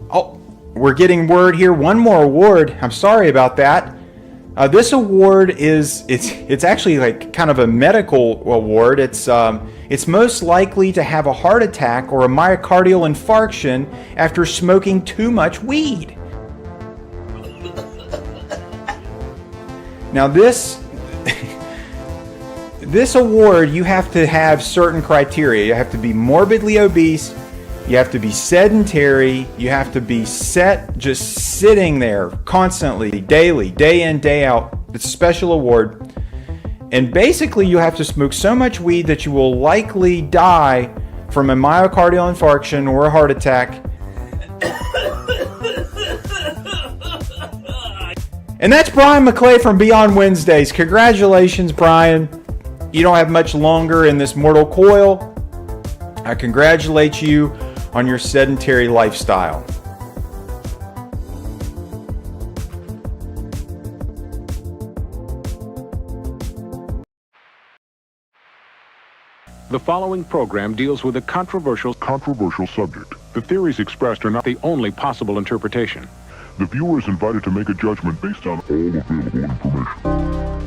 Oh, we're getting word here. One more award. I'm sorry about that. This award it's actually like kind of a medical award. It's most likely to have a heart attack or a myocardial infarction after smoking too much weed. Now this award, you have to have certain criteria. You have to be morbidly obese, you have to be sedentary, you have to be just sitting there constantly, daily, day in, day out. It's a special award. And basically you have to smoke so much weed that you will likely die from a myocardial infarction or a heart attack. And that's Brian McClay from Beyond Wednesdays. Congratulations, Brian. You don't have much longer in this mortal coil. I congratulate you on your sedentary lifestyle. The following program deals with a controversial subject. The theories expressed are not the only possible interpretation. The viewer is invited to make a judgment based on all available information.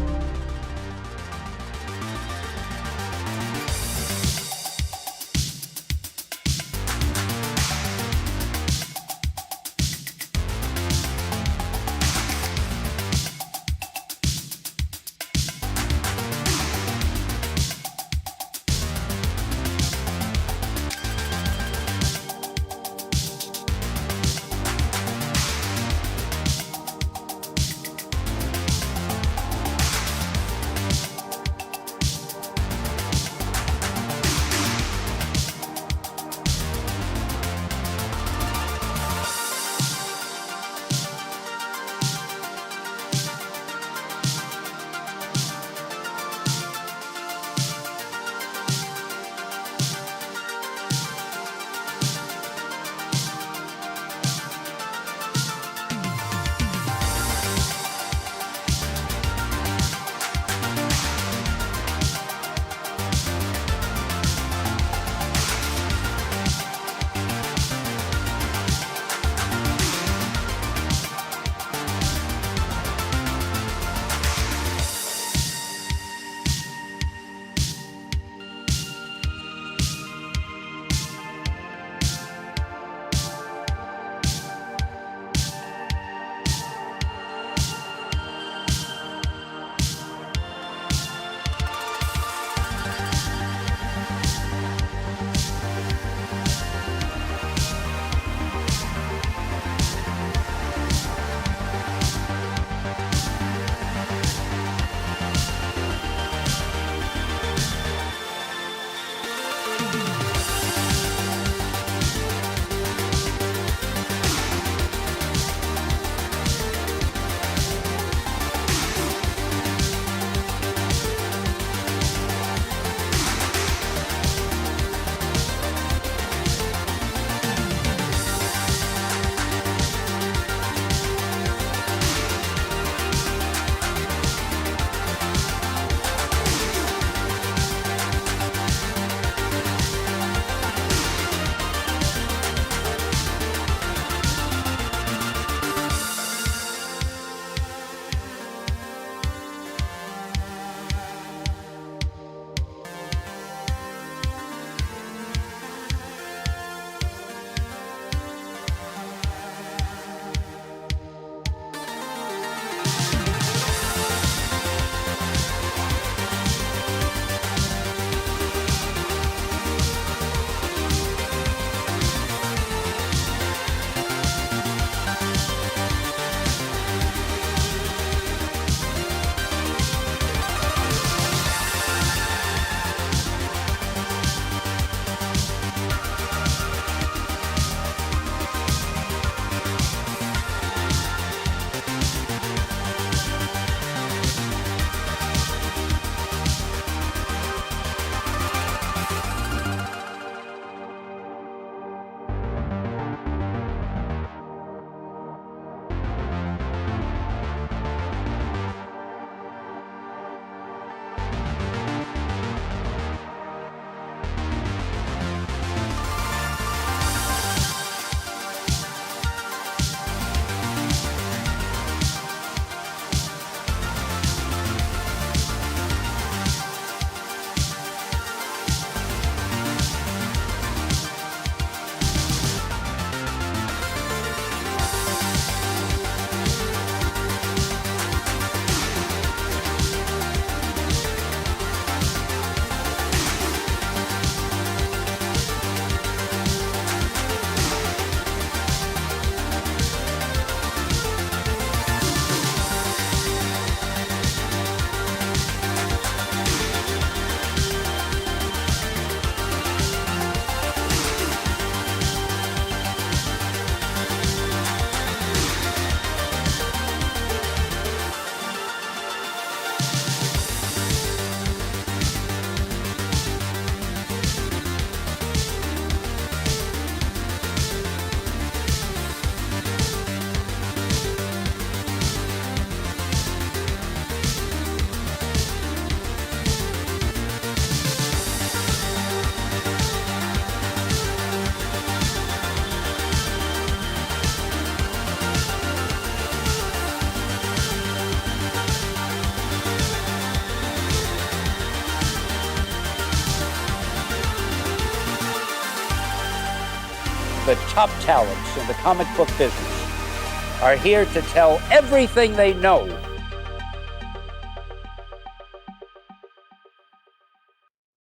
the top talents in the comic book business are here to tell everything they know.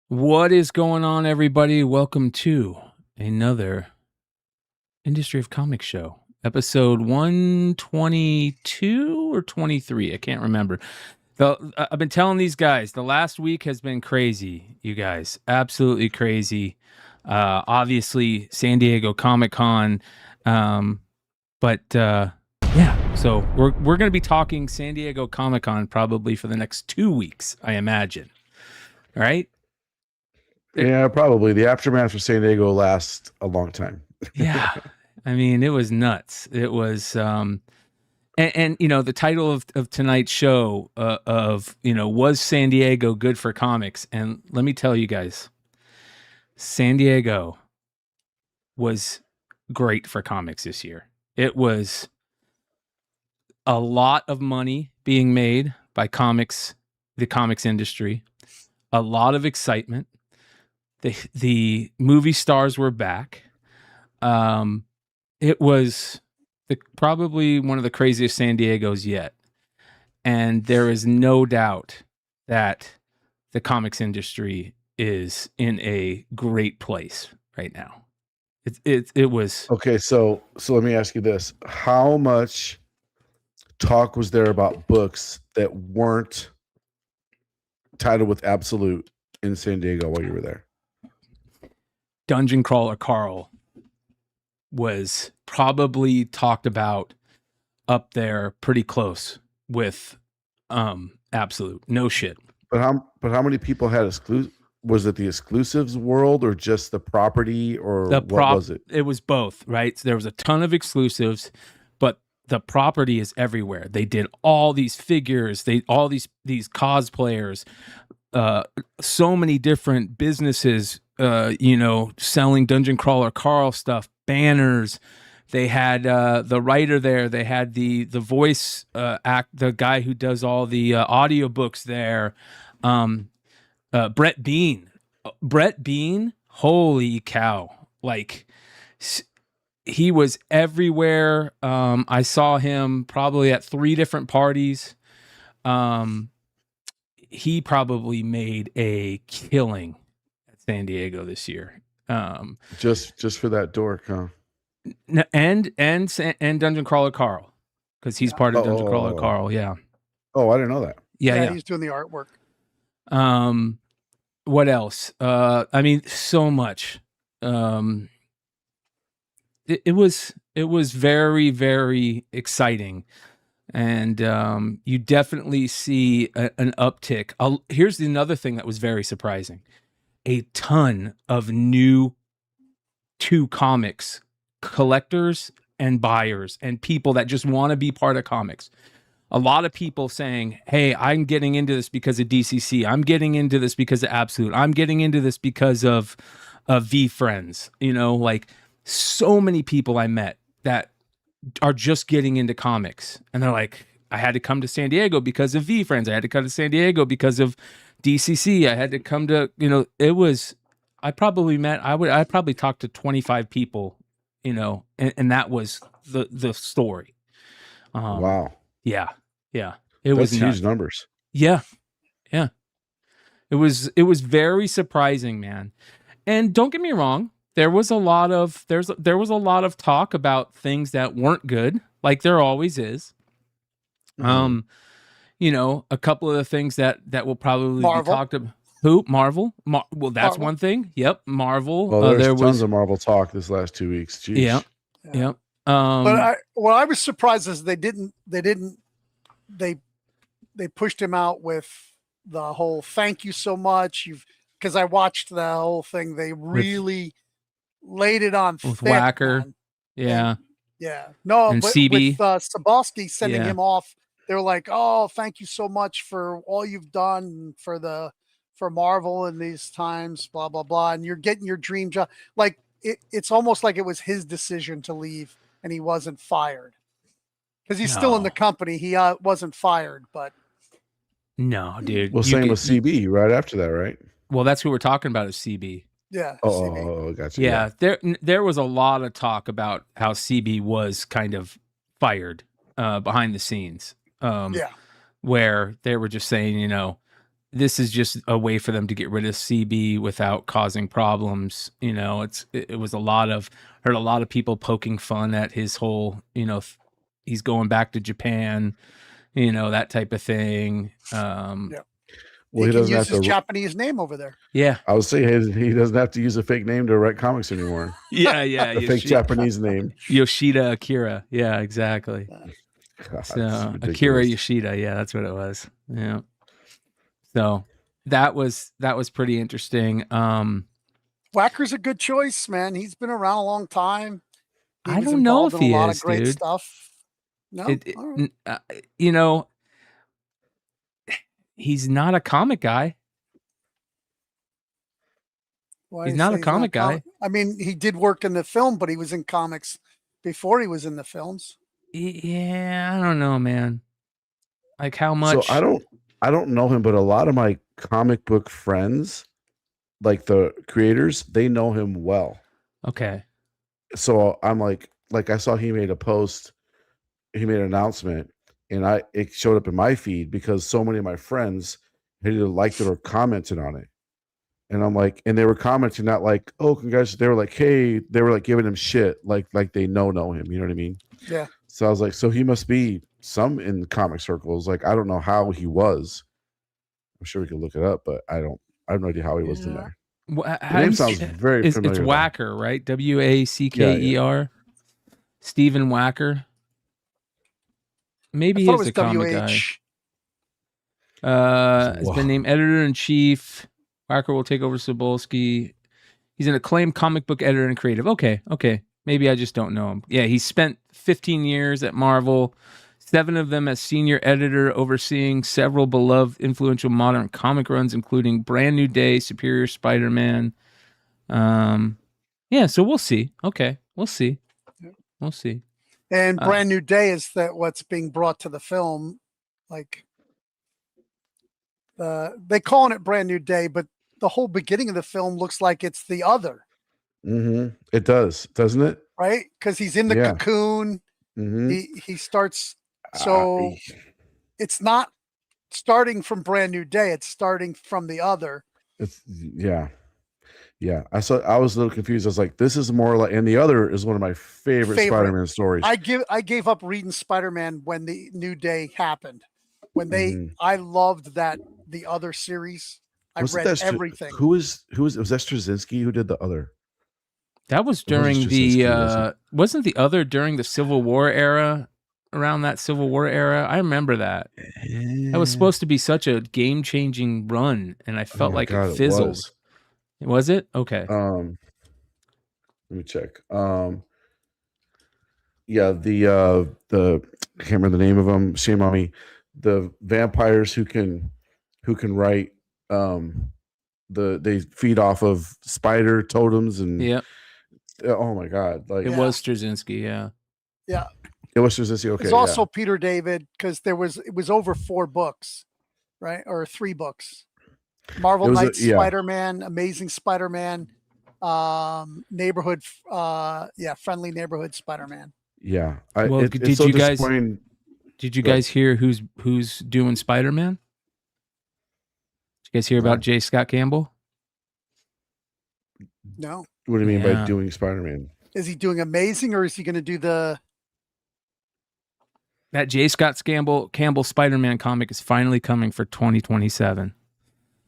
What is going on, everybody? Welcome to another Industry of Comics show, episode 122 or 23. I can't remember. I've been telling these guys the last week has been crazy, you guys, absolutely crazy. Obviously, San Diego Comic-Con, but yeah. So we're going to be talking San Diego Comic-Con probably for the next 2 weeks, I imagine. All right. Yeah, probably. The aftermath of San Diego will last a long time. Yeah. I mean, it was nuts. It was, and you know, the title of tonight's show was San Diego good for comics? And let me tell you guys, San Diego was great for comics this year. It was a lot of money being made by the comics industry, a lot of excitement. The movie stars were back. It was probably one of the craziest San Diegos yet. And there is no doubt that the comics industry is in a great place right now. It was Okay, so let me ask you this. How much talk was there about books that weren't titled with Absolute in San Diego while you were there? Dungeon Crawler Carl was probably talked about up there pretty close with Absolute. No shit. But how many people had exclusive? Was it the exclusives world or just the property, or what was it? It was both, right? So there was a ton of exclusives, but the property is everywhere. They did all these figures, all these cosplayers, so many different businesses, selling Dungeon Crawler Carl stuff, banners. They had the writer there. They had the voice the guy who does all the audiobooks there. Brett Bean, holy cow. Like, he was everywhere. I saw him probably at 3 different parties. He probably made a killing at San Diego this year. Just for that dork, huh? And Dungeon Crawler Carl, because he's part of Dungeon Crawler Carl. Yeah. Oh, I didn't know that. Yeah. He's doing the artwork. What else? I mean, so much. It was very, very exciting. And you definitely see an uptick. Here's another thing that was very surprising. A ton of new to comics collectors and buyers and people that just want to be part of comics. A lot of people saying, hey, I'm getting into this because of DCC. I'm getting into this because of Absolute. I'm getting into this because of V Friends. Like, so many people I met that are just getting into comics. And they're like, I had to come to San Diego because of V Friends. I had to come to San Diego because of DCC. I had to come to, I probably talked to 25 people, and that was the story. Wow. Yeah. It That's was huge nuts. numbers. Yeah. It was very surprising, man. And don't get me wrong, there was a lot of talk about things that weren't good, like there always is. A couple of the things that will probably be talked about. Who? Marvel? Well, that's Marvel. One thing. Yep, Marvel. Well, there's tons of Marvel talk this last 2 weeks. Jeez. Yeah. But I was surprised is they pushed him out with the whole "thank you so much." Because I watched the whole thing. They really laid it on with thick, Whacker. man. Yeah. Yeah. No, And but CB. with Sabosky sending Yeah. him off, they were like, "Oh, thank you so much for all you've done for Marvel in these times, blah blah blah." And you're getting your dream job. Like it's almost like it was his decision to leave, and he wasn't fired because he's still in the company. He wasn't fired, but No, dude. Well, same with CB right after that, right? Well, that's who we're talking about is CB. Yeah. Oh, CB. gotcha. Yeah, there was a lot of talk about how CB was kind of fired behind the scenes. Yeah. Where they were just saying, you know, this is just a way for them to get rid of CB without causing problems. You know, it was heard a lot of people poking fun at his whole, you know, he's going back to Japan, you know, that type of thing. Yeah. Well, he can doesn't use have his to. Japanese name over there. Yeah, I would say he doesn't have to use a fake name to write comics anymore. yeah. A fake Japanese name. Yoshida Akira. Yeah, exactly. God, it's So ridiculous. Akira Yoshida, yeah, that's what it was. Yeah. So that was pretty interesting. Whacker's a good choice, man. He's been around a long time. He I was don't know involved if in he a lot is, of great dude. stuff. No, all right. You know, he's not a comic guy. Why He's do you not say a comic guy. I mean, he did work in the film, but he was in comics before he was in the films. Yeah, I don't know, man. Like how much? So I don't know him, but a lot of my comic book friends, like the creators, they know him well. Okay. So I'm like I saw he made a post, he made an announcement, and it showed up in my feed because so many of my friends had either liked it or commented on it. And I'm like, and they were commenting, not like, oh, congrats. They were like, hey, they were like giving him shit, like they know him. You know what I mean? Yeah. So I was like, so he must be some in comic circles. Like, I don't know how he was. I'm sure we could look it up, but I have no idea how he was in there. The name sounds very familiar. It's Wacker, right? Wacker. Yeah. Stephen Wacker. Maybe I thought he's it the was comic guy. WH. Has been named editor-in-chief. Wacker will take over Sobolski. He's an acclaimed comic book editor and creative. Okay. Maybe I just don't know him. Yeah, he spent 15 years at Marvel, 7 of them as senior editor, overseeing several beloved, influential modern comic runs, including Brand New Day, Superior Spider-Man. Yeah, so we'll see. Okay, we'll see. And Brand New Day is that what's being brought to the film. Like, they calling it Brand New Day, but the whole beginning of the film looks like it's the other. Mm-hmm. It does, doesn't it? Right? Because he's in the cocoon. Mm-hmm. He starts. So it's not starting from Brand New Day. It's starting from the other. Yeah. I was a little confused. I was like, this is more like, and the other is one of my favorite. Spider-Man stories. I gave up reading Spider-Man when the New Day happened. When I loved the other series. I read everything. Who was that Straczynski who did the other? That was during wasn't the other during the Civil War era? Around that Civil War era, I remember that. That was supposed to be such a game-changing run, and I felt like it fizzled. Was it? Okay. Let me check. Yeah, the I can't remember the name of them. Shame on me. The vampires who can write. They feed off of spider totems and oh my god, like it was Straczynski, yeah. It was Straczynski. Okay, it's also Peter David because it was over 4 books, right, or 3 books. Marvel Knights, Spider-Man, Amazing Spider-Man, Neighborhood, Friendly Neighborhood Spider-Man. Yeah. Did you guys hear who's doing Spider-Man? You guys hear about J. Scott Campbell? No. What do you mean by doing Spider-Man? Is he doing Amazing, or is he going to do that J. Scott Campbell Spider-Man comic is finally coming for 2027.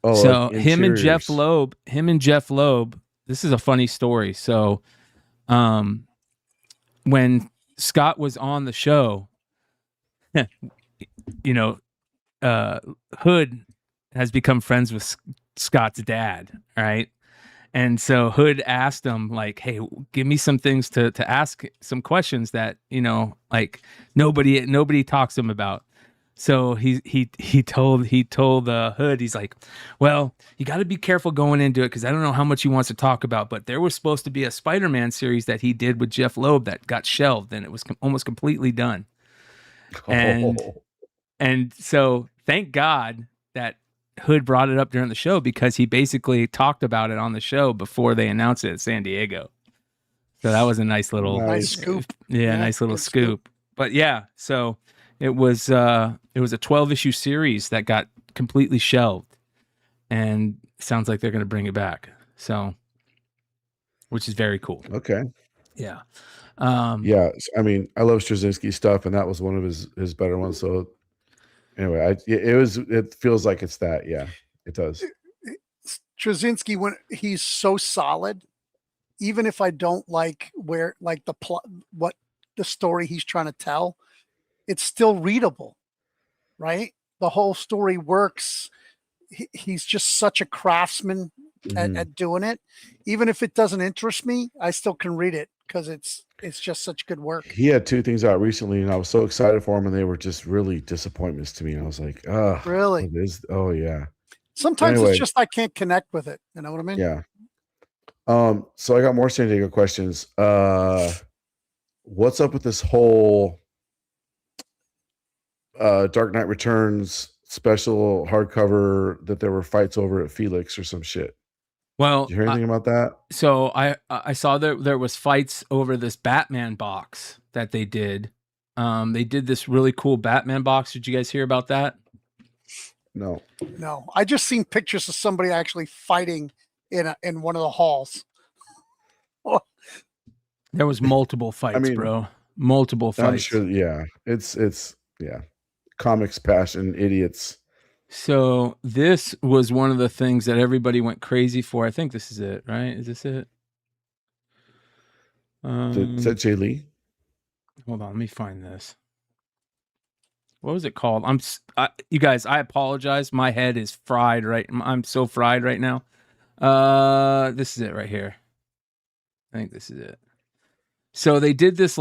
Oh, so like him and Jeff Loeb. This is a funny story. So, when Scott was on the show, Hood has become friends with Scott's dad, right? And so Hood asked him, like, hey, give me some things to ask, some questions that, like nobody talks to him about. So he told Hood, he's like, well, you got to be careful going into it because I don't know how much he wants to talk about, but there was supposed to be a Spider-Man series that he did with Jeff Loeb that got shelved, and it was almost completely done. And so thank God that Hood brought it up during the show because he basically talked about it on the show before they announced it at San Diego. So that was a nice little Nice scoop. nice little good scoop. But yeah, so it was a 12-issue series that got completely shelved, and sounds like they're going to bring it back. So, which is very cool. Okay. Yeah. Yeah. I mean, I love Straczynski stuff, and that was one of his better ones. So anyway, it feels like it's that. Yeah, it does. Straczynski, when he's so solid, even if I don't like the plot, what the story he's trying to tell, it's still readable, right? The whole story works. He's just such a craftsman at doing it. Even if it doesn't interest me, I still can read it because it's just such good work. He had 2 things out recently, and I was so excited for him, and they were just really disappointments to me. And I was like, oh, Really? Oh yeah. Sometimes Anyway. it's just I can't connect with it. You know what I mean? Yeah. So I got more San Diego questions. What's up with this whole Dark Knight Returns special hardcover that there were fights over at Felix or some shit? Well, Did you hear anything about that? So I saw there was fights over this Batman box that they did. They did this really cool Batman box. Did you guys hear about that? No. No, I just seen pictures of somebody actually fighting in one of the halls. There was multiple fights, bro. Multiple fights. I'm sure. Yeah, it's yeah, comics passion idiots. So this was one of the things that everybody went crazy for. I think this is it, right? Is this it? Is that Jay Lee? Hold on, let me find this. What was it called? You guys, I apologize. My head is fried I'm so fried right now. This is it right here. I think this is it. So they did this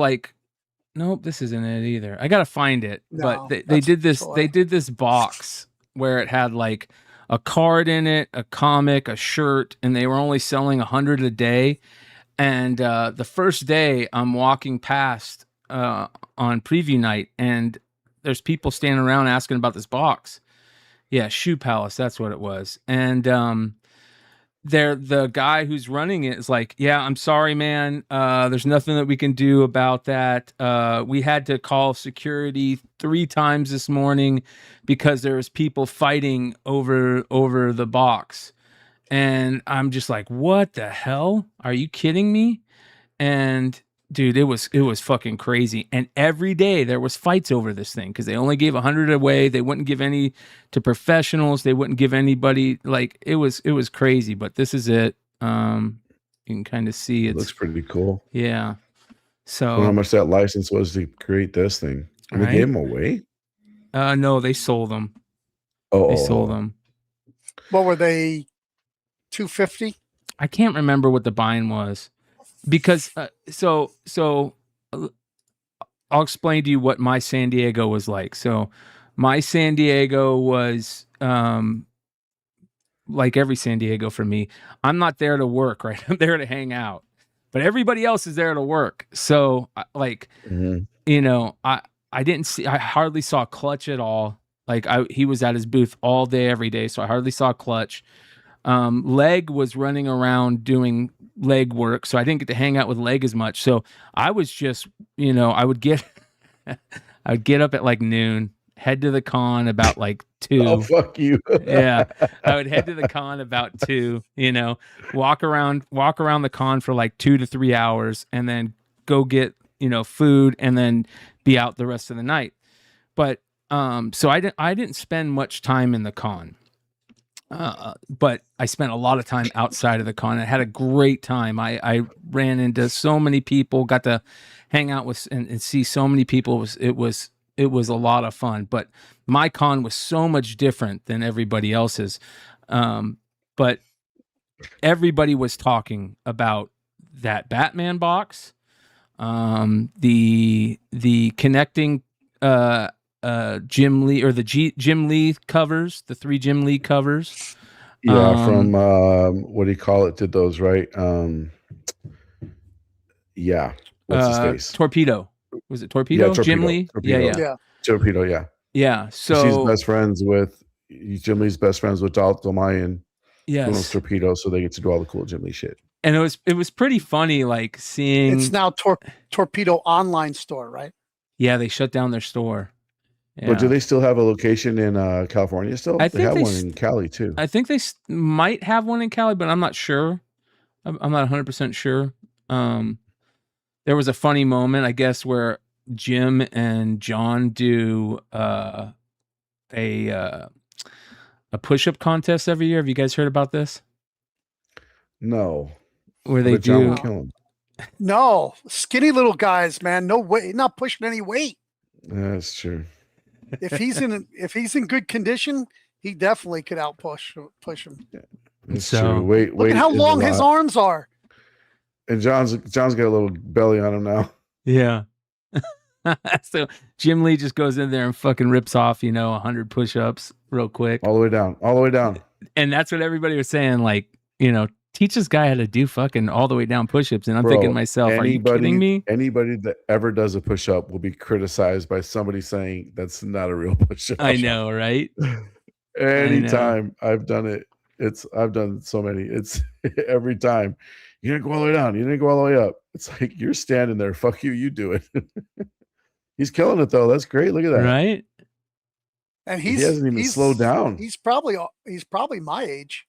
nope, this isn't it either. I gotta find it. No, but they did this. They did this box where it had like a card in it, a comic, a shirt, and they were only selling 100 a day. And the first day, I'm walking past on preview night, and there's people standing around asking about this box. Yeah, Shoe Palace, that's what it was. And the guy who's running it is like, yeah, I'm sorry, man. There's nothing that we can do about that. We had to call security 3 times this morning because there was people fighting over the box. And I'm just like, what the hell? Are you kidding me? And dude, it was fucking crazy. And every day there was fights over this thing because they only gave 100 away. They wouldn't give any to professionals. They wouldn't give anybody. Like it was crazy. But this is it. You can kind of see it looks pretty cool. Yeah. So how much that license was to create this thing? And they gave them away? No, they sold them. They sold them. What were they? 250? I can't remember what the bind was. Because so I'll explain to you what my San Diego was like. So my San Diego was like every San Diego for me. I'm not there to work, right? I'm there to hang out. But everybody else is there to work. So you know, I hardly saw Clutch at all. Like he was at his booth all day every day, so I hardly saw Clutch. Leg was running around doing leg work, so I didn't get to hang out with Leg as much. So I was just, you know, I would get up at like noon, head to the con about like 2. Oh, fuck you. Yeah, I would head to the con about 2. You know, walk around the con for like 2 to 3 hours, and then go get, you know, food, and then be out the rest of the night. But so I didn't spend much time in the con. But I spent a lot of time outside of the con. I had a great time. I ran into so many people, got to hang out with and see so many people. It was a lot of fun. But my con was so much different than everybody else's. But everybody was talking about that Batman box, the connecting Jim Lee or the Jim Lee covers, the 3 Jim Lee covers. Yeah, from what do you call it? Did those right? Yeah, what's his face? Torpedo. Was it Torpedo? Yeah, Torpedo. Jim Lee. Torpedo. Yeah. Torpedo. Yeah. Yeah. So she's best friends with Jim Lee's best friends with Dalton Yes. Torpedo, so they get to do all the cool Jim Lee shit. And it was pretty funny, like seeing. It's now Torpedo online store, right? Yeah, they shut down their store. Yeah. But do they still have a location in California still? I They think have they one in Cali too. I think they might have one in Cali, but I'm not sure. I'm not 100% sure. There was a funny moment, I guess, where Jim and John do a push-up contest every year. Have you guys heard about this? No. Where they But John do. would kill him. No, skinny little guys, man. No way, not pushing any weight. That's true. If he's in good condition, he definitely could push him. It's So- true. Wait. Look at how is a long his lot. arms are. And John's got a little belly on him now. Yeah. So Jim Lee just goes in there and fucking rips off, 100 push-ups real quick. All the way down. All the way down. And that's what everybody was saying, like, teach this guy how to do fucking all the way down push-ups. And I'm thinking to myself, are you kidding me? Anybody that ever does a push-up will be criticized by somebody saying that's not a real push-up. I know, right? Anytime I've done it, I've done so many. It's every time. You didn't go all the way down. You didn't go all the way up. It's like you're standing there. Fuck you. You do it. He's killing it though. That's great. Look at that. Right? And He hasn't even slowed down. He's probably my age.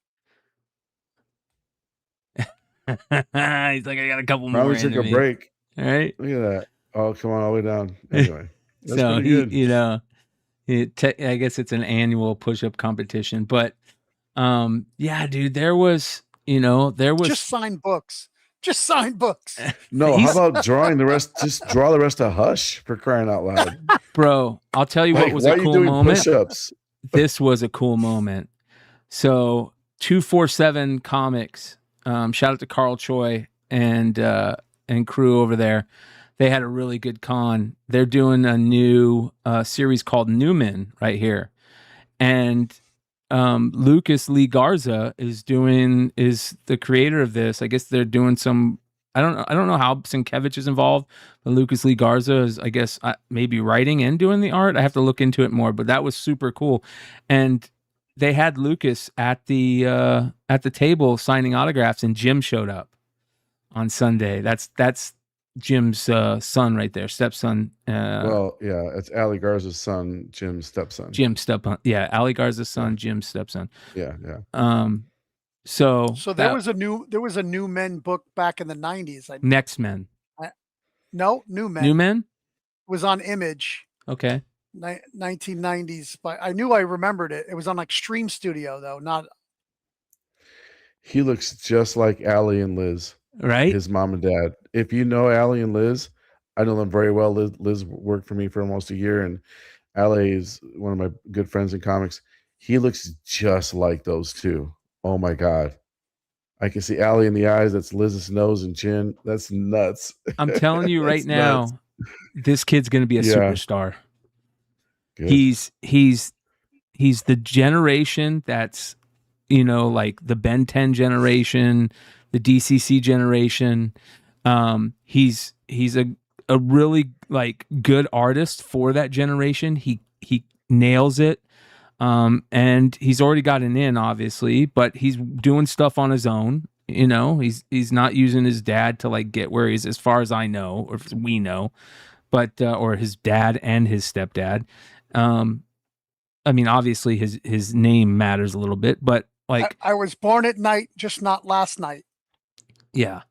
He's like, I got a couple more. Probably took into a me. break. All right. Look at that. Oh, come on, all the way down. Anyway, that's So pretty good. I guess it's an annual push-up competition, but yeah, dude, there was Just sign books. Just sign books. No, how about drawing the rest? Just draw the rest of Hush for crying out loud. bro. I'll tell you what was why a are you cool doing moment. push-ups? This was a cool moment. So 247 Comics, shout out to Carl Choi and crew over there. They had a really good con. They're doing a new series called Newman right here, and Lucas Lee Garza is the creator of this. I guess they're doing some. I don't know how Sienkiewicz is involved, but Lucas Lee Garza is, I guess, maybe writing and doing the art. I have to look into it more, but that was super cool. And they had Lucas at the table signing autographs, and Jim showed up on Sunday. That's Jim's son right there, stepson. Well, yeah, it's Ali Garza's son, Jim's stepson. Jim's stepson. Yeah, Ali Garza's son, Jim's stepson. Yeah, yeah. So there was a new men book back in the 90s. Next Men. New Men. New Men Was on Image. Okay. 1990s, but I knew I remembered it. It was on Extreme Studio though, not. He looks just like Allie and Liz, right? His mom and dad. If you know Allie and Liz, I know them very well. Liz worked for me for almost a year, and Allie is one of my good friends in comics. He looks just like those two. Oh my God. I can see Allie in the eyes. That's Liz's nose and chin. That's nuts. I'm telling you right now, this kid's going to be a superstar. Good. He's the generation that's, like the Ben 10 generation, the DCC generation. He's a really like good artist for that generation. He nails it. And he's already got an in, obviously, but he's doing stuff on his own. He's not using his dad to like get where he's, as far as I know, or we know, but or his dad and his stepdad. I mean, obviously his name matters a little bit, but like I was born at night, just not last night. Yeah.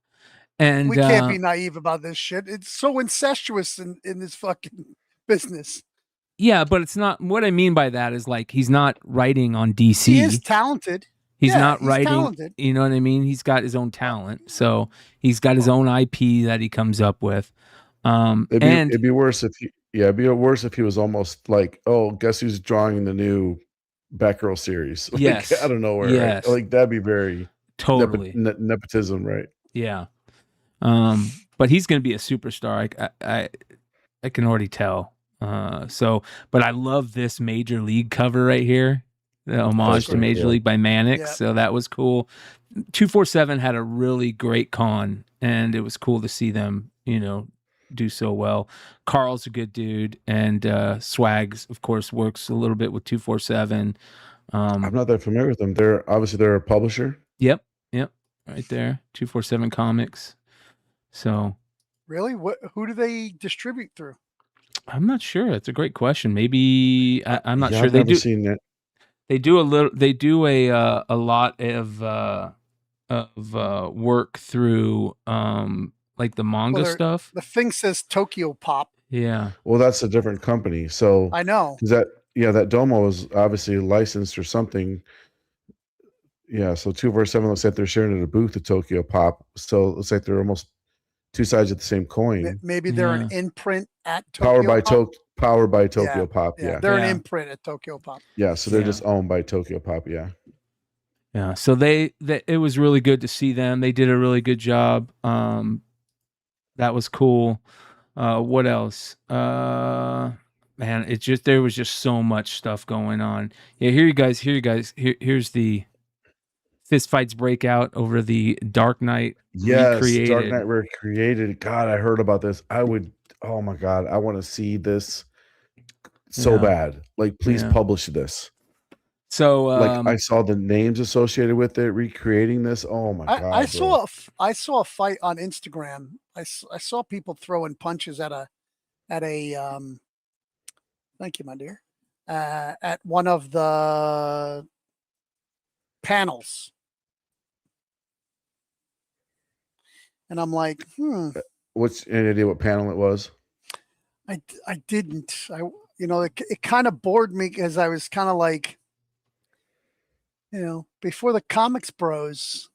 And we can't be naive about this shit. It's so incestuous in this fucking business. Yeah, but it's not. What I mean by that is like he's not writing on DC. He is talented. He's not writing. Talented. You know what I mean? He's got his own talent, so he's got his own IP that he comes up with. It'd be worse if he was almost like, oh, guess who's drawing the new Batgirl series? Like, yes, I don't know where. Yes, like that'd be very totally nepotism, right? Yeah. But he's going to be a superstar. I can already tell. But I love this Major League cover right here, the homage to Major League by Mannix. Yeah. So that was cool. 247 had a really great con, and it was cool to see them, do so well. Carl's a good dude, and Swags, of course, works a little bit with 247. I'm not that familiar with them. They're a publisher. Yep, right there, 247 Comics. So Really? Who do they distribute through? I'm not sure. That's a great question. Maybe I'm not sure. I've never seen it. They do a little. They do a lot of work through like the manga stuff. The thing says Tokyo Pop. Yeah. Well, that's a different company. So I know. That Domo is obviously licensed or something. Yeah, so 247 looks like they're sharing at a booth at Tokyo Pop. So it looks like they're almost two sides of the same coin. Maybe they're an imprint at Tokyo Powered by Tokyo Pop. Yeah. They're an imprint at Tokyo Pop. Yeah, so they're just owned by Tokyo Pop, yeah. Yeah, so it was really good to see them. They did a really good job. That was cool. What else? Man, there was just so much stuff going on. Yeah, here you guys. Here's the fist fights break out over the Dark Knight recreated. Dark Knight recreated. God, I heard about this. Oh my God, I want to see this so bad. Like, please publish this. So I saw the names associated with it, recreating this. Oh my God. I saw a fight on Instagram. I saw people throwing punches at a thank you, my dear. At one of the panels. And I'm like, What's any idea what panel it was? I didn't. It kind of bored me because I was kind of like, before the Comics Bros.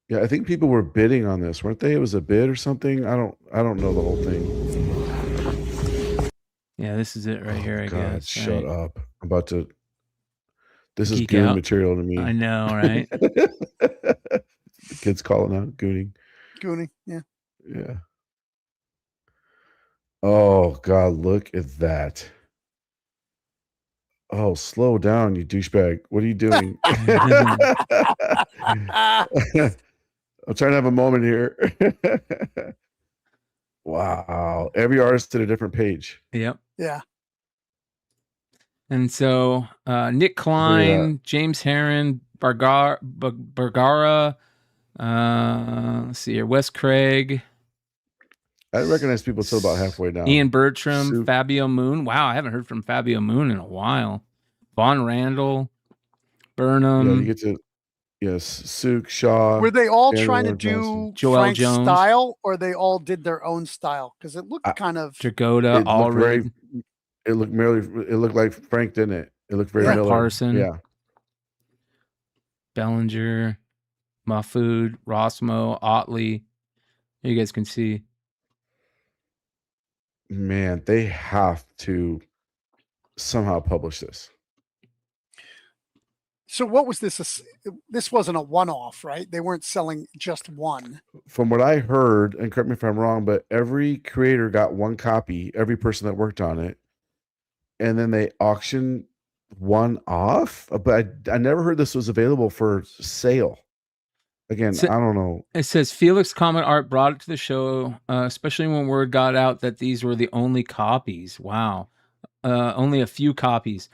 Yeah, I think people were bidding on this, weren't they? It was a bid or something. I don't know the whole thing. Yeah, this is it right here, I guess. Shut up. I'm about to. This is Geek goon out. material to me. I know, right? The kids calling out gooning. Gooning, yeah. Yeah. Oh God, look at that. Oh, slow down, you douchebag. What are you doing? I'm trying to have a moment here. Wow. Every artist did a different page. Yep. Yeah. And so Nick Klein, James Herron, Bergara, let's see here, Wes Craig. I recognize people till about halfway down. Ian Bertram, Fabio Moon. Wow, I haven't heard from Fabio Moon in a while. Vaughn Randall, Burnham. Yeah, you get to Suk, Shaw. Were they all trying to do Joel Frank's Jones style, or they all did their own style? Because it looked kind of Dragoda, Allred. It looked like Frank, didn't it? It looked very Miller. Parson. Yeah. Bellinger, Mahfood, Rossmo, Otley. You guys can see. Man, they have to somehow publish this. So what was this? This wasn't a one-off, right? They weren't selling just one. From what I heard, and correct me if I'm wrong, but every creator got one copy, every person that worked on it, and then they auctioned one off. But I never heard this was available for sale. Again, I don't know. It says Felix Comic Art brought it to the show, especially when word got out that these were the only copies. Wow. Only a few copies.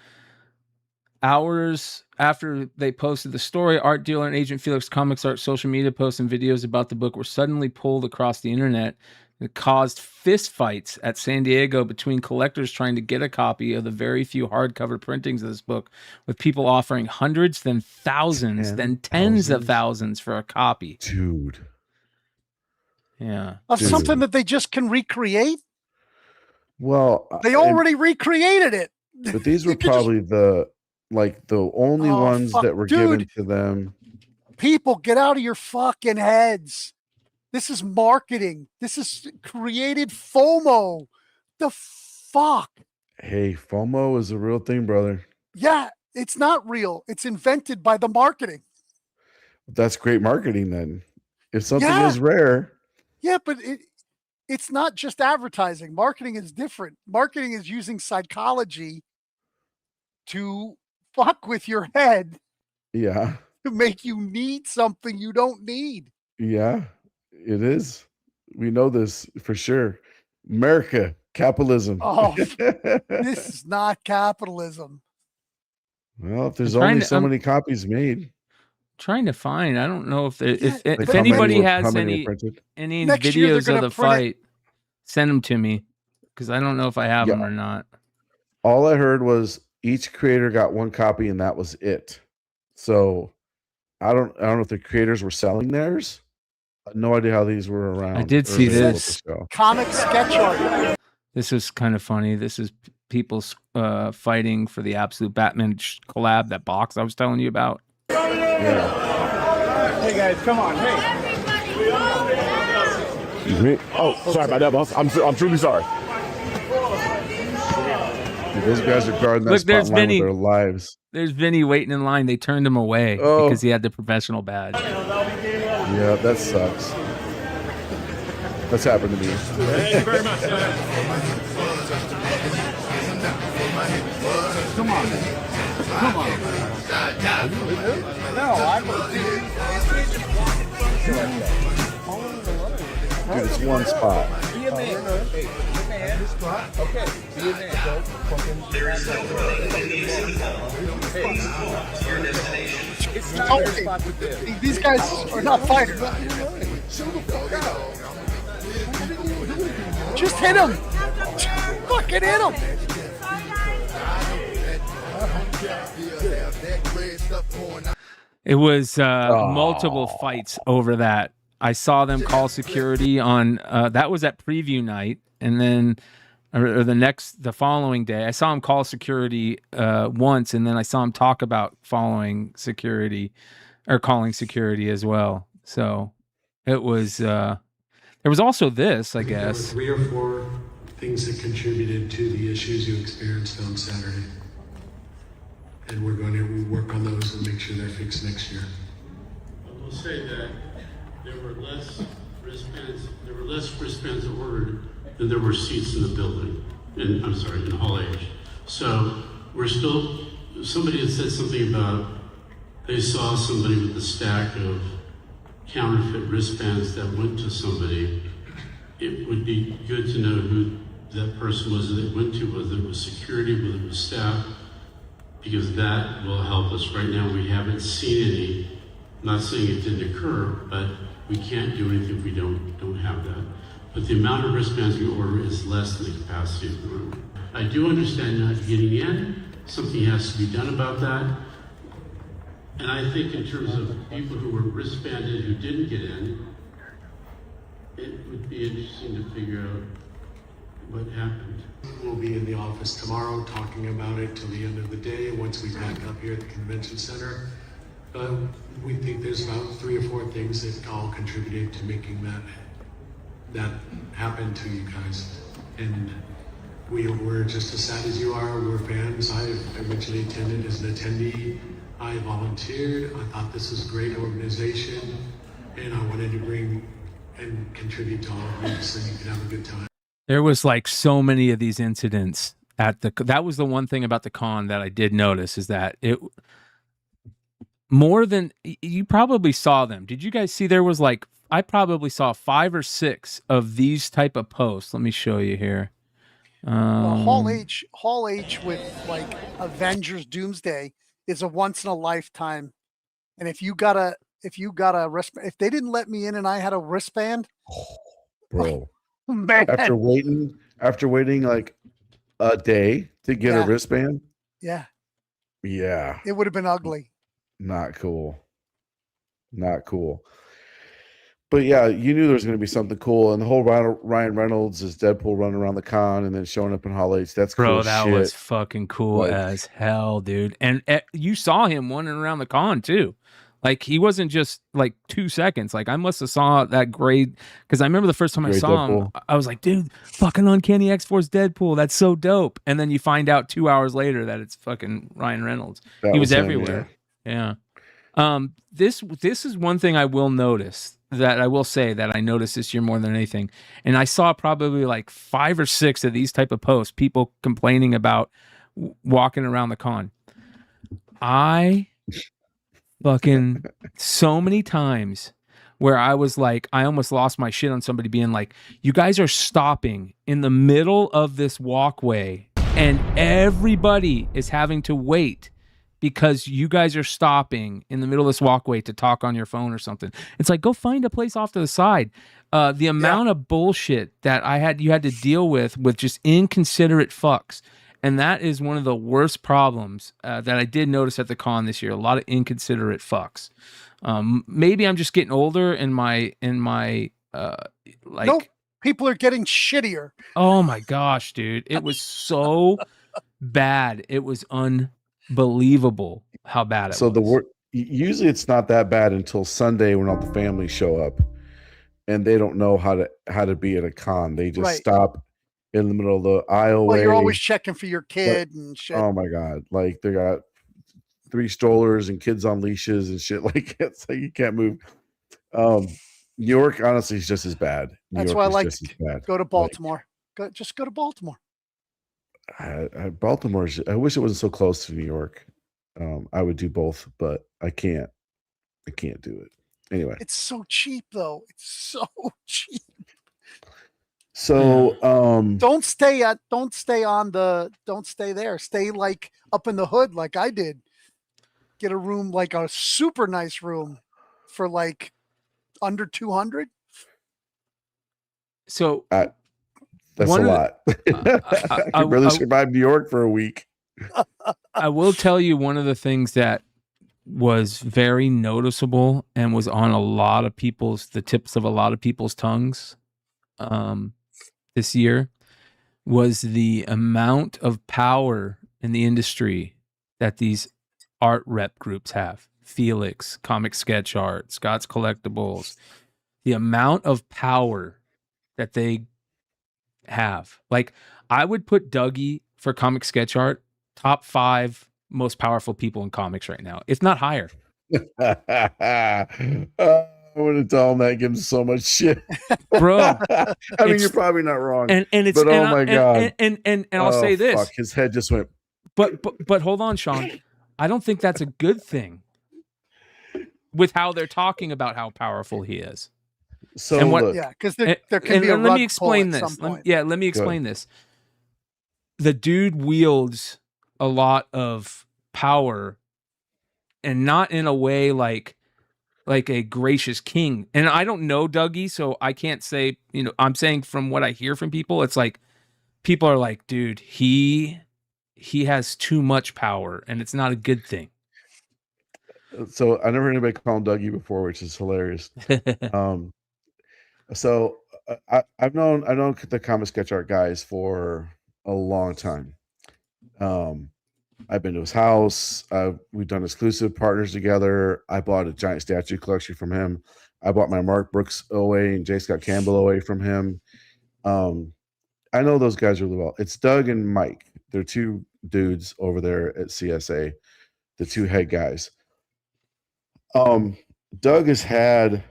Hours after they posted the story, art dealer and agent Felix Comics Art social media posts and videos about the book were suddenly pulled across the internet. It caused fist fights at San Diego between collectors trying to get a copy of the very few hardcover printings of this book, with people offering hundreds, then thousands, then tens of thousands for a copy. Dude. Yeah. Of something that they just can recreate? Well, they already recreated it. But these were probably the only ones that were given to them. People, get out of your fucking heads. This is marketing. This is created FOMO. The fuck? Hey, FOMO is a real thing, brother. Yeah, it's not real. It's invented by the marketing. That's great marketing then. If something is rare. Yeah, but it's not just advertising. Marketing is different. Marketing is using psychology to fuck with your head. Yeah. To make you need something you don't need. Yeah. It is. We know this for sure. America, capitalism. Oh, this is not capitalism. Well, if there's I'm trying only to- so I'm- many copies made, Trying to find. I don't know if there, Yeah, if but how anybody many were- has how many were any printed? Next year they're videos gonna of the print it- fight, send them to me because I don't know if I have Yeah. them or not. All I heard was each creator got one copy and that was it. So I don't know if the creators were selling theirs. I had no idea how these were around. did or see available at this. the show. Comic sketch art. This is kind of funny. This is people fighting for the absolute Batman collab, that box I was telling you about. Yeah. Hey guys, come on, hey. Excuse me. Oh, sorry about that, boss. I'm truly sorry. Dude, those guys are guarding that Look, spot there's line with Vinny. their lives. There's Vinny waiting in line. They turned him away Oh. because he had the professional badge. Yeah, that sucks. That's happened to me. Thank you very much. Come on. Come on. No, I'm. Dude, it's one spot. Be a man. Hey, be a man. Okay, be a man. Don't fucking. It's not your spot to do. These guys are not fighters. Just hit him. Fucking hit him. It was multiple fights over that. I saw them call security on that was at preview night, and then or the following day, I saw him call security once, and then I saw him talk about following security or calling security as well. So it was there was also this, I guess. There were 3 or 4 things that contributed to the issues you experienced on Saturday. And we're going to work on those and make sure they're fixed next year. I will say that there were less wristbands ordered than there were seats in the building. In Hall H. So we're still, somebody had said something about they saw somebody with a stack of counterfeit wristbands that went to somebody. It would be good to know who that person was that it went to, whether it was security, whether it was staff, because that will help us. Right now, we haven't seen any. I'm not saying it didn't occur, but we can't do anything if we don't have that. But the amount of wristbands we order is less than the capacity of the room. I do understand not getting in. Something has to be done about that. And I think in terms of people who were wristbanded who didn't get in, it would be interesting to figure out what happened. We'll be in the office tomorrow talking about it till the end of the day once we pack up here at the convention center. We think there's about 3 or 4 things that all contributed to making that happen to you guys. And we're just as sad as you are. We're fans. I originally attended as an attendee. I volunteered. I thought this was a great organization, and I wanted to bring and contribute to all of you so you could have a good time. There was like so many of these incidents at that was the one thing about the con that I did notice, is that it more than you probably saw them. Did you guys see there was like, I probably saw 5 or 6 of these type of posts. Let me show you here. Hall H with like Avengers Doomsday is a once in a lifetime. And if you got a wristband, if they didn't let me in and I had a wristband, Bro. man, After waiting like a day to get a wristband. yeah, Yeah. it would have been ugly. Not cool. Not cool. But yeah, you knew there was going to be something cool. And the whole Ryan Reynolds as Deadpool running around the con and then showing up in Hall H. That's Bro, cool that shit. was fucking cool Like- as hell, dude. And you saw him running around the con too. Like he wasn't just like 2 seconds. Like I must have saw that grade, because I remember the first time I Great saw him, Deadpool. I was like, dude, fucking Uncanny X-Force Deadpool. That's so dope. And then you find out 2 hours later that it's fucking Ryan Reynolds. That He was him, everywhere. Yeah. This is one thing I will notice, that I will say that I noticed this year more than anything. And I saw probably like 5 or 6 of these type of posts, people complaining about walking around the con. I fucking so many times where I was like, I almost lost my shit on somebody being like, you guys are stopping in the middle of this walkway and everybody is having to wait because you guys are stopping in the middle of this walkway to talk on your phone or something. It's like, go find a place off to the side. The amount of bullshit that you had to deal with just inconsiderate fucks. And that is one of the worst problems that I did notice at the con this year. A lot of inconsiderate fucks. Maybe I'm just getting older in my like. Nope. People are getting shittier. Oh my gosh, dude. It was so bad. It was unbelievable how bad it was. Usually it's not that bad until Sunday when all the families show up and they don't know how to be at a con. They just stop in the middle of the aisleway. Well, you're always checking for your kid and shit. Oh my God. Like they got 3 strollers and kids on leashes and shit like that. So you can't move. New York, honestly, is just as bad. That's why I like to go to Baltimore. Just go to Baltimore. Baltimore's. I wish it wasn't so close to New York. I would do both, but I can't. I can't do it. Anyway, it's so cheap, though. It's so cheap. So don't stay there. Stay like up in the hood, like I did. Get a room, like a super nice room, for like under 200. So that's a lot. I could really survive New York for a week. I will tell you one of the things that was very noticeable and was on the tips of a lot of people's tongues this year was the amount of power in the industry that these art rep groups have. Felix, Comic Sketch Art, Scott's Collectibles, the amount of power that they have. Like, I would put Dougie for Comic Sketch Art top 5 most powerful people in comics right now, if not higher. I would have told him that, give him so much shit, bro. I mean, you're probably not wrong, and it's but oh my God, and I'll say this. Fuck, his head just went. But hold on, Sean. I don't think that's a good thing. With how they're talking about how powerful he is. So and what, look, because there can be a let rug me explain pull at this. some point. Let me explain this. The dude wields a lot of power, and not in a way like a gracious king. And I don't know Dougie, so I can't say, I'm saying from what I hear from people, it's like people are like, dude, he has too much power, and it's not a good thing. So I never heard anybody call him Dougie before, which is hilarious. So I've known the Comic Sketch Art guys for a long time. I've been to his house. We've done exclusive partners together. I bought a giant statue collection from him. I bought my Mark Brooks OA and J. Scott Campbell OA from him. I know those guys really well. It's Doug and Mike. They're 2 dudes over there at CSA, the 2 head guys. Doug has had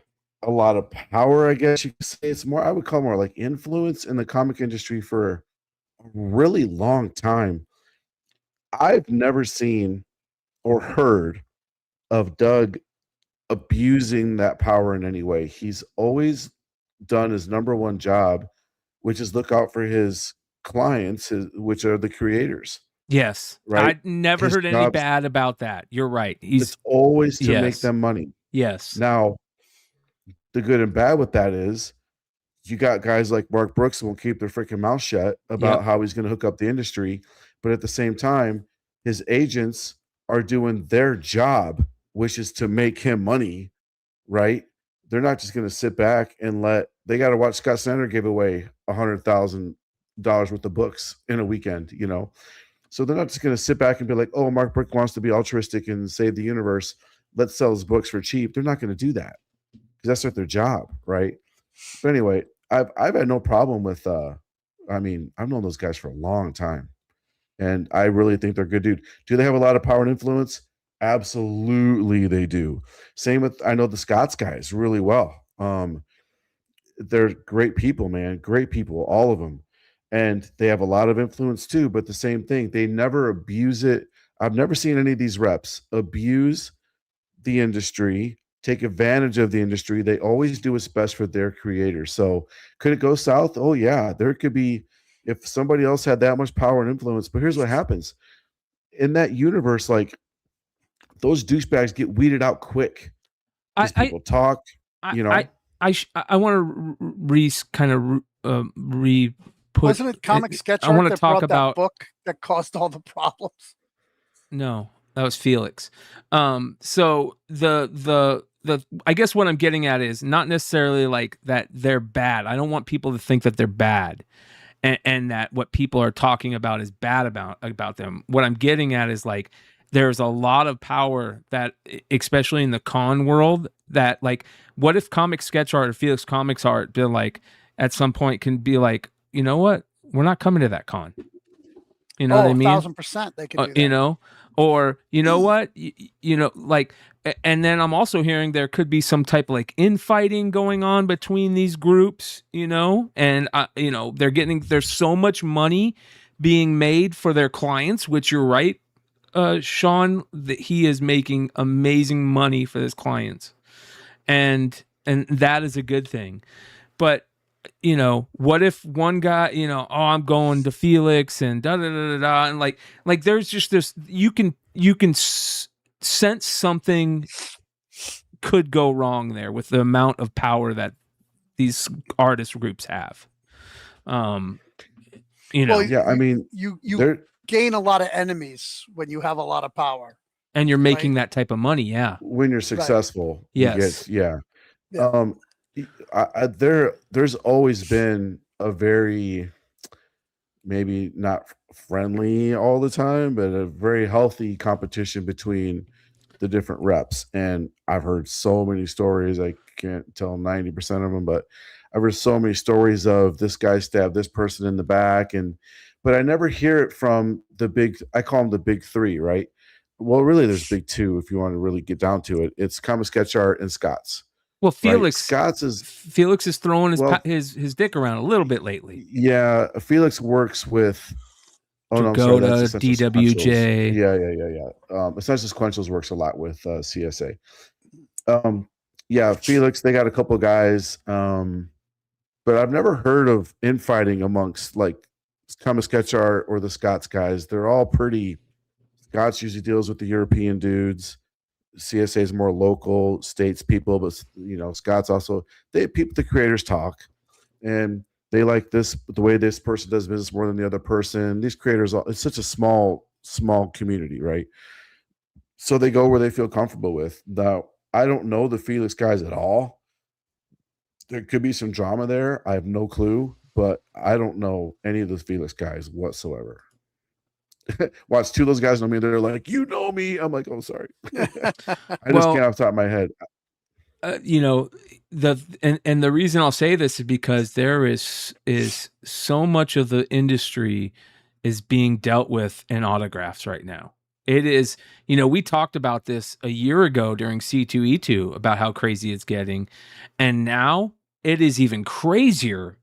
a lot of power, I guess you could say. It's more, I would call more like influence in the comic industry for a really long time. I've never seen or heard of Doug abusing that power in any way. He's always done his number one job, which is look out for his clients, which are the creators. Yes. Right. I never heard any bad about that. You're right. It's always to make them money. Yes. Now, the good and bad with that is you got guys like Mark Brooks who will keep their freaking mouth shut about how he's going to hook up the industry. But at the same time, his agents are doing their job, which is to make him money, right? They're not just going to sit back and they got to watch Scott Snyder give away $100,000 worth of books in a weekend, So they're not just going to sit back and be like, oh, Mark Brooks wants to be altruistic and save the universe. Let's sell his books for cheap. They're not going to do that because that's not their job, right? But anyway, I've had no problem with I've known those guys for a long time. And I really think they're good dude. Do they have a lot of power and influence? Absolutely they do. Same with, I know the Scots guys really well. They're great people, man. Great people, all of them. And they have a lot of influence too, but the same thing, they never abuse it. I've never seen any of these reps abuse the industry, take advantage of the industry. They always do what's best for their creators. So could it go south? Oh yeah, there could be, if somebody else had that much power and influence. But here's what happens in that universe. Like those douchebags get weeded out quick. Because people talk, you know. I want to re-put. Wasn't it Comic Sketch I Art want to that talk brought about that book that caused all the problems? No, that was Felix. So the I guess what I'm getting at is not necessarily like that they're bad. I don't want people to think that they're bad, and that what people are talking about is bad about them. What I'm getting at is like there's a lot of power that, especially in the con world, that like, what if Comic Sketch Art or Felix Comics Art been like at some point can be like, you know what, we're not coming to that con. You know what I mean? 1,000% they could do that. You know, or you know what, you know, like, and then I'm also hearing there could be some type of like infighting going on between these groups, you know, and you know, there's so much money being made for their clients, which you're right, Sean, that he is making amazing money for his clients, and that is a good thing. But you know, what if one guy, you know, oh, I'm going to Felix and da da da da da, and like there's just this, you can sense something could go wrong there with the amount of power that these artist groups have. You know, Well, yeah, I mean, you gain a lot of enemies when you have a lot of power, and you're making that type of money. Yeah, when you're successful, yes, yeah. Yeah. There's always been a very, maybe not friendly all the time, but a very healthy competition between the different reps. And I've heard so many stories, I can't tell 90% of them, but I've heard so many stories of this guy stabbed this person in the back, but I never hear it from the big, I call them the big three, right? Well, really there's big two if you want to really get down to it. It's Comic Sketch Art and Scott's. Well, Felix Scott's Felix is throwing his dick around a little bit lately. Yeah, Felix works with Dragoda, DWJ. Yeah. Essential Sequentials works a lot with CSA. Yeah, Felix, they got a couple guys, but I've never heard of infighting amongst like Comic Sketch Art or the Scott's guys. They're all pretty. Scott's usually deals with the European dudes. CSA is more local states people, but you know, Scott's also, the creators talk, and they like the way this person does business more than the other person. These creators, it's such a small community, right? So they go where they feel comfortable with. Now, I don't know the Felix guys at all. There could be some drama there. I have no clue, but I don't know any of those Felix guys whatsoever. Watch, two of those guys know me. They're like, you know me. I'm like, oh, sorry. I just can't off the top of my head. You know, the reason I'll say this is because there is so much of the industry is being dealt with in autographs right now. It is, you know, we talked about this a year ago during C2E2 about how crazy it's getting, and now it is even crazier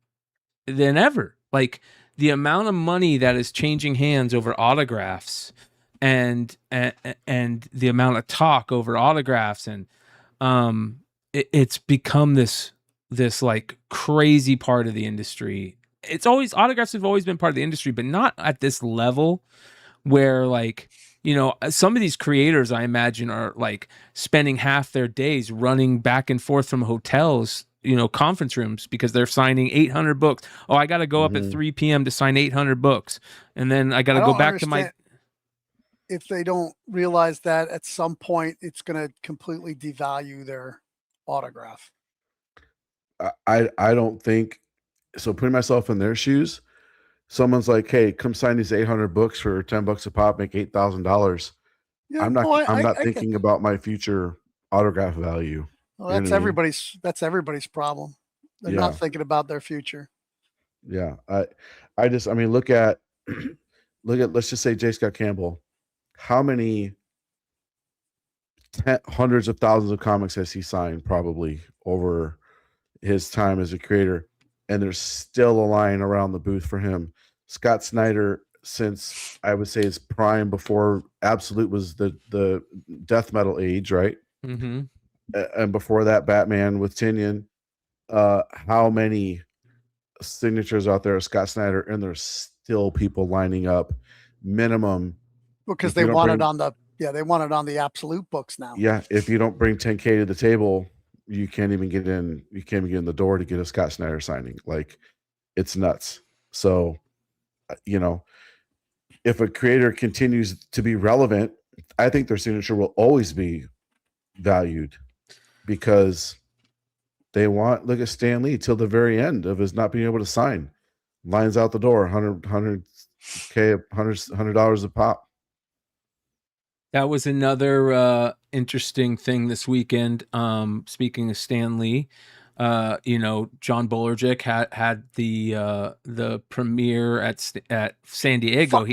than ever. Like the amount of money that is changing hands over autographs, and the amount of talk over autographs, and it's become this like crazy part of the industry. Autographs have always been part of the industry, but not at this level where, like, you know, some of these creators, I imagine, are like spending half their days running back and forth from hotels, you know, conference rooms, because they're signing 800 books. Oh, I got to go up at 3 p.m. to sign 800 books. And then I got to go back to my... If they don't realize that at some point it's going to completely devalue their autograph. I don't think so. Putting myself in their shoes, someone's like, hey, come sign these 800 books for $10 a pop, make $8,000. Yeah, I'm not thinking about my future autograph value. Well, that's everybody's problem. They're not thinking about their future. Yeah. I mean, look at, let's just say J. Scott Campbell. How many hundreds of thousands of comics has he signed probably over his time as a creator? And there's still a line around the booth for him. Scott Snyder, since I would say his prime before Absolute was the death metal age, right? Mm-hmm. And before that, Batman with Tynion. How many signatures out there of Scott Snyder, and there's still people lining up minimum. Because they want it on the Yeah, they want it on the absolute books now. Yeah, if you don't bring 10K to the table, you can't even get in. You can't even get in the door to get a Scott Snyder signing. Like, it's nuts. So, if a creator continues to be relevant, I think their signature will always be valued because they want, look at Stan Lee till the very end of his not being able to sign. Lines out the door, $100K, $100 a pop. That was another interesting thing this weekend. Speaking of Stan Lee, John Bolerjic had the premiere at San Diego.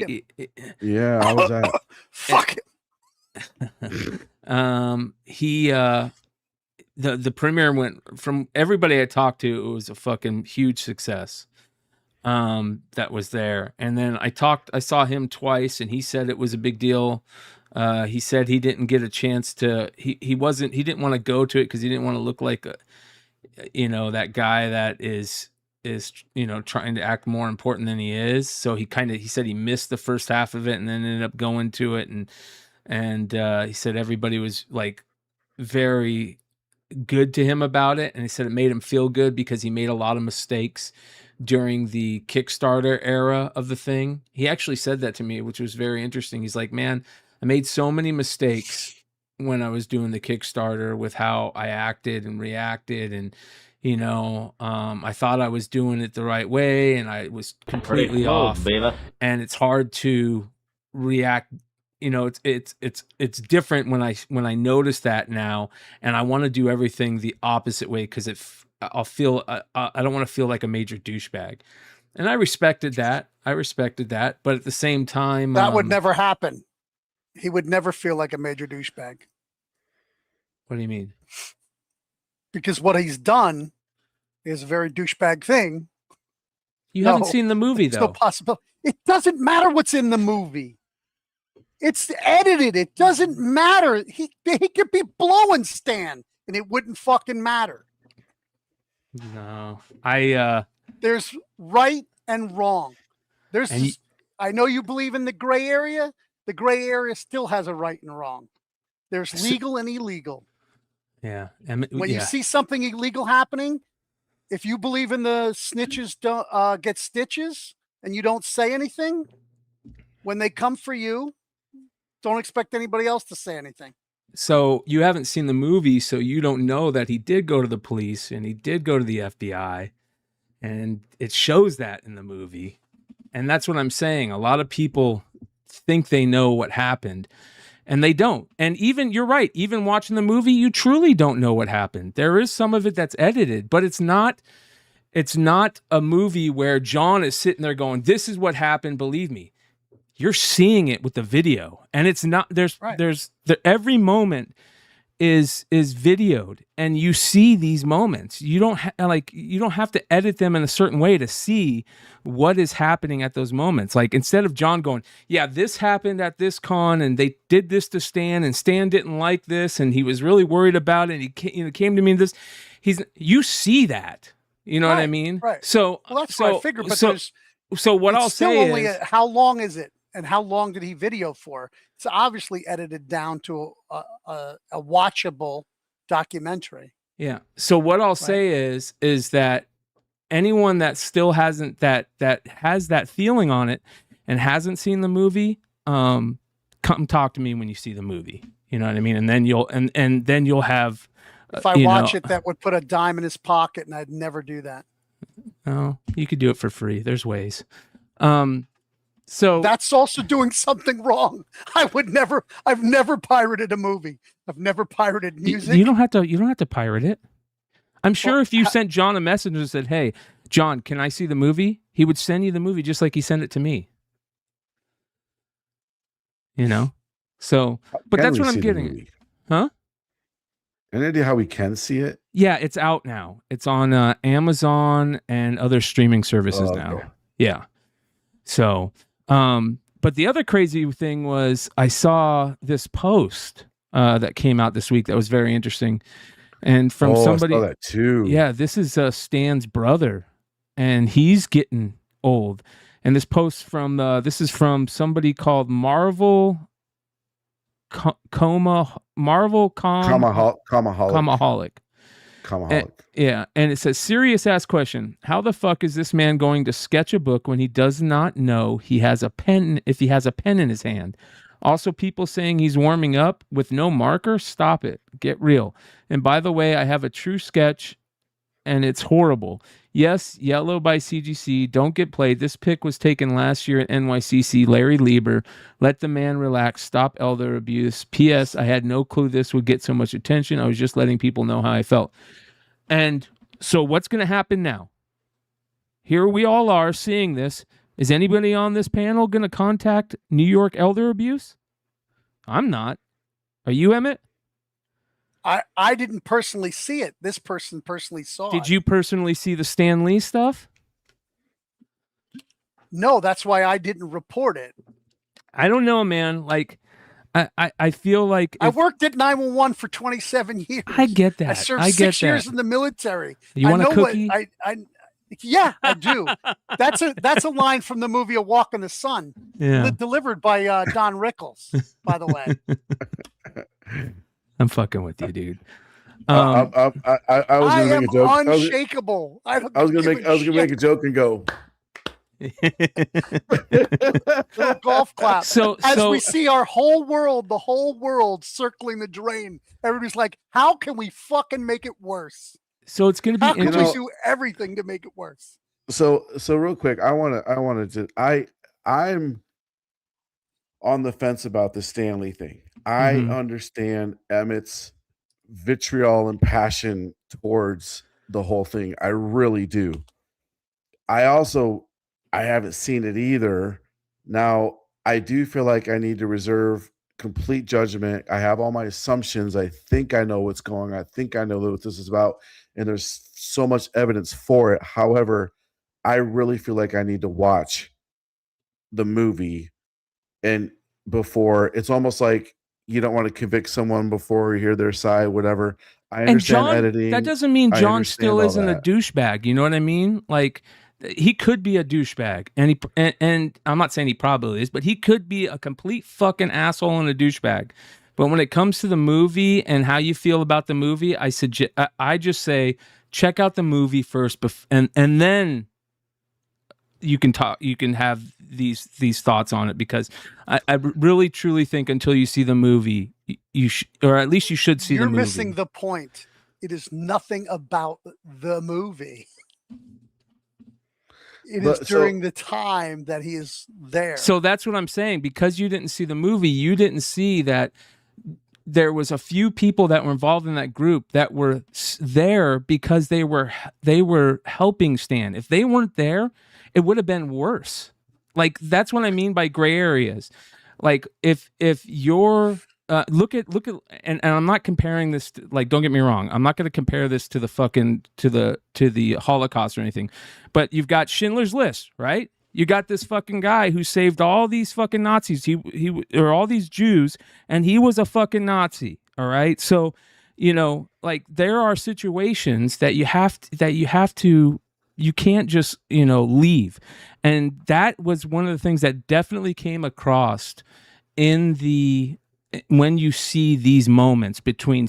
Yeah, I was at. Fuck it. The premiere went, from everybody I talked to, it was a fucking huge success. That was there, and then I saw him twice, and he said it was a big deal. He said he didn't get a chance to. He didn't want to go to it because he didn't want to look like that guy that is trying to act more important than he is. So he said he missed the first half of it and then ended up going to it, and he said everybody was like very good to him about it, and he said it made him feel good because he made a lot of mistakes during the Kickstarter era of the thing. He actually said that to me, which was very interesting. He's like, man, I made so many mistakes when I was doing the Kickstarter with how I acted and reacted, and I thought I was doing it the right way, and I was completely off. And it's hard to react. It's different when I notice that now, and I want to do everything the opposite way because I'll feel I don't want to feel like a major douchebag, and I respected that. But at the same time, that would never happen. He would never feel like a major douchebag. What do you mean? Because what he's done is a very douchebag thing. You haven't seen the movie, though. No possible. It doesn't matter what's in the movie. It's edited. It doesn't matter. He could be blowing Stan, and it wouldn't fucking matter. No, there's right and wrong. I know you believe in the gray area. The gray area still has a right and wrong. There's legal and illegal. Yeah. When you see something illegal happening, if you believe in the snitches don't get stitches and you don't say anything, when they come for you, don't expect anybody else to say anything. So you haven't seen the movie, so you don't know that he did go to the police and he did go to the FBI, and it shows that in the movie. And that's what I'm saying. A lot of people think they know what happened, and they don't. And even, you're right, even watching the movie, you truly don't know what happened. There is some of it that's edited, but it's not a movie where John is sitting there going, this is what happened, believe me. You're seeing it with the video, and it's not, every moment is videoed, and you see these moments. You don't have to edit them in a certain way to see what is happening at those moments. Like, instead of John going, yeah, this happened at this con, and they did this to Stan, and Stan didn't like this, and he was really worried about it, and he came to me and this, you see that, you know what I mean? Right. So, well, that's what I figured, but so what I'll say is, how long is it? And how long did he video for? It's obviously edited down to a watchable documentary. Yeah. So what I'll say is that anyone that still hasn't that has that feeling on it and hasn't seen the movie, come talk to me when you see the movie. You know what I mean? And then you'll have. If I watch it, that would put a dime in his pocket, and I'd never do that. No, you could do it for free. There's ways. So that's also doing something wrong. I've never pirated a movie. I've never pirated music. You don't have to pirate it. I'm sure if you sent John a message and said, hey, John, can I see the movie? He would send you the movie just like he sent it to me. So, but that's what I'm getting. Huh? Any idea how we can see it? Yeah, it's out now. It's on Amazon and other streaming services now. Okay. Yeah. So, but the other crazy thing was I saw this post that came out this week that was very interesting, and from somebody. I saw that too. Yeah, this is Stan's brother, and he's getting old. And this post from this is from somebody called Marvel Comaholic. Yeah, and it says, serious ass question. How the fuck is this man going to sketch a book when he does not know he has a pen, if he has a pen in his hand? Also, people saying he's warming up with no marker. Stop it. Get real. And by the way, I have a true sketch and it's horrible. Yes, yellow by CGC. Don't get played. This pic was taken last year at NYCC. Larry Lieber. Let the man relax. Stop elder abuse. P.S. I had no clue this would get so much attention. I was just letting people know how I felt. And so what's going to happen now? Here we all are seeing this. Is anybody on this panel going to contact New York elder abuse? I'm not. Are you, Emmett? I didn't personally see it. This person personally saw it. Did you personally see the Stan Lee stuff? No, that's why I didn't report it. I don't know, man. Like, I feel like I worked at 911 for 27 years. I get that. I served 6 years in the military. You want a cookie? Yeah, I do. That's a line from the movie A Walk in the Sun, delivered by Don Rickles, by the way. I'm fucking with you, dude. I was going to make a joke. Unshakable. I was going to make a joke and go. Little golf clap. So we see the whole world circling the drain, everybody's like, how can we fucking make it worse? So it's going to be. How can we do everything to make it worse? So real quick, I'm on the fence about the Stanley thing. I understand Emmett's vitriol and passion towards the whole thing. I really do. I haven't seen it either. Now, I do feel like I need to reserve complete judgment. I have all my assumptions. I think I know what's going on. I think I know what this is about. And there's so much evidence for it. However, I really feel like I need to watch the movie. And before, it's almost like you don't want to convict someone before you hear their side, whatever. I understand editing. That doesn't mean John still isn't a douchebag. You know what I mean? Like, he could be a douchebag, and I'm not saying he probably is, but he could be a complete fucking asshole and a douchebag. But when it comes to the movie and how you feel about the movie, I just say check out the movie first, and then you can talk. You can have these thoughts on it, because I really truly think until you see the movie, you or at least you should see the movie. You're missing the point. It is nothing about the movie. It is during the time that he is there. So that's what I'm saying. Because you didn't see the movie, you didn't see that there was a few people that were involved in that group that were there because they were helping Stan. If they weren't there, it would have been worse. Like, that's what I mean by gray areas. Like, if you're look at and I'm not comparing this to, like, don't get me wrong, I'm not going to compare this to the fucking to the Holocaust or anything, but you've got Schindler's List, right? You got this fucking guy who saved all these fucking Nazis, he or all these Jews, and he was a fucking Nazi. All right, so like, there are situations that you can't just leave, and that was one of the things that definitely came across when you see these moments between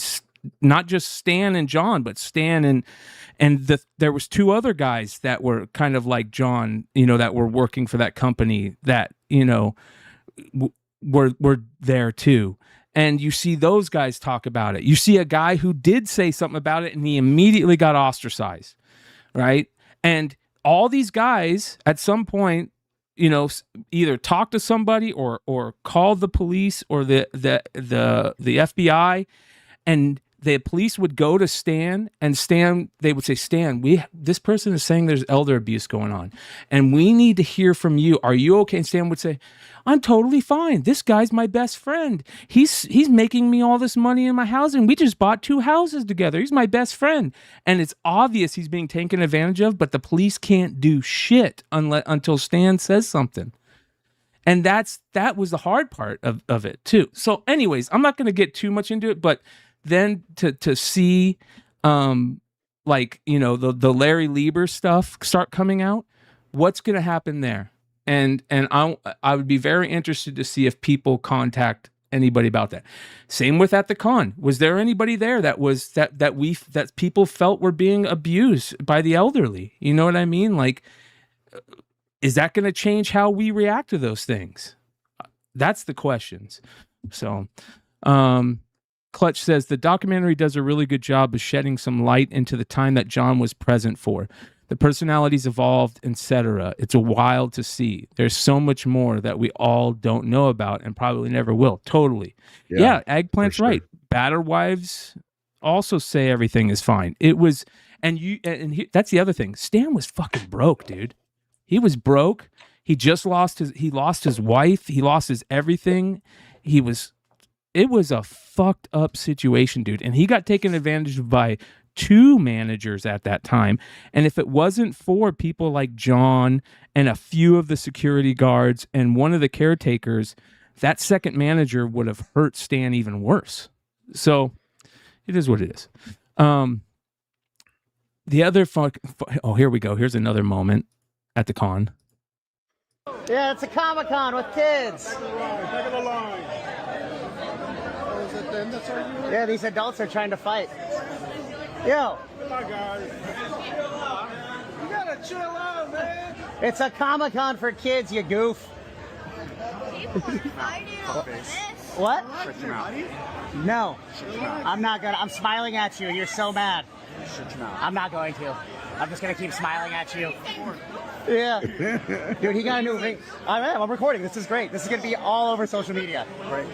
not just Stan and John, but Stan and there was two other guys that were kind of like John, that were working for that company that, were there too. And you see those guys talk about it. You see a guy who did say something about it and he immediately got ostracized. Right. And all these guys at some point, either talked to somebody or called the police or the FBI, and the police would go to Stan, and they would say, Stan, this person is saying there's elder abuse going on, and we need to hear from you. Are you okay? And Stan would say, I'm totally fine. This guy's my best friend. He's making me all this money in my housing. We just bought 2 houses together. He's my best friend. And it's obvious he's being taken advantage of, but the police can't do shit until Stan says something. And that was the hard part of it too. So anyways, I'm not going to get too much into it, but then to see the Larry Lieber stuff start coming out, what's going to happen there? And I would be very interested to see if people contact anybody about that. Same with at the con. Was there anybody there that people felt were being abused by the elderly? You know what I mean? Like, is that going to change how we react to those things? That's the questions. So, Clutch says the documentary does a really good job of shedding some light into the time that John was present for. The personalities evolved, etc. It's a wild to see. There's so much more that we all don't know about and probably never will. Totally. Yeah, Eggplant's right. Batter wives also say everything is fine. It was, that's the other thing. Stan was fucking broke, dude. He was broke. He lost his wife. He lost his everything. It was a fucked up situation, dude. And he got taken advantage of by 2 managers at that time. And if it wasn't for people like John and a few of the security guards and one of the caretakers, that second manager would have hurt Stan even worse. So it is what it is. The other oh, here we go. Here's another moment at the con. Yeah, it's a Comic-Con with kids. Yeah, these adults are trying to fight. Yo. Bye, guys. You gotta chill out, man. It's a Comic-Con for kids, you goof. What? No. I'm not gonna. I'm smiling at you. You're so mad. I'm not going to. I'm just gonna keep smiling at you. Yeah. Dude, he got a new ring. I'm recording. This is great. This is going to be all over social media. Great.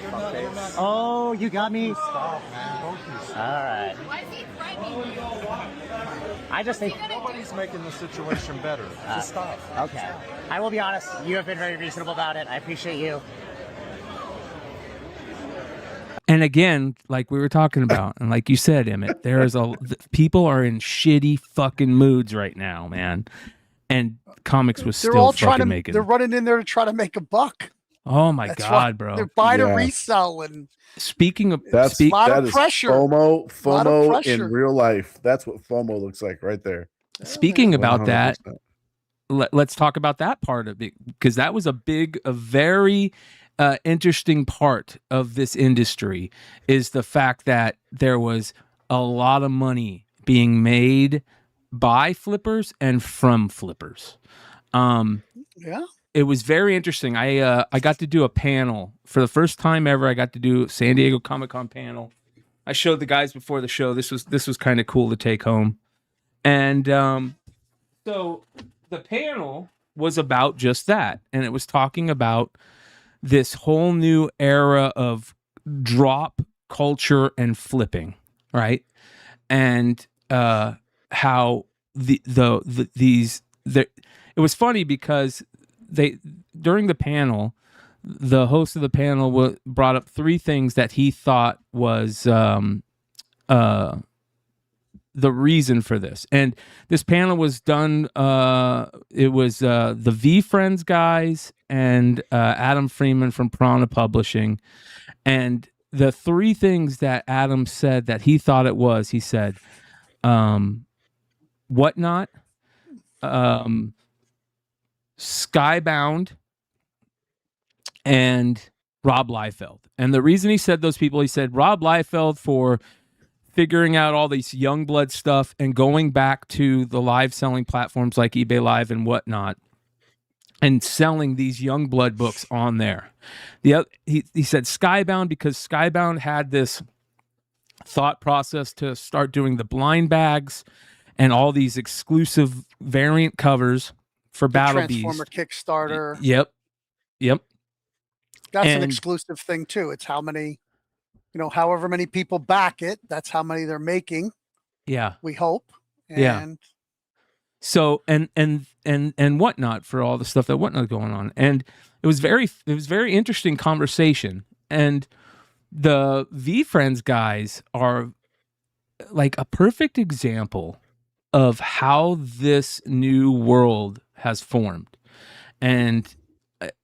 Oh, you got me? Stop, man. All right. I just think... Nobody's making the situation better. Just stop. Okay. I will be honest. You have been very reasonable about it. I appreciate you. And again, like we were talking about, and like you said, Emmett, people are in shitty fucking moods right now, man. And comics was still fucking making. They're running in there to try to make a buck. Oh my God, bro! They're buying a resell. And speaking of that is pressure. FOMO in real life. That's what FOMO looks like right there. Speaking about 100%. That, let's talk about that part of it, because that was a very interesting part of this industry. Is the fact that there was a lot of money being made by flippers and from flippers. It was very interesting. I got to do a panel for the first time ever. I got to do San Diego Comic-Con panel. I showed the guys before the show. This was kind of cool to take home. And so the panel was about just that. And it was talking about this whole new era of drop culture and flipping, right? And how it was funny because during the panel, the host of the panel brought up 3 things that he thought was the reason for this. And this panel was done. It was the V Friends guys and Adam Freeman from Piranha Publishing, and the 3 things that Adam said that he thought it was. He said, Whatnot, Skybound, and Rob Liefeld. And the reason he said those people, he said Rob Liefeld for figuring out all these Youngblood stuff and going back to the live selling platforms like eBay Live and whatnot, and selling these Youngblood books on there. He said Skybound because Skybound had this thought process to start doing the blind bags and all these exclusive variant covers for Battle Beast. Transformer Kickstarter. Yep. That's an exclusive thing too. It's how many, however many people back it, that's how many they're making. Yeah. We hope. And yeah. So and whatnot for all the stuff that whatnot going on. And it was very interesting conversation. And the V Friends guys are like a perfect example of how this new world has formed. And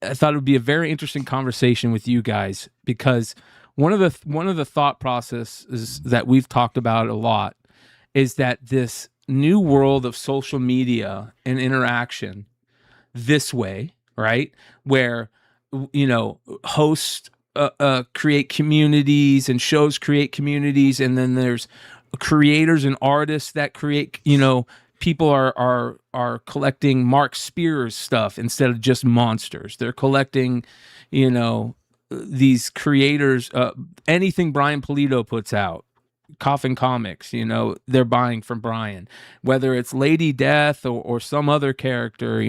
I thought it would be a very interesting conversation with you guys, because one of the thought processes that we've talked about a lot is that this new world of social media and interaction this way, right? Where, hosts create communities, and shows create communities, and then there's creators and artists that create, people are collecting Mark Spears stuff instead of just monsters. They're collecting, these creators, anything Brian Pulido puts out, Coffin Comics, they're buying from Brian, whether it's Lady Death or some other character,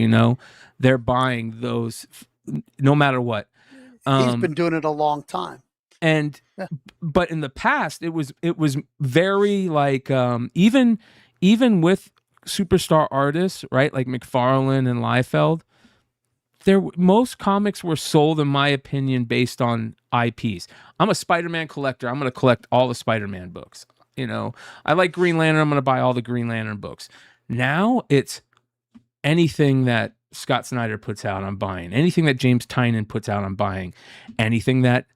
they're buying those no matter what. He's been doing it a long time. And but in the past it was very like even with superstar artists, right, like McFarlane and Liefeld, most comics were sold, in my opinion, based on IPs. I'm a Spider-Man collector. I'm going to collect all the Spider-Man books. I like Green Lantern. I'm going to buy all the Green Lantern books. Now it's anything that Scott Snyder puts out, I'm buying. Anything that James Tynion puts out, I'm buying. Anything that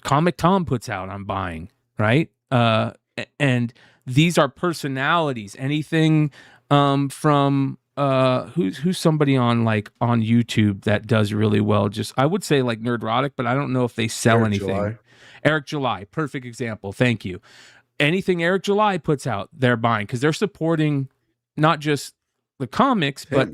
Comic Tom puts out, I'm buying. Right? And these are personalities. Anything from who's somebody on YouTube that does really well. Just I would say like Nerdrotic, but I don't know if they sell Eric anything. July. Eric July, perfect example. Thank you. Anything Eric July puts out, they're buying because they're supporting not just the comics, but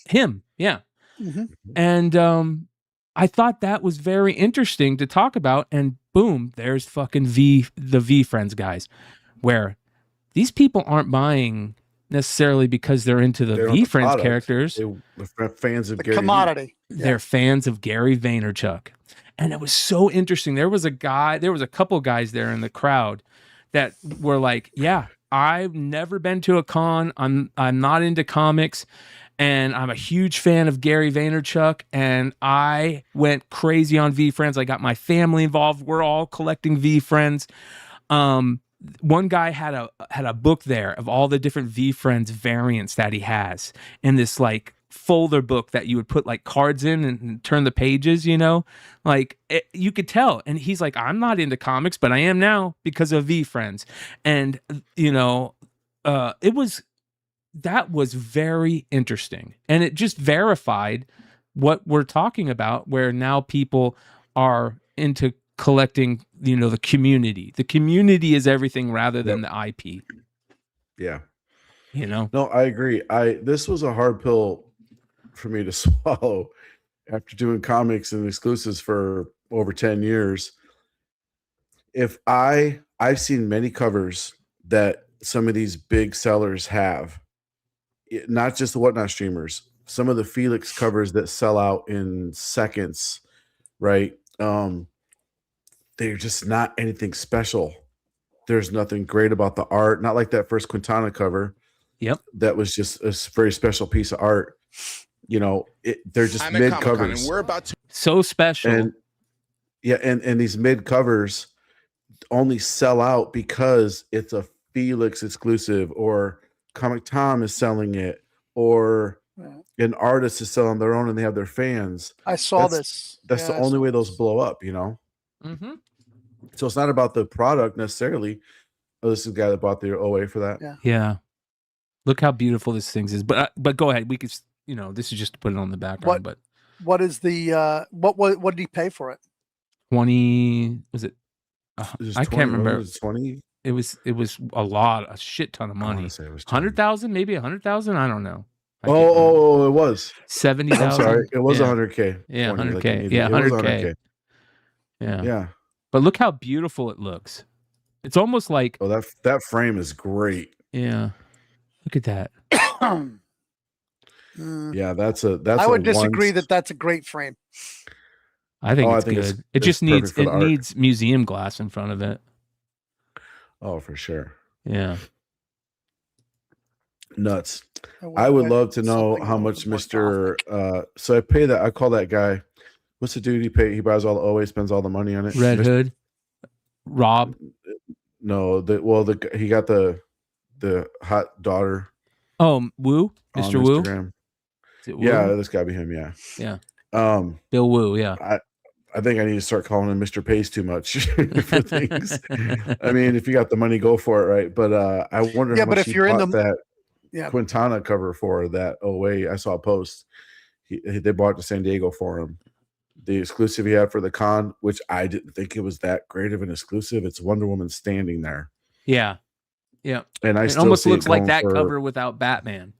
him. Yeah. Mm-hmm. And I thought that was very interesting to talk about. And boom, there's fucking the V Friends guys, where these people aren't buying necessarily because they're into the V Friends characters. They're fans of Gary commodity. They're fans of Gary Vaynerchuk. And it was so interesting. There was a couple guys there in the crowd that were like, yeah, I've never been to a con. I'm not into comics, and I'm a huge fan of Gary Vaynerchuk, and I went crazy on V Friends. I got my family involved. We're all collecting V Friends. One guy had a book there of all the different V Friends variants that he has in this like folder book that you would put like cards in and turn the pages, you could tell. And he's like, I'm not into comics, but I am now because of V Friends. And that was very interesting, and it just verified what we're talking about, where now people are into collecting, the community. The community is everything rather than the IP. Yeah. No, I agree. This was a hard pill for me to swallow after doing comics and exclusives for over 10 years. I've seen many covers that some of these big sellers have, not just the Whatnot streamers, some of the Felix covers that sell out in seconds, right? They're just not anything special. There's nothing great about the art. Not like that first Quintana cover. Yep. That was just a very special piece of art. They're just mid covers. And we're about to so special. And and these mid covers only sell out because it's a Felix exclusive, or Comic Tom is selling it, or an artist is selling their own and they have their fans. I saw this. That's the only way those blow up, Mm-hmm. So it's not about the product necessarily. Oh, this is the guy that bought the OA for that. Yeah. Look how beautiful this thing is. But go ahead. We could, this is just to put it on the background. But what is the what did he pay for it? 20? Was it? I can't remember. 20. It was a shit ton of money. 100,000, maybe 100,000. I don't know. It was 70,000. I'm sorry, it was 100K. Yeah, 20, 100K. Like yeah, 100K. Yeah. But look how beautiful it looks. It's almost like that frame is great. Yeah. Look at that. Yeah, that's I would disagree that that's a great frame. I think it's good. It just needs museum glass in front of it. Oh, for sure. Yeah. Nuts. I would love to know how much Mr. So I call that guy. What's the dude he pay? He buys all the OA, spends all the money on it. Red Hood. Rob. No, he got the hot daughter. Oh, Wu? Mr. Wu? Yeah, this gotta be him, yeah. Yeah. Bill Wu, yeah. I think I need to start calling him Mr. Pays too much for things. I mean, if you got the money, go for it, right? But I wonder how much he bought that Quintana cover for that OA. I saw a post. They bought it to San Diego for him. the exclusive he had for the con, which I didn't think it was that great of an exclusive. It's Wonder Woman standing there. Yeah. Yeah. And it almost looks like that cover without Batman.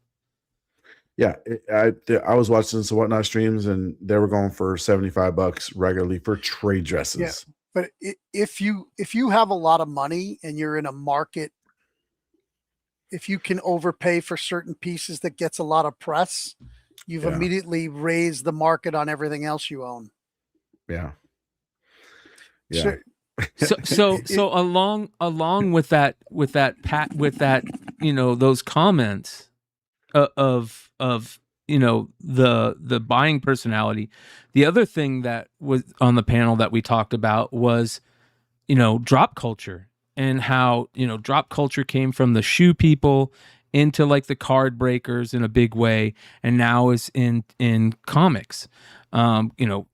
Yeah. I was watching some Whatnot streams and they were going for $75 regularly for trade dresses. Yeah. But if you have a lot of money and you're in a market, if you can overpay for certain pieces that gets a lot of press, you've immediately raised the market on everything else you own. Yeah. Yeah. So along with that, those comments of the buying personality, the other thing that was on the panel that we talked about was, drop culture, and how, drop culture came from the shoe people into like the card breakers in a big way, and now is in comics. Blind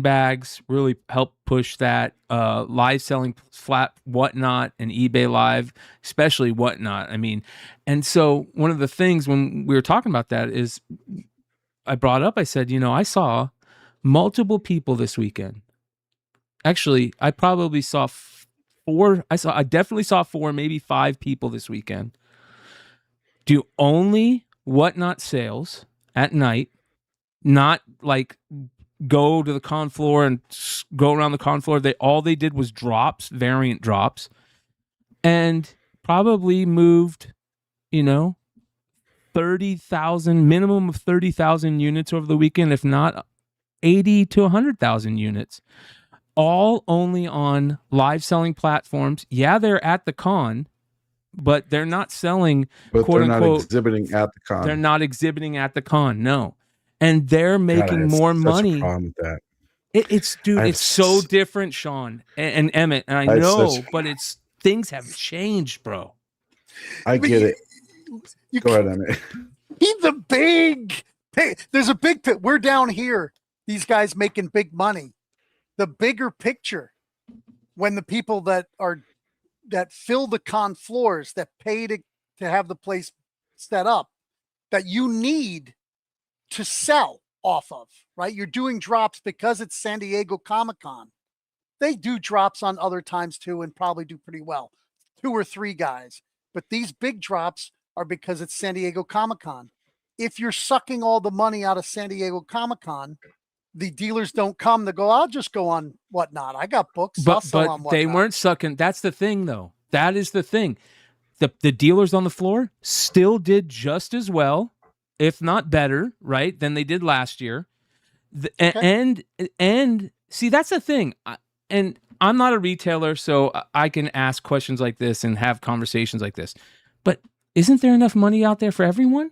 bags really help push that. Live selling flat Whatnot and eBay Live, especially Whatnot. And so one of the things when we were talking about that is I said, I saw multiple people this weekend. Actually, I probably saw four. I definitely saw 4, maybe 5 people this weekend do only Whatnot sales at night, not like go to the con floor and go around the con floor. All they did was drops, variant drops, and probably moved, 30,000, minimum of 30,000 units over the weekend, if not 80 to 100,000 units. All only on live selling platforms. Yeah, they're at the con, but they're not selling, quote unquote, not exhibiting at the con. They're not exhibiting at the con, no. And they're making more money. A problem with that. It's so different, Sean and Emmett. And I know, but things have changed, bro. I get it. Go ahead, Emmett. There's a big pit. We're down here. These guys making big money. The bigger picture, when the people that fill the con floors, that pay to have the place set up, that you need to sell off of, right? You're doing drops because it's San Diego Comic-Con. They do drops on other times too, and probably do pretty well. 2 or 3 guys, but these big drops are because it's San Diego Comic-Con. If you're sucking all the money out of San Diego Comic-Con, the dealers don't come. They go, I'll just go on Whatnot. I got books. I'll sell on Whatnot. They weren't sucking. That's the thing, though. That is the thing. The dealers on the floor still did just as well, if not better, right, than they did last year. And see, that's the thing. And I'm not a retailer, so I can ask questions like this and have conversations like this. But isn't there enough money out there for everyone?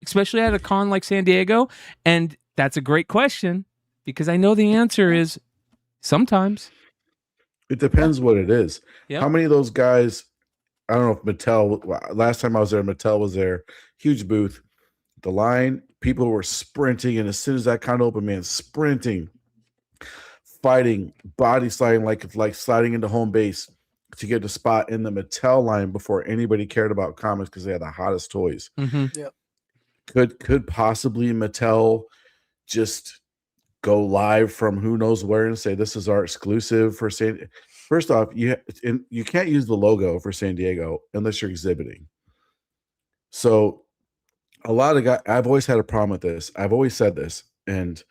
Especially at a con like San Diego? And that's a great question, because I know the answer is sometimes. It depends what it is. Yep. How many of those guys, I don't know if Mattel, last time I was there, Mattel was there, huge booth. The line, people were sprinting, and as soon as that con opened, man, sprinting, fighting, body sliding like sliding into home base to get a spot in the Mattel line before anybody cared about comics because they had the hottest toys. Mm-hmm. Yep. Could possibly Mattel just go live from who knows where and say this is our exclusive for San? First off, you can't use the logo for San Diego unless you're exhibiting. So a lot of guys, I've always had a problem with this. I've always said this, and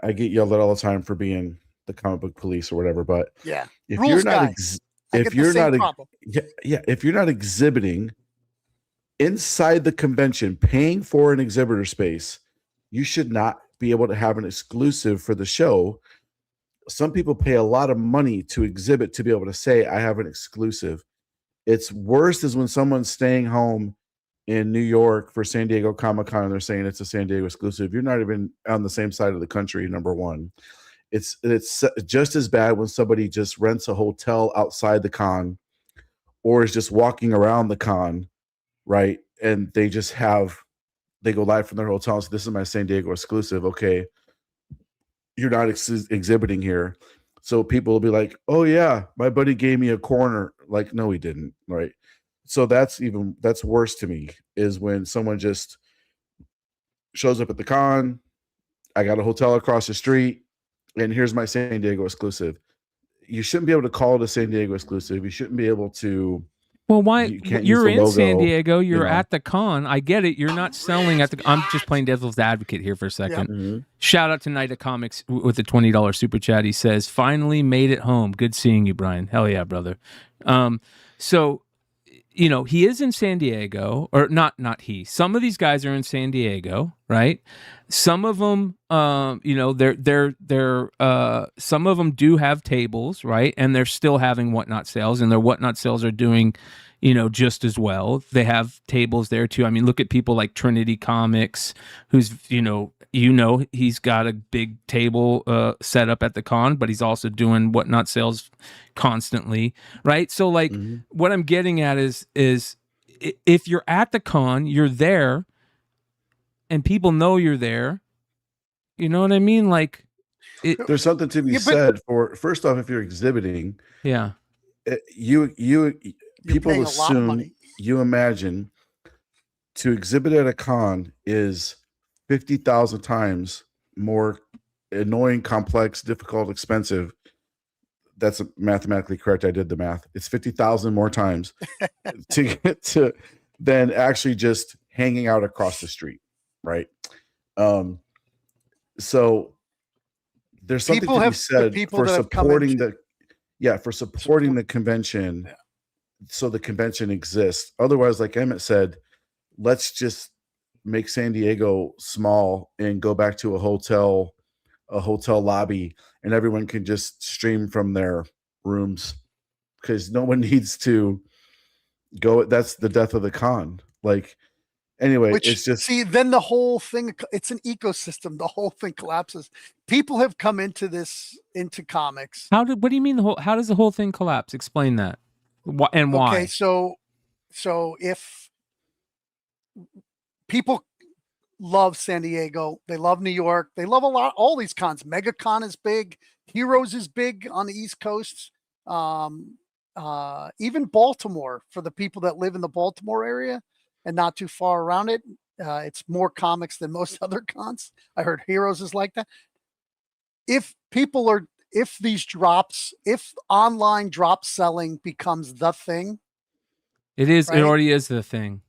I get yelled at all the time for being the comic book police or whatever. But yeah, if rules you're not if you're not exhibiting inside the convention, paying for an exhibitor space, you should not be able to have an exclusive for the show. Some people pay a lot of money to exhibit to be able to say, I have an exclusive. It's worse is when someone's staying home in New York for San Diego Comic-Con and they're saying it's a San Diego exclusive. You're not even on the same side of the country, number one. It's just as bad when somebody just rents a hotel outside the con or is just walking around the con, right? And they go live from their hotel and say, this is my San Diego exclusive. Okay, you're not exhibiting here. So people will be like, oh yeah, my buddy gave me a corner. Like, no, he didn't, right? So that's worse to me, is when someone just shows up at the con, I got a hotel across the street, and here's my San Diego exclusive. You shouldn't be able to call it a San Diego exclusive. You shouldn't be able to. Well, why? You can't use You're the in logo, San Diego. You're you know. at the con. I get it. You're not selling at the. I'm just playing devil's advocate here for a second. Mhm. Shout out to Night of Comics with the $20 super chat. He says, "Finally made it home. Good seeing you, Brian. Hell yeah, brother." So, you know, he is in San Diego, or not he. Some of these guys are in San Diego, right? Some of them, you know, they're some of them do have tables, right? And they're still having whatnot sales, and their whatnot sales are doing, you know, just as well. They have tables there too. I mean, look at people like Trinity Comics, who's, you know, he's got a big table set up at the con, but he's also doing whatnot sales constantly, right? So like what I'm getting at is if you're at the con, you're there and people know you're there. You know what I mean? Like there's something to be said for, first off, if you're exhibiting, yeah, you people paying a lot of assume, money. you imagine to exhibit at a con is 50,000 times more annoying, complex, difficult, expensive. That's mathematically correct. I did the math. It's 50,000 more times to get to than actually just hanging out across the street, right? So there's something People to be have- the said people for that have come supporting into- for supporting the convention, so the convention exists. Otherwise, like Emmett said, let's just make San Diego small and go back to a hotel lobby, and everyone can just stream from their rooms because no one needs to go. That's the death of the con. Like, anyway, Which, it's just, see, then the whole thing, it's an ecosystem. The whole thing collapses. People have come into comics. what do you mean how does the whole thing collapse? Explain that. And why? Okay, so if people love San Diego, they love New York, they love all these cons. MegaCon is big, Heroes is big on the East Coast, even Baltimore, for the people that live in the Baltimore area and not too far around it. It's more comics than most other cons. I heard Heroes is like that. If online drop selling becomes the thing, It is. right? It already is the thing.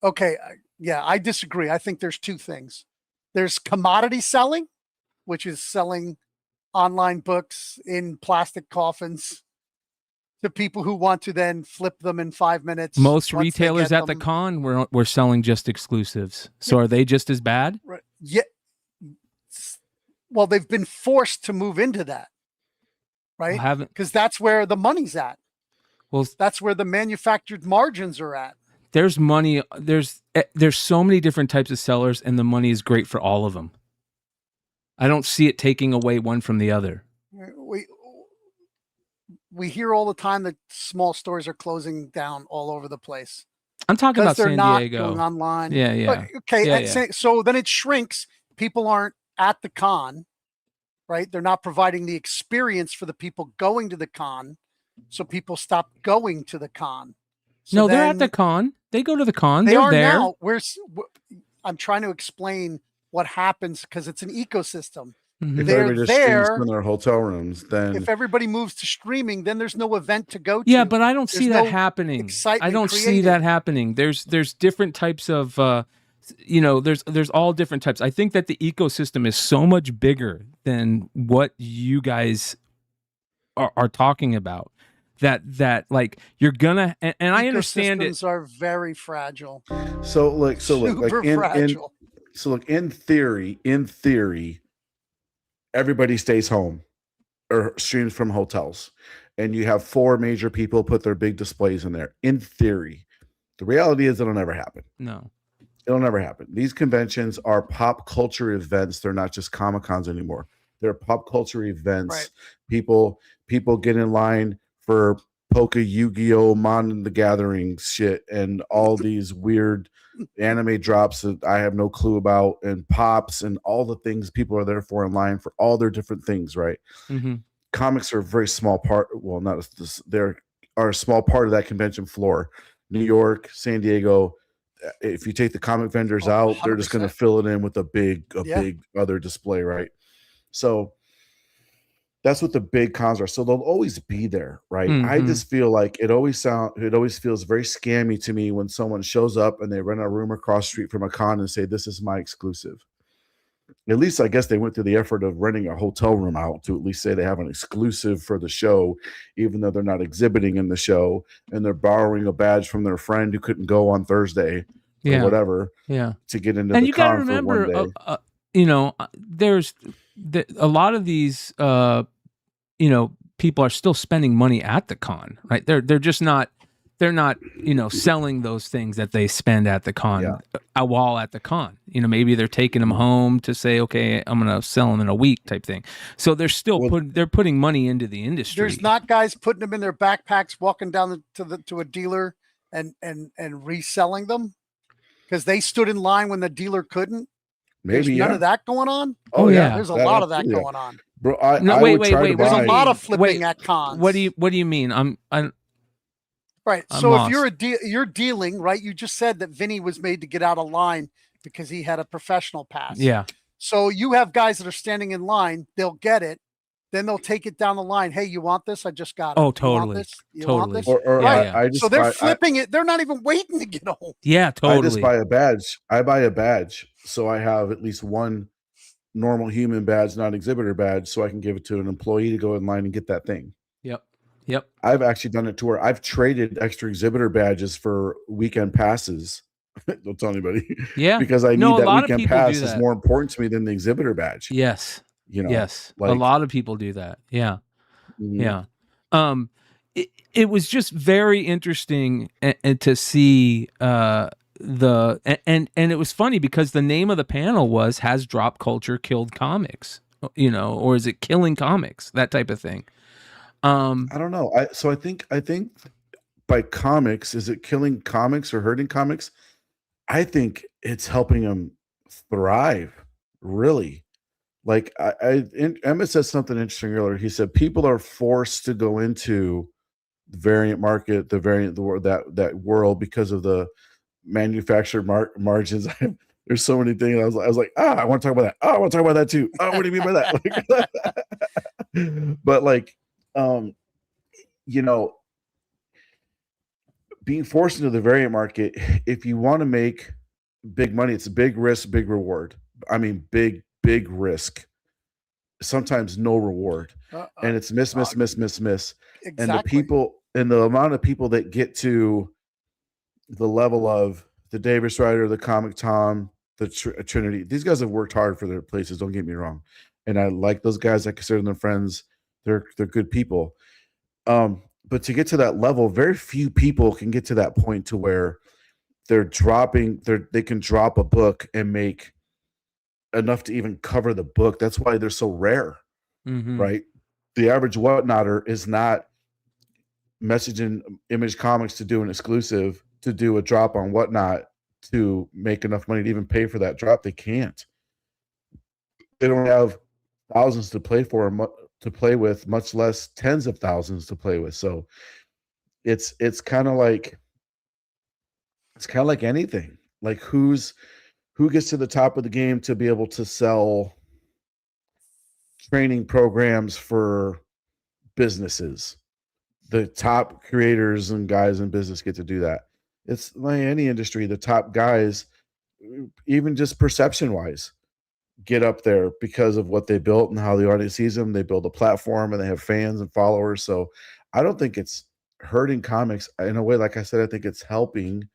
Okay, yeah, I disagree. I think there's two things. There's commodity selling, which is selling online books in plastic coffins to people who want to then flip them in 5 minutes. Most once they retailers get at the them. con were selling just exclusives. So are they just as bad? Right. Yeah. Well, they've been forced to move into that, right? haven't- Because that's where the money's at. Well, That's where the manufactured margins are at. there's money. There's so many different types of sellers, and the money is great for all of them. I don't see it taking away one from the other. We hear all the time that small stores are closing down all over the place. I'm talking about They're San not Diego. going online. Yeah, yeah. But, okay, Yeah, so then it shrinks. People aren't at the con, right? They're not providing the experience for the people going to the con, so people stop going to the con. So No, they're at then the con. They go to the con. They They're are there. now. I'm trying to explain what happens because it's an ecosystem. if They're everybody just streams there. from their hotel rooms, then If everybody moves to streaming, then there's no event to go to. Yeah, but I don't There's see that no happening. excitement I don't see created. that happening. There's different types of there's all different types. I think that the ecosystem is so much bigger than what you guys are talking about. That like you're gonna and I understand it. Ecosystems are very fragile. So look, Super fragile. in theory, everybody stays home or streams from hotels, and you have 4 major people put their big displays in there. In theory, the reality is it'll never happen. No. It'll never happen. These conventions are pop culture events. They're not just Comic-Cons anymore. They're pop culture events. Right. People get in line for Poke, Yu-Gi-Oh, Mon the Gathering shit, and all these weird anime drops that I have no clue about, and pops, and all the things people are there for in line for all their different things, right? Mm-hmm. Comics are a very small part. Well, they're a small part of that convention floor. New York, San Diego, if you take the comic vendors Oh, out, they're just going to 100%. fill it in with a big Yeah. other display, right? So that's what the big cons are. So they'll always be there, right? I Mhm. just feel like it always feels very scammy to me when someone shows up and they rent a room across the street from a con and say, "This is my exclusive." At least I guess they went through the effort of renting a hotel room out to at least say they have an exclusive for the show, even though they're not exhibiting in the show, and they're borrowing a badge from their friend who couldn't go on Thursday or Yeah. whatever Yeah. to get into And the you got to con for one remember, day. you know, there's a lot of these, you know, people are still spending money at the con, right? They're just not, they're not, you know, selling those things that they spend at the con while at the con. You know, maybe they're taking them home to say, okay, I'm going to sell them in a week type thing. So they're still they're putting money into the industry. There's not guys putting them in their backpacks, walking down to a dealer and reselling them because they stood in line when the dealer couldn't. There's Maybe none of that going on. Oh, yeah. There's a lot of that going on. Bro, No, I wait. would try to There's buy. a lot of flipping Wait, at cons. What do you mean? Right. I'm So lost. if you're dealing, right? You just said that Vinny was made to get out of line because he had a professional pass. Yeah. So you have guys that are standing in line, they'll get it, then they'll take it down the line. Hey, you want this? I just got it. Oh, You want totally. this? You want Totally. this? Or Right. I just So they're buy- flipping it. They're not even waiting to get home. Yeah, I totally. just buy a badge. I buy a badge, so I have at least one normal human badge, not exhibitor badge, so I can give it to an employee to go in line and get that thing. Yep. I've actually done it to where I've traded extra exhibitor badges for weekend passes. Don't tell anybody. Yeah. Because I No, need a that lot of weekend people do pass is that. more important to me than the exhibitor badge. Yes. You know, yes. A like- lot of people do that. Yeah. Mhm. Yeah. It was just very interesting and to see and it was funny because the name of the panel was "Has Drop Culture Killed Comics?" You know, or is it killing comics? That type of thing. I don't know. I think by comics, is it killing comics or hurting comics? I think it's helping them thrive, really. Like Emmett said something interesting earlier. He said people are forced to go into the variant market, that world because of the manufactured margins. There's so many things. I was like, I want to talk about that. I want to talk about that too. Oh, what do you mean by that? But like, you know, being forced into the variant market, if you want to make big money, it's a big risk, big reward. I mean, big risk. Sometimes no reward. And it's miss. And the Exactly. people and the amount of people that get to the level of the Davis Rider, the Comic Tom, the Trinity, these guys have worked hard for their places. Don't get me wrong. And I like those guys. I consider them friends. They're good people. But to get to that level, very few people can get to that point to where they can drop a book and make enough to even cover the book. That's why they're so rare, right? The average whatnotter is not messaging Image Comics to do an exclusive, to do a drop on Whatnot to make enough money to even pay for that drop. They can't. They don't have thousands to play with, much less tens of thousands to play with. So it's kind of like anything. Like who gets to the top of the game to be able to sell training programs for businesses? The top creators and guys in business get to do that. It's like any industry, the top guys, even just perception wise, get up there because of what they built and how the audience sees them. They build a platform and they have fans and followers. So I don't think it's hurting comics in a way. Like I said, I think it's helping.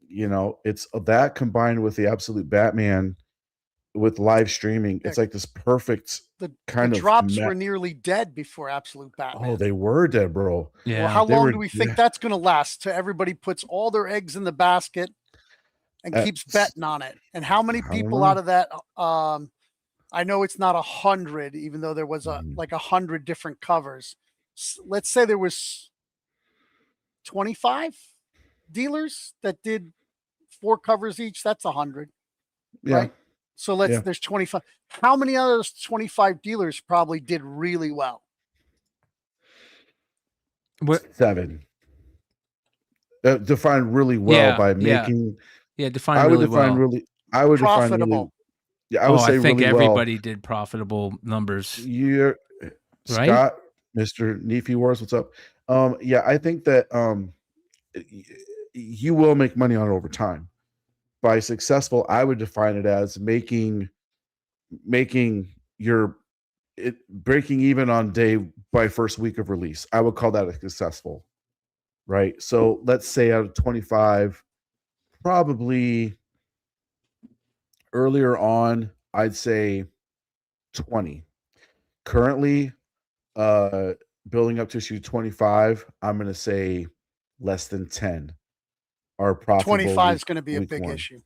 You know, it's that combined with the Absolute Batman with live streaming. It's like this perfect The kind of drops were nearly dead before Absolute Batman. Oh, they were dead, bro. Yeah. Well, how They long were do we think dead. that's going to last? Till everybody puts all their eggs in the basket and keeps betting on it. And how many people out of that? I know it's not 100, even though there was like 100 different covers. Let's say there was 25 dealers that did 4 covers each. That's 100. Yeah. Right? So there's 25. How many of those 25 dealers probably did really well? What? 7. Defined really well by yeah. making Yeah, define I would really define well. really. I would define really. Profitable. Yeah, I would say I think really well. everybody did profitable numbers. You're Right? Scott, Mr. Neefy Wars. What's up? Yeah, I think that you will make money on it over time. By successful, I would define it as making your breaking even on day by first week of release. I would call that a successful, right? So let's say out of 25, probably earlier on, I'd say 20. Currently, building up to issue 25, I'm going to say less than 10 are profitable. 25 is going to be a big issue.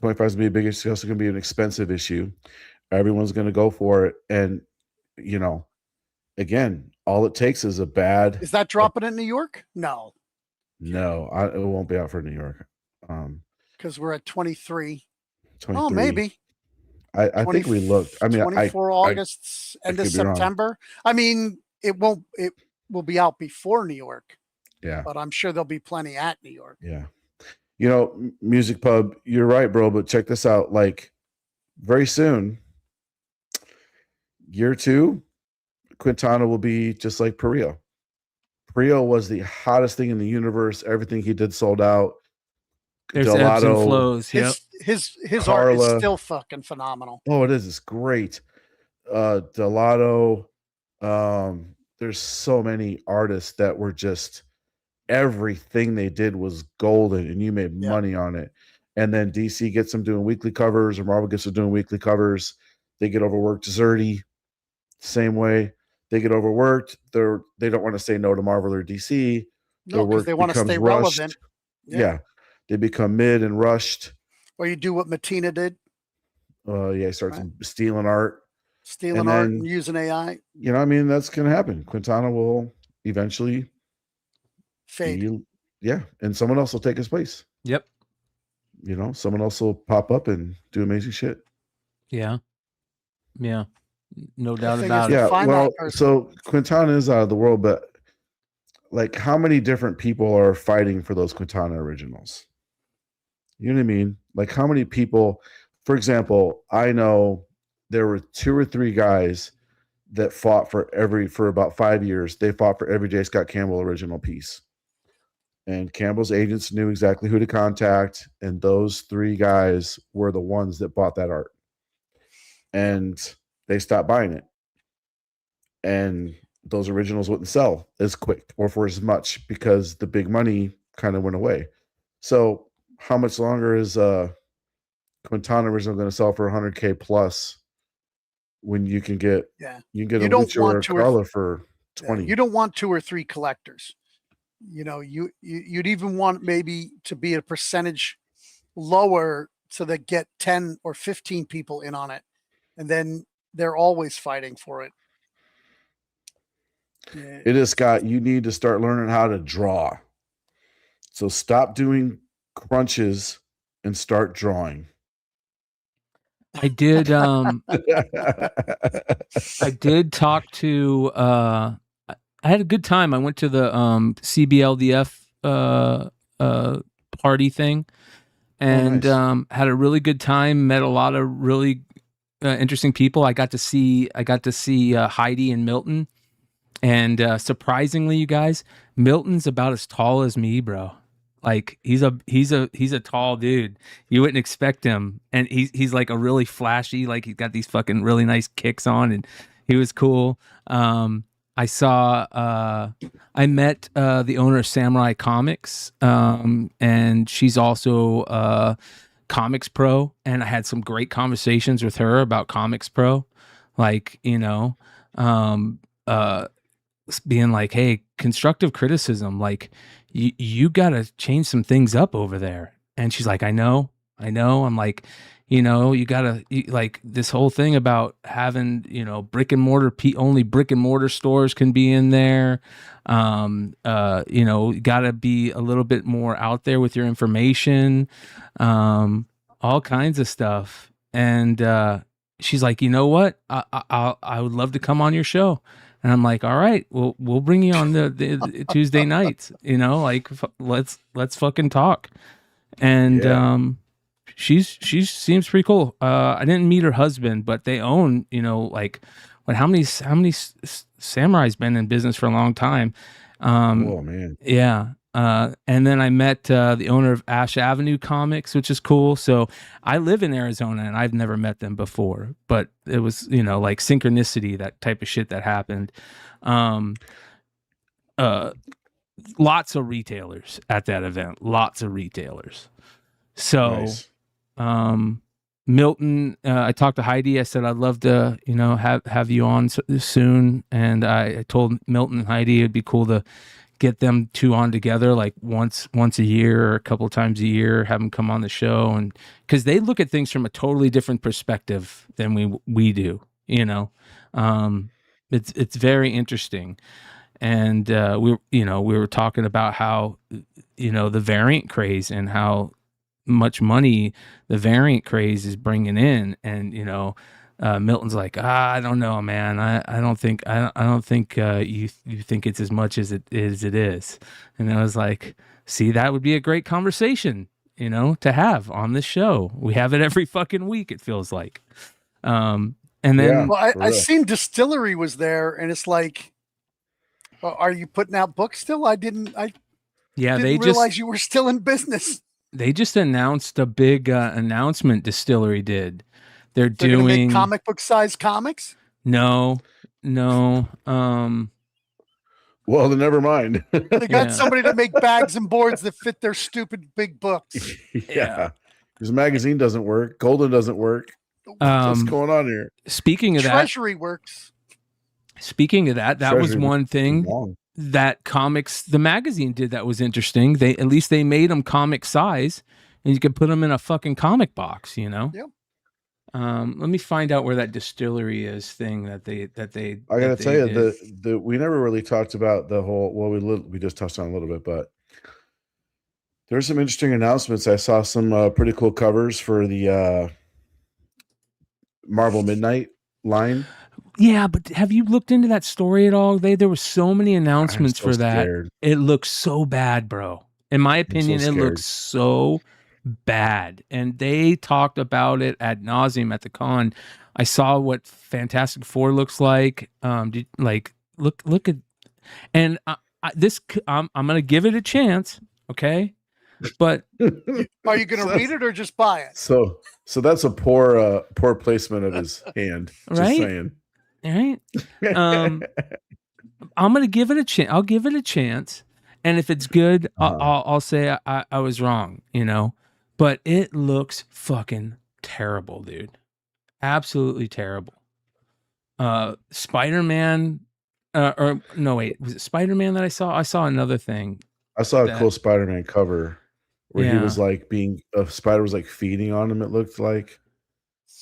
25 is going to be a big issue. It's also going to be an expensive issue. Everyone's going to go for it. And, again, all it takes is a bad. Is that dropping in New York? No. No, it won't be out for New York. Because we're at 23. 23. Oh, maybe. I think we looked. I mean, 24 August, end of September. I mean, it will be out before New York. Yeah. But I'm sure there'll be plenty at New York. Yeah. Music Pub, you're right, bro. But check this out. Like, very soon, year 2, Quintana will be just like Perio. Perio was the hottest thing in the universe. Everything he did sold out. There's ebbs and flows. His art is still fucking phenomenal. Oh, it is. It's great. Delato. There's so many artists that were just everything they did was golden, and you made money on it. And then DC gets them doing weekly covers, or Marvel gets them doing weekly covers. They get overworked. Zerdy, same way. They get overworked. They don't want to say no to Marvel or DC. No, because they want to stay relevant. Yeah. They become mid and rushed. Or you do what Matina did. He starts stealing art. Stealing art and using AI. That's going to happen. Quintana will eventually fade. And someone else will take his place. Yep. Someone else will pop up and do amazing shit. Yeah. Yeah. No doubt about it. Yeah. Well, so Quintana is out of the world, but like, how many different people are fighting for those Quintana originals? You know what I mean? Like, how many people, for example, I know there were 2 or 3 guys that fought for about 5 years. They fought for every J. Scott Campbell original piece. And Campbell's agents knew exactly who to contact. And those 3 guys were the ones that bought that art. And they stopped buying it. And those originals wouldn't sell as quick or for as much because the big money kind of went away. So how much longer is Quintana original going to sell for 100K plus when you can get a Witcher or a Carla for 20? You don't want 2 or 3 collectors. You'd even want maybe to be a percentage lower so that get 10 or 15 people in on it. And then they're always fighting for it. Yeah. It is, Scott. You need to start learning how to draw. So stop doing crunches and start drawing. I did. I did talk to. I had a good time. I went to the CBLDF party thing, and had a really good time. Met a lot of really interesting people. I got to see Heidi and Milton. And surprisingly, you guys, Milton's about as tall as me, bro. Like he's a tall dude. You wouldn't expect him, and he's like a really flashy. Like he's got these fucking really nice kicks on, and he was cool. I met the owner of Samurai Comics, and she's also Comics Pro, and I had some great conversations with her about Comics Pro, like being like, hey, constructive criticism, like you gotta change some things up over there. And she's like, I know. I'm like, you gotta like this whole thing about having, brick and mortar, only brick and mortar stores can be in there. You gotta be a little bit more out there with your information, all kinds of stuff. And she's like, you know what? I would love to come on your show. And I'm like, all right, we'll bring you on the Tuesday nights, like let's fucking talk. and Yeah. she seems pretty cool. I didn't meet her husband, but they own, like, how many samurais been in business for a long time. Oh man. Yeah. And then I met the owner of Ash Avenue Comics, which is cool. So I live in Arizona and I've never met them before, but it was, like synchronicity, that type of shit that happened. Lots of retailers at that event, lots of retailers. So, Nice. Milton, I talked to Heidi. I said, I'd love to, have you on soon. And I told Milton and Heidi, it'd be cool to get them two on together, like once a year or a couple of times a year, have them come on the show. And cause they look at things from a totally different perspective than we do, it's very interesting. And, we were talking about how, the variant craze and how much money the variant craze is bringing in. And, Milton's like, I don't know, man. I don't think you think it's as much as it is. And I was like, see, that would be a great conversation, to have on this show. We have it every fucking week, it feels like. And then, well, I seen Distillery was there, and it's like, are you putting out books still? I didn't realize you were still in business. They just announced a big announcement. Distillery did. They're doing make comic book size comics. No. Well, then never mind. They got somebody to make bags and boards that fit their stupid big books. Yeah. Because magazine doesn't work. Golden doesn't work. What's going on here? Speaking of Treasury works. Speaking of that was one thing that the magazine did that was interesting. At least they made them comic size, and you could put them in a fucking comic box, Yep. Let me find out where that Distillery is thing that they. I gotta tell you, we never really talked about the whole. Well, we just touched on a little bit, but there's some interesting announcements. I saw some pretty cool covers for the Marvel Midnight line. Yeah, but have you looked into that story at all? There were so many announcements for that. Scared. It looks so bad, bro. In my opinion, it looks so bad. And they talked about it ad nauseum at the con. I saw what Fantastic Four looks like. Look at, and I'm gonna give it a chance, okay? But are you gonna read it or just buy it? So that's a poor placement of his hand. Just right? saying. Right. I'm gonna give it a chance. I'll give it a chance, and if it's good, I'll say I was wrong. But it looks fucking terrible, dude. Absolutely terrible. Spider-Man, or no, wait, was it Spider-Man that I saw? I saw another thing. I saw a cool Spider-Man cover where he was like a spider was like feeding on him. It looked like.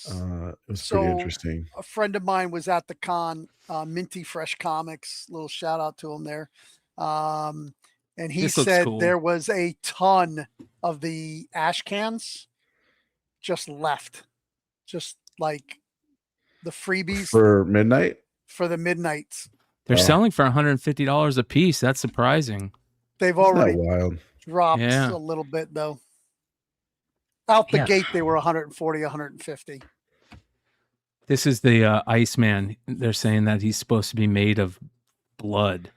It was pretty interesting. A friend of mine was at the con, Minty Fresh Comics. Little shout out to him there. And he said there was a ton of the ash cans just left, just like the freebies for midnight. For the midnights, they're selling for $150 a piece. That's surprising. They've already dropped a little bit though. Out the gate, they were 140, 150. This is the Iceman. They're saying that he's supposed to be made of blood.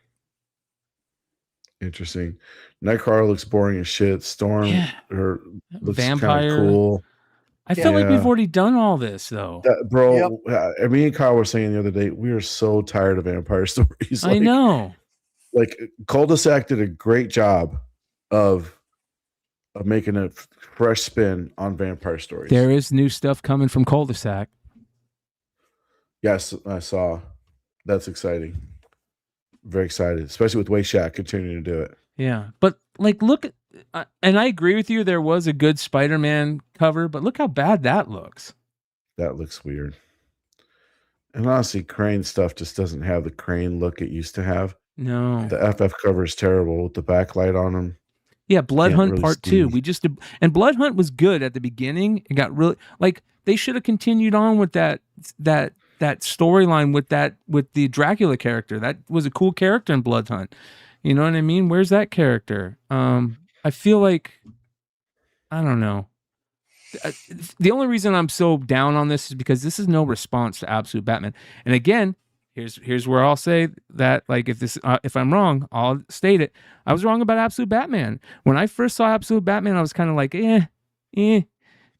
Interesting. Nightcrawler looks boring as shit. Storm looks Vampire. Kind of cool. I feel like we've already done all this though. Bro, me and Kyle were saying the other day, we are so tired of vampire stories. I know. Like Cul-de-sac did a great job of making a fresh spin on vampire stories. There is new stuff coming from Cul-de-sac. Yes, I saw. That's exciting. Very excited, especially with Wayshack continuing to do it. Yeah, but like, look, and I agree with you. There was a good Spider-Man cover, but look how bad that looks. That looks weird. And honestly, Crane stuff just doesn't have the Crane look it used to have. No, the FF cover is terrible with the backlight on them. Yeah, Blood Hunt really Part 2. And Blood Hunt was good at the beginning. It got really like they should have continued on with that storyline with the Dracula character. That was a cool character in Blood Hunt. You know what I mean? Where's that character? I feel like I don't know. The only reason I'm so down on this is because this is no response to Absolute Batman. And again, here's where I'll say that, like, if I'm wrong, I'll state it. I was wrong about Absolute Batman. When I first saw Absolute Batman, I was kind of like, eh. And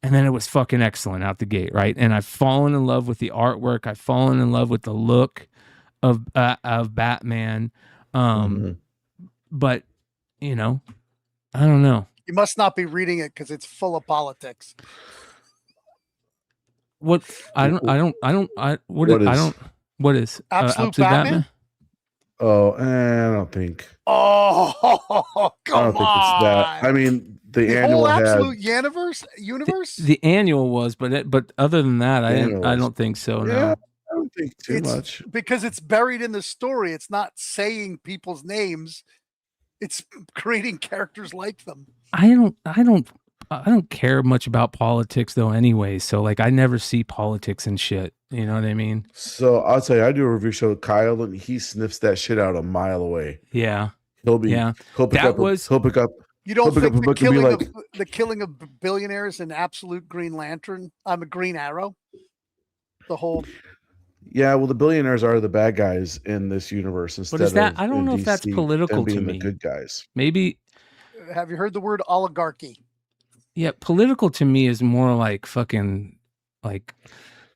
then it was fucking excellent out the gate, right? And I've fallen in love with the artwork. I've fallen in love with the look of Batman. But you know, I don't know. You must not be reading it because it's full of politics. What is Absolute Batman? Oh, I don't think. Oh, come I don't think it's that. I mean, the annual whole had Absolute universe. The annual was, but other than that, I don't think so. Yeah, No, I don't think too much. Because it's buried in the story. It's not saying people's names. It's creating characters like them. I don't care much about politics though anyway, so like I never see politics and shit. You know what I mean? So I'll tell you, I do a review show with Kyle, and he sniffs that shit out a mile away. Yeah. He'll pick up. You don't think the the killing of billionaires in Absolute Green Lantern? I'm a Green Arrow. The whole. Yeah, well, the billionaires are the bad guys in this universe instead But is that? of I don't know if that's DC, political them being to me. the good guys. Maybe. Have you heard the word oligarchy? Yeah, political to me is more like fucking like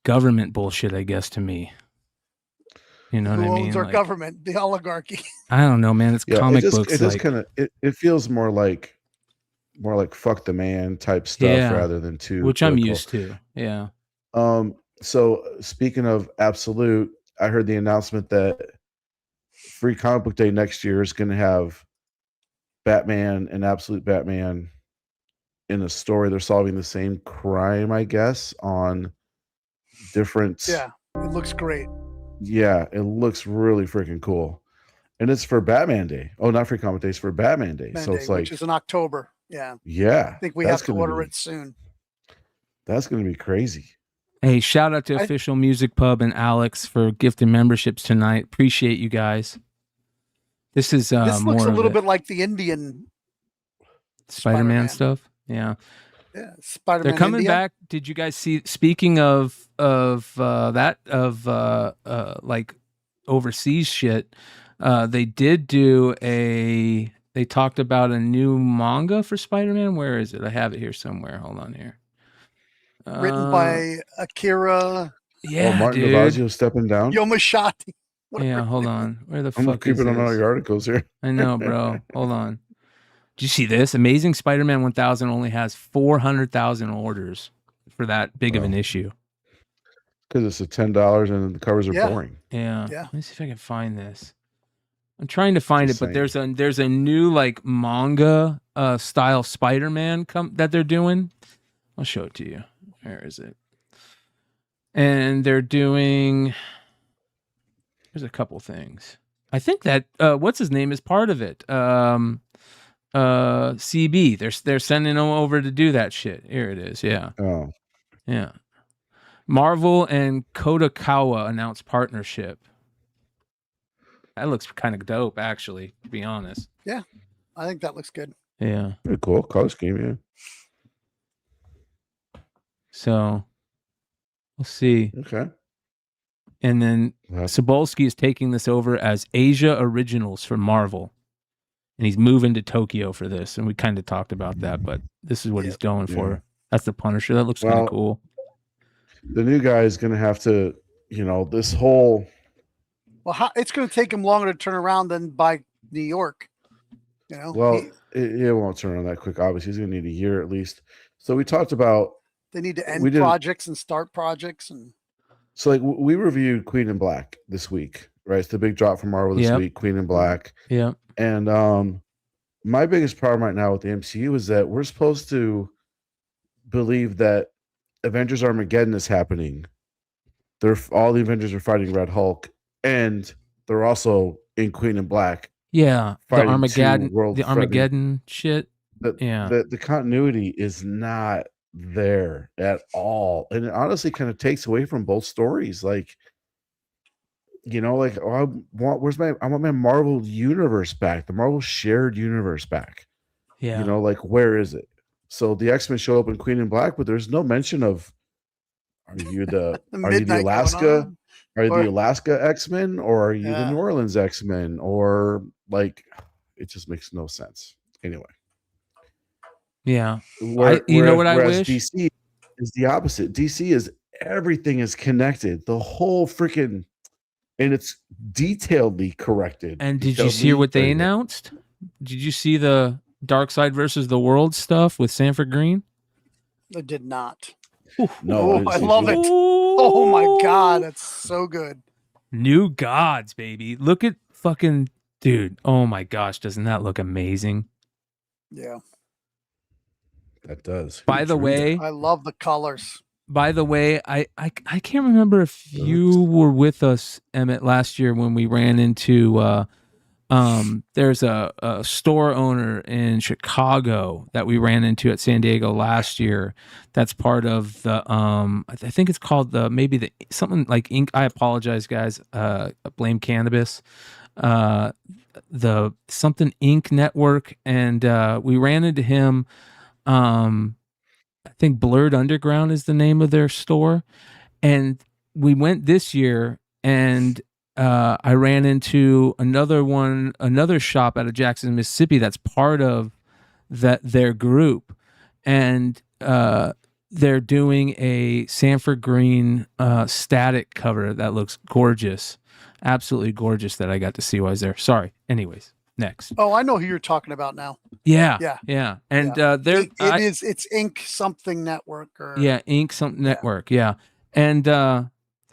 government bullshit, I guess, to me. You know what I mean? Who owns our like, government? The oligarchy. I don't know, man. It's comic books. It just kind of it feels more like fuck the man type stuff rather than too which political. I'm used to. Yeah. So speaking of Absolute, I heard the announcement that Free Comic Book Day next year is going to have Batman and Absolute Batman in a story. They're solving the same crime, I guess, on different. Yeah, it looks great. Yeah, it looks really freaking cool, and it's for Batman Day. Oh, not Free Comic Day, it's for Batman Day. So it's like, which is in October. Yeah. Yeah, I think we have to order it soon. That's going to be crazy. Hey, shout out to Official Music Pub and Alex for gifting memberships tonight. Appreciate you guys. This is this more looks a little of bit like the Indian Spider-Man stuff. Yeah. Yeah, Spider-Man. They're coming India. back. Did you guys see? Speaking of like overseas shit, they did do a. They talked about a new manga for Spider-Man. Where is it? I have it here somewhere. Hold on here. Written by Akira. Yeah, Martin dude. Davazio stepping down. Yomashati. Yeah, hold on. Where the I'm fuck is keeping on all this? your articles here. I know, bro. Hold on. Did you see this? Amazing Spider-Man 1000 only has 400,000 orders for that big of an issue. Because it's a $10 and the covers are boring. Yeah. Let me see if I can find this. I'm trying to find it, but there's a new like manga style Spider-Man that they're doing. I'll show it to you. Where is it? And they're doing. There's a couple things. I think that what's his name is part of it. CB. They're sending him over to do that shit. Here it is. Yeah. Oh. Yeah. Marvel and Kodakawa announced partnership. That looks kind of dope, actually, to be honest. Yeah, I think that looks good. Yeah. Pretty cool. Color scheme, yeah. So we'll see. Okay. And then Sobolski is taking this over as Asia Originals for Marvel. And he's moving to Tokyo for this. And we kind of talked about that, but this is what he's going for. That's the Punisher. That looks kind of cool. The new guy is going to have to, this whole. Well, it's going to take him longer to turn around than by New York. Well, it won't turn around that quick. Obviously, he's going to need a year at least. So we talked about. They need to end projects and start projects. And so, like, we reviewed Queen in Black this week, right? It's the big drop from Marvel this week, Queen in Black. Yeah. And my biggest problem right now with the MCU is that we're supposed to believe that Avengers Armageddon is happening. All the Avengers are fighting Red Hulk, and they're also in Queen in Black. Yeah, the Armageddon shit. The continuity is not there at all, and it honestly kind of takes away from both stories. Like, I want my Marvel universe back, the Marvel shared universe back. Yeah, where is it? So the X-Men show up in Queen in Black, but there's no mention of are you the Midnight going Alaska? on. Are you Or- the Alaska X-Men or are you the Yeah. New Orleans X-Men? Or like it just makes no sense. Anyway. Yeah. You know what I whereas wish? DC is the opposite. DC is everything is connected. The whole freaking and it's detailedly corrected. And did you hear what they announced? Did you see the Dark Side versus the World stuff with Sanford Green? I did not. No, I love it. Oh my god, that's so good. New Gods, baby. Look at fucking dude. Oh my gosh, doesn't that look amazing? Yeah. That does. By the way, I love the colors. By the way, I can't remember if you were with us, Emmett, last year when we ran into there's a store owner in Chicago that we ran into at San Diego last year. That's part of the I think it's called something like Ink. I apologize, guys. Blame Cannabis. The something Inc. Network, and we ran into him. I think Blurred Underground is the name of their store, and we went this year and. I ran into another shop out of Jackson, Mississippi that's part of their group, and they're doing a Sanford Green static cover that looks gorgeous, absolutely gorgeous, that I got to see while I was there. Sorry. Anyways, next. Oh, I know who you're talking about now. Yeah. And they're it's Ink something network or Ink something network. Yeah. And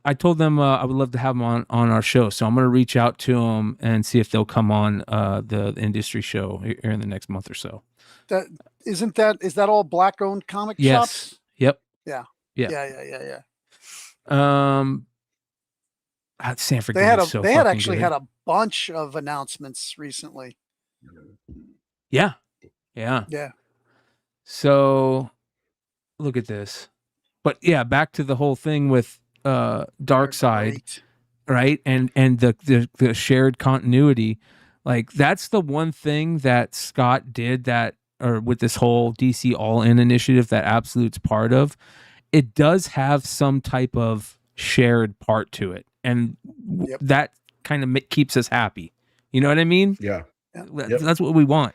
I told them I would love to have them on our show, so I'm going to reach out to them and see if they'll come on the industry show here in the next month or so. Is that all black owned comic shops? Yep. Yeah. Sanford. They had actually had a bunch of announcements recently. Yeah. So look at this, but yeah, back to the whole thing with Dark Side, right? And the shared continuity, like that's the one thing that Scott did with this whole DC All In initiative that Absolute's part of. It does have some type of shared part to it, and that kind of keeps us happy. You know what I mean? Yeah. That's what we want.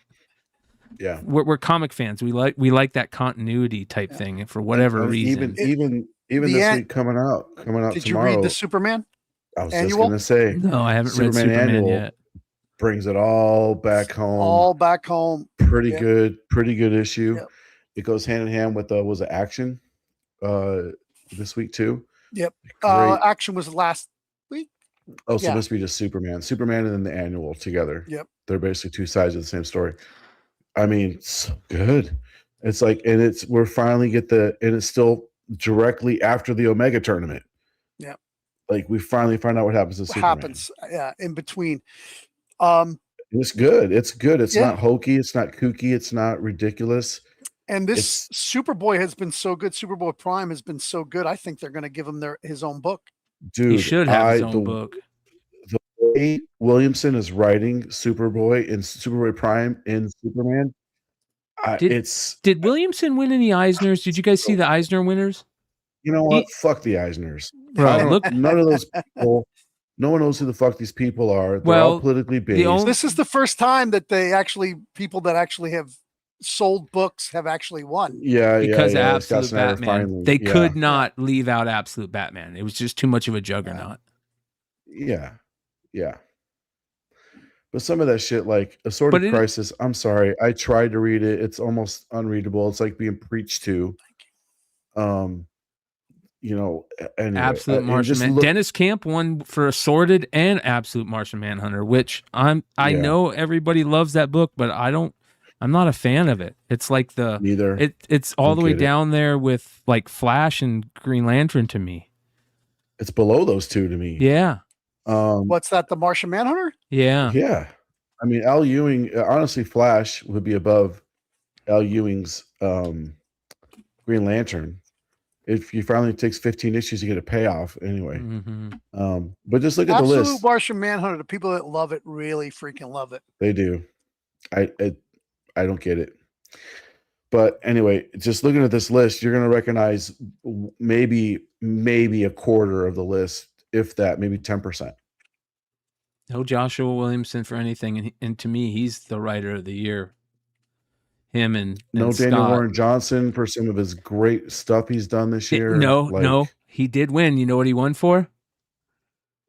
Yeah, we're comic fans. We like that continuity type thing for whatever reason. Even this week coming out Did tomorrow. you read the Superman? I was annual? just going to say. No, I haven't read Superman annual yet. Brings it all back home. All back home. Pretty good issue. Yep. It goes hand in hand with Action this week too. Yep. Great. Action was last week. Oh, so this be just Superman and then the annual together. Yep. They're basically two sides of the same story. I mean, so good. It's like, and we're finally and it's still directly after the Omega tournament. Yeah. Like we finally find out what happens to Superman. In between. It's good. It's not hokey. It's not kooky. It's not ridiculous. And this Superboy has been so good. Superboy Prime has been so good. I think they're going to give him his own book. Dude, he should have his own book. The way Williamson is writing Superboy and Superboy Prime in Superman. Did Williamson win any Eisners? Did you guys see the Eisner winners? You know what? Fuck the Eisners. Bro, none of those people. No one knows who the fuck these people are. They're all politically based. This is the first time that people that actually have sold books have actually won. Because Absolute Batman. They could not leave out Absolute Batman. It was just too much of a juggernaut. Yeah. But some of that shit, like Assorted Crisis, I'm sorry. I tried to read it. It's almost unreadable. It's like being preached to. Anyway, Absolute Martian Dennis Camp won for Assorted and Absolute Martian Manhunter, which I know everybody loves that book, but I'm not a fan of it. It's like it's all the way down there with like Flash and Green Lantern to me. It's below those two to me. Yeah. What's that? The Martian Manhunter? Yeah. Yeah. I mean, Al Ewing, honestly, Flash would be above Al Ewing's Green Lantern. If he finally takes 15 issues to get a payoff anyway. Mm-hmm. But just look at the list. Absolute Martian Manhunter, the people that love it really freaking love it. They do. I don't get it. But anyway, just looking at this list, you're going to recognize maybe a quarter of the list, if that, maybe 10%. No Joshua Williamson for anything, and to me, he's the writer of the year. Him and no Daniel Scott. Warren Johnson for some of his great stuff he's done this year. No, he did win. You know what he won for?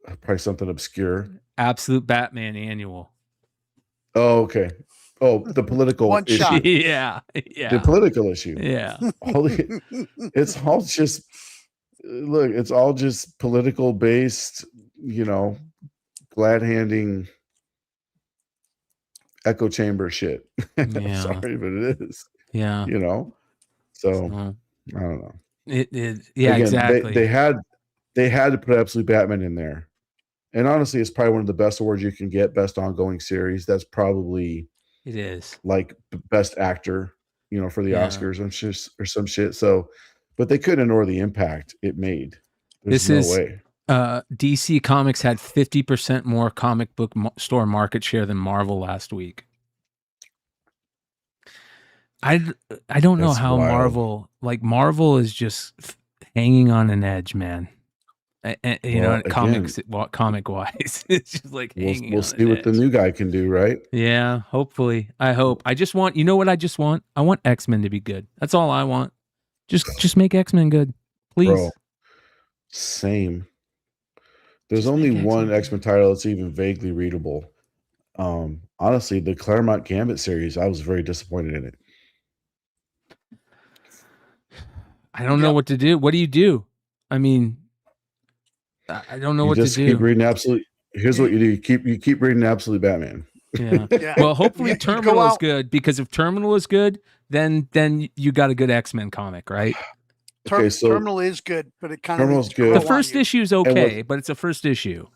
Probably something obscure. Absolute Batman Annual. Oh, okay. Oh, the political One issue. shot. Yeah. The political issue. Yeah. It's all just look. It's all just political based. Glad handing echo chamber shit. I'm sorry, but it is. Yeah. So I don't know. Yeah, Again, exactly. They had to put Absolute Batman in there. And honestly, it's probably one of the best awards you can get, best ongoing series. That's probably it is like best actor, for the Oscars or some shit. So, but they couldn't ignore the impact it made. There's no way. DC Comics had 50% more comic book store market share than Marvel last week. I don't know how wild. Marvel is just hanging on an edge, man. Comic wise, it's just like hanging. We'll see what the new guy can do, right? Yeah, hopefully. I hope. I just want. You know what? I just want. I want X-Men to be good. That's all I want. Just make X-Men good, please. Bro, same. There's only one X-Men title that's even vaguely readable. Honestly, the Claremont Gambit series, I was very disappointed in it. I don't know what to do. What do you do? I mean, I don't know what to do. Keep reading Absolute. Here's what you do: you keep reading Absolute Batman. Yeah. Well, hopefully Terminal is good, because if Terminal is good, then you got a good X-Men comic, right? Okay, so Terminal is good, but it kind of Terminal's good. The first issue is okay, but it's a first issue.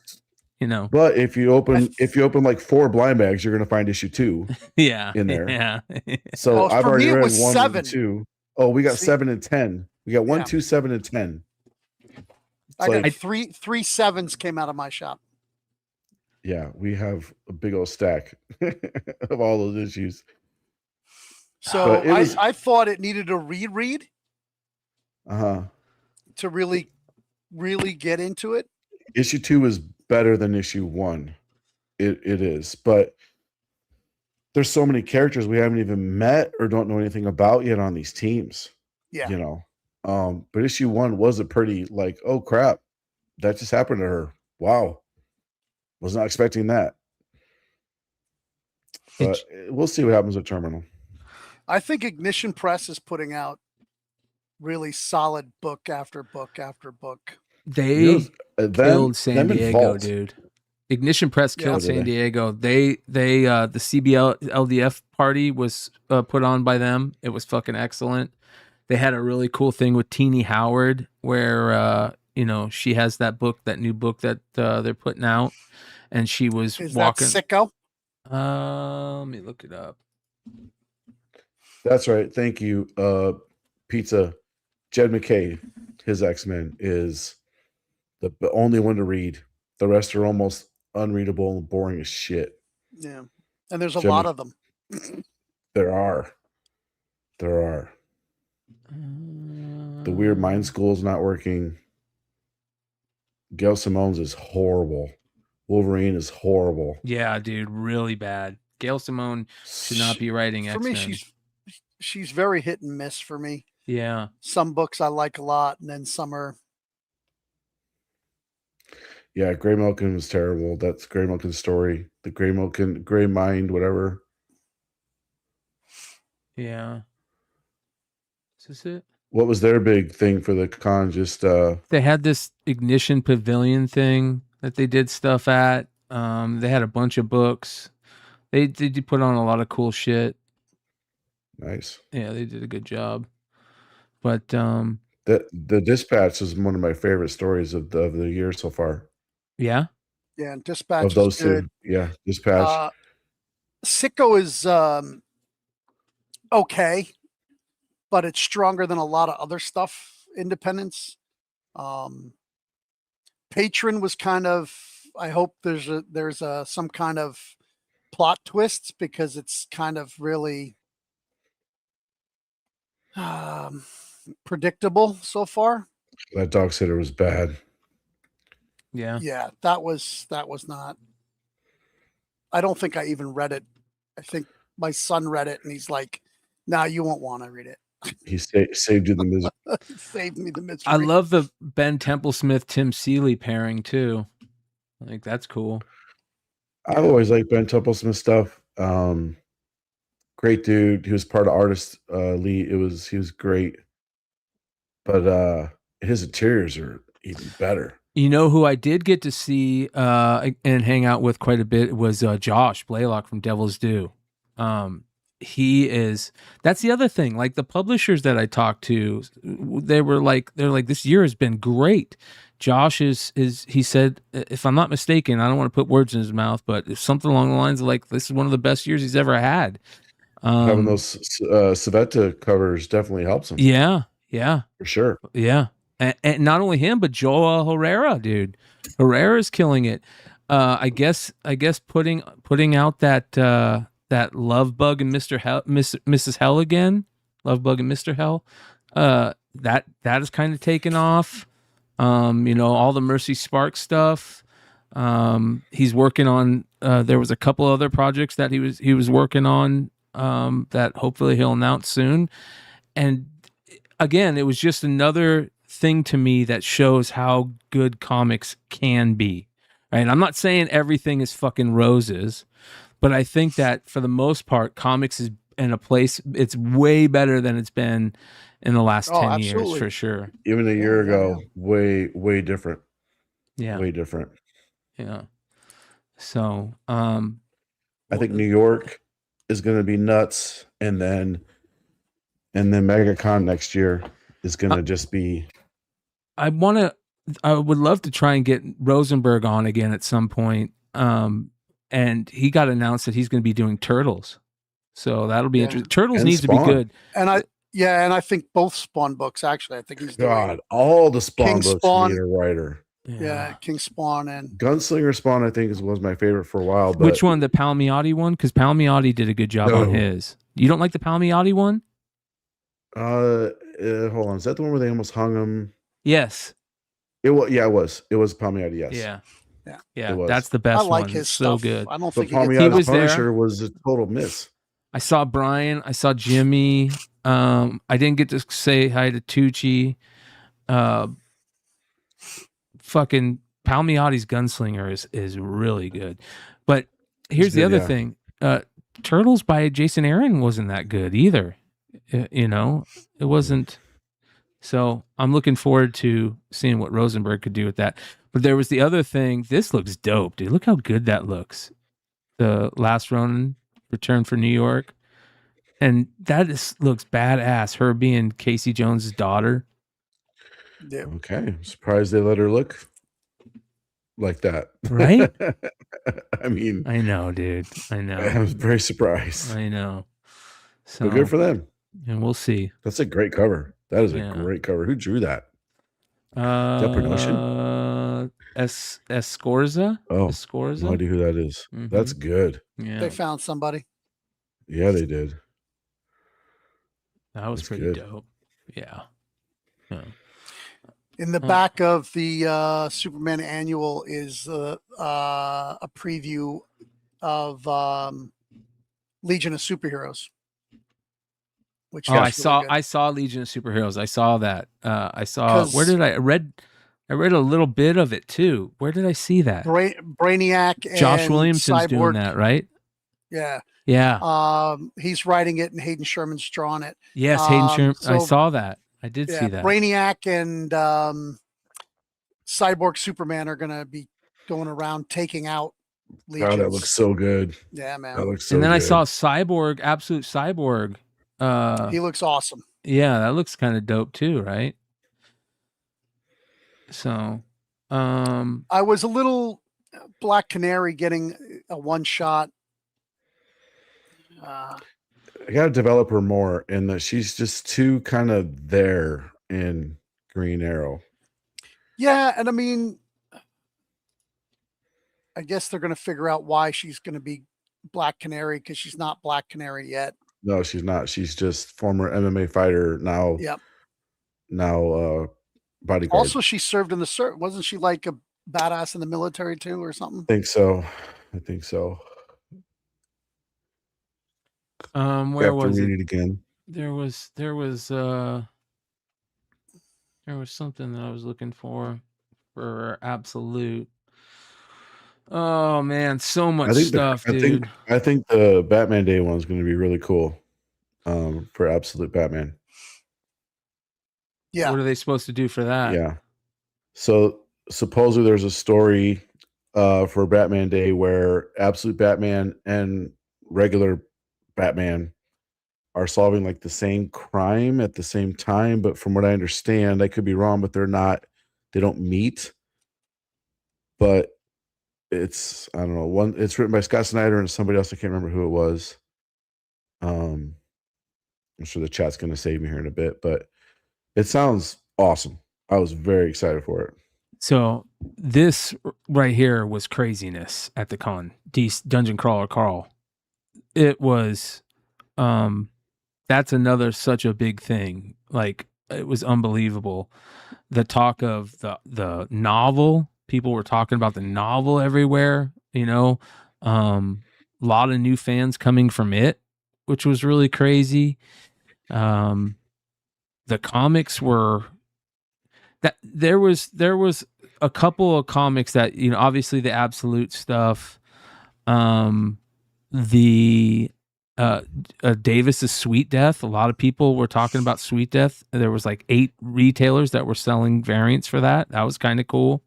But if you open like 4 blind bags, you're gonna find issue 2. In there. Yeah. So I've already read 1 7. and 2. Oh, we got 7 and 10. We got 1, 2, 7, and 10. I got three 7s came out of my shop. Yeah, we have a big old stack of all those issues. So I thought it needed a reread. To really get into it. Issue 2 is better than issue 1. It is, but there's so many characters we haven't even met or don't know anything about yet on these teams. Yeah. But issue 1 was a pretty like, oh crap, that just happened to her. Wow. Was not expecting that. But we'll see what happens with Terminal. I think Ignition Press is putting out really solid book after book after book. They killed San Diego, dude. Ignition Press killed San Diego. The CBL LDF party was put on by them. It was fucking excellent. They had a really cool thing with Teenie Howard where she has that new book that they're putting out, and she was walking. That Sicko? Let me look it up. That's right. Thank you. Pizza. Jed McKay, his X-Men is the only one to read. The rest are almost unreadable and boring as shit. Yeah. And there's a lot of them. There are. The Weird Mind School is not working. Gail Simone's is horrible. Wolverine is horrible. Yeah, dude, really bad. Gail Simone should not be writing X-Men. For me, she's very hit and miss for me. Yeah. Some books I like a lot, and then some are. Yeah, Gray Milken was terrible. That's Gray Milken's story. The Gray Mind, whatever. Yeah. Is this it? What was their big thing for the con? Just they had this Ignition Pavilion thing that they did stuff at. They had a bunch of books. They did put on a lot of cool shit. Nice. Yeah, they did a good job. But the Dispatch is one of my favorite stories of the year so far. Yeah. Yeah, and Dispatch of those is good. two. Yeah, Dispatch. Sicko is okay, but it's stronger than a lot of other stuff. Independence. Patron was kind of. I hope there's some kind of plot twists, because it's kind of really Predictable so far. That dog sitter was bad. Yeah. Yeah, that was not. I don't think I even read it. I think my son read it and he's like, "Nah, you won't want to read it." He saved you the misery. Saved me the misery. I love the Ben Templesmith Tim Seeley pairing too. I think that's cool. I've always liked Ben Templesmith stuff. Great dude. He was part of Artist Elite. He was great. But his interiors are even better. You know who I did get to see and hang out with quite a bit was Josh Blaylock from Devil's Due. That's the other thing. Like the publishers that I talked to, they're like, this year has been great. Josh he said, if I'm not mistaken, I don't want to put words in his mouth, but it's something along the lines of like, this is one of the best years he's ever had. Having those Savetta covers definitely helps him. Yeah. Yeah. For sure. Yeah. And not only him, but Joel Herrera, dude. Herrera's killing it. I guess putting out that Love Bug and Mrs. Hell again. Love Bug and Mr. Hell. That has kind of taken off. All the Mercy Spark stuff. He's working on there was a couple other projects that he was working on that hopefully he'll announce soon. And again, it was just another thing to me that shows how good comics can be. Right? I'm not saying everything is fucking roses, but I think that for the most part, comics is in a place it's way better than it's been in the last 10 years for sure. Even a year ago, way different. Yeah. Way different. Yeah. So I think New York is going to be nuts, and then MegaCon next year is going to just be. I would love to try and get Rosenberg on again at some point. And he got announced that he's going to be doing Turtles, so that'll be interesting. Turtles And needs Spawn. to be good. And I think both Spawn books actually. I think he's doing All the Spawn King books Spawn. need a writer. Yeah, King Spawn and Gunslinger Spawn, I think, was my favorite for a while. But Which one, the Palmiotti one? Because Palmiotti did a good job on his. You don't like the Palmiotti one? hold on, is that the one where they almost hung him? Yes. It was. Yeah, it was. It was Palmiotti. Yes. Yeah. It was. That's the best I like one. his It's so stuff. good. I don't But think he Palmiotti's was there. Punisher was a total miss. I saw Brian. I saw Jimmy. I didn't get to say hi to Tucci. Fucking Palmiotti's Gunslinger is really good. But here's the other thing. Turtles by Jason Aaron wasn't that good either. It wasn't. So I'm looking forward to seeing what Rosenberg could do with that. But there was the other thing. This looks dope, dude. Look how good that looks. The Last Ronin, Return for New York. And that looks badass. Her being Casey Jones's daughter. Yeah. Okay. I'm surprised they let her look like that. Right? I mean, I know, dude. I know. I was very surprised. I know. So But good for them. And we'll see. That's a great cover. That is a great cover. Who drew that? Is that production? Escorza. Oh, Escorza. no idea who that is. That's good. Yeah. They found somebody. Yeah, they did. That was That's pretty good. dope. Yeah. In the back of the Superman annual is a preview of Legion of Superheroes. Which I is really good. I saw Legion of Superheroes. I saw that. I saw. Where did I read a little bit of it too. Where did I see that? Brainiac and Josh Williamson's Cyborg. doing that, right? Yeah. Yeah. He's writing it and Hayden Sherman's drawing it. Yes, Hayden Sherman. I so- saw that. I did see that. Brainiac and Cyborg Superman are going to be going around taking out Legions. God, that looks so good. Yeah, man. That looks so And then I good. saw Cyborg, Absolute Cyborg. He looks awesome. Yeah, that looks kind of dope too, right? So, I was a little Black Canary getting a one shot. I got to develop her more, and that she's just too kind of there in Green Arrow. Yeah, and I mean, I guess they're going to figure out why she's going to be Black Canary because she's not Black Canary yet. No, she's not. She's just former MMA fighter now. Yep. Now bodyguard. Also, she served in the wasn't she like a badass in the military too, or something? I think so. Where was read it? it again. There was something that I was looking for Absolute. Oh man, so much stuff, dude. I think the Batman Day one is going to be really cool. For Absolute Batman. Yeah. What are they supposed to do for that? Yeah. So supposedly there's a story for Batman Day where Absolute Batman and regular Batman are solving like the same crime at the same time, but from what I understand, I could be wrong, but they don't meet. But it's, I don't know, it's written by Scott Snyder and somebody else. I can't remember who it was. I'm sure the chat's going to save me here in a bit, but it sounds awesome. I was very excited for it. So this right here was craziness at the con. Dungeon Crawler Carl. It was, that's another such a big thing. Like, it was unbelievable. The talk of the novel, people were talking about the novel everywhere, a lot of new fans coming from it, which was really crazy. The comics were that there was a couple of comics that, obviously the Absolute stuff, Davis's Sweet Death. A lot of people were talking about Sweet Death. There was like 8 retailers that were selling variants for that. That was kind of cool.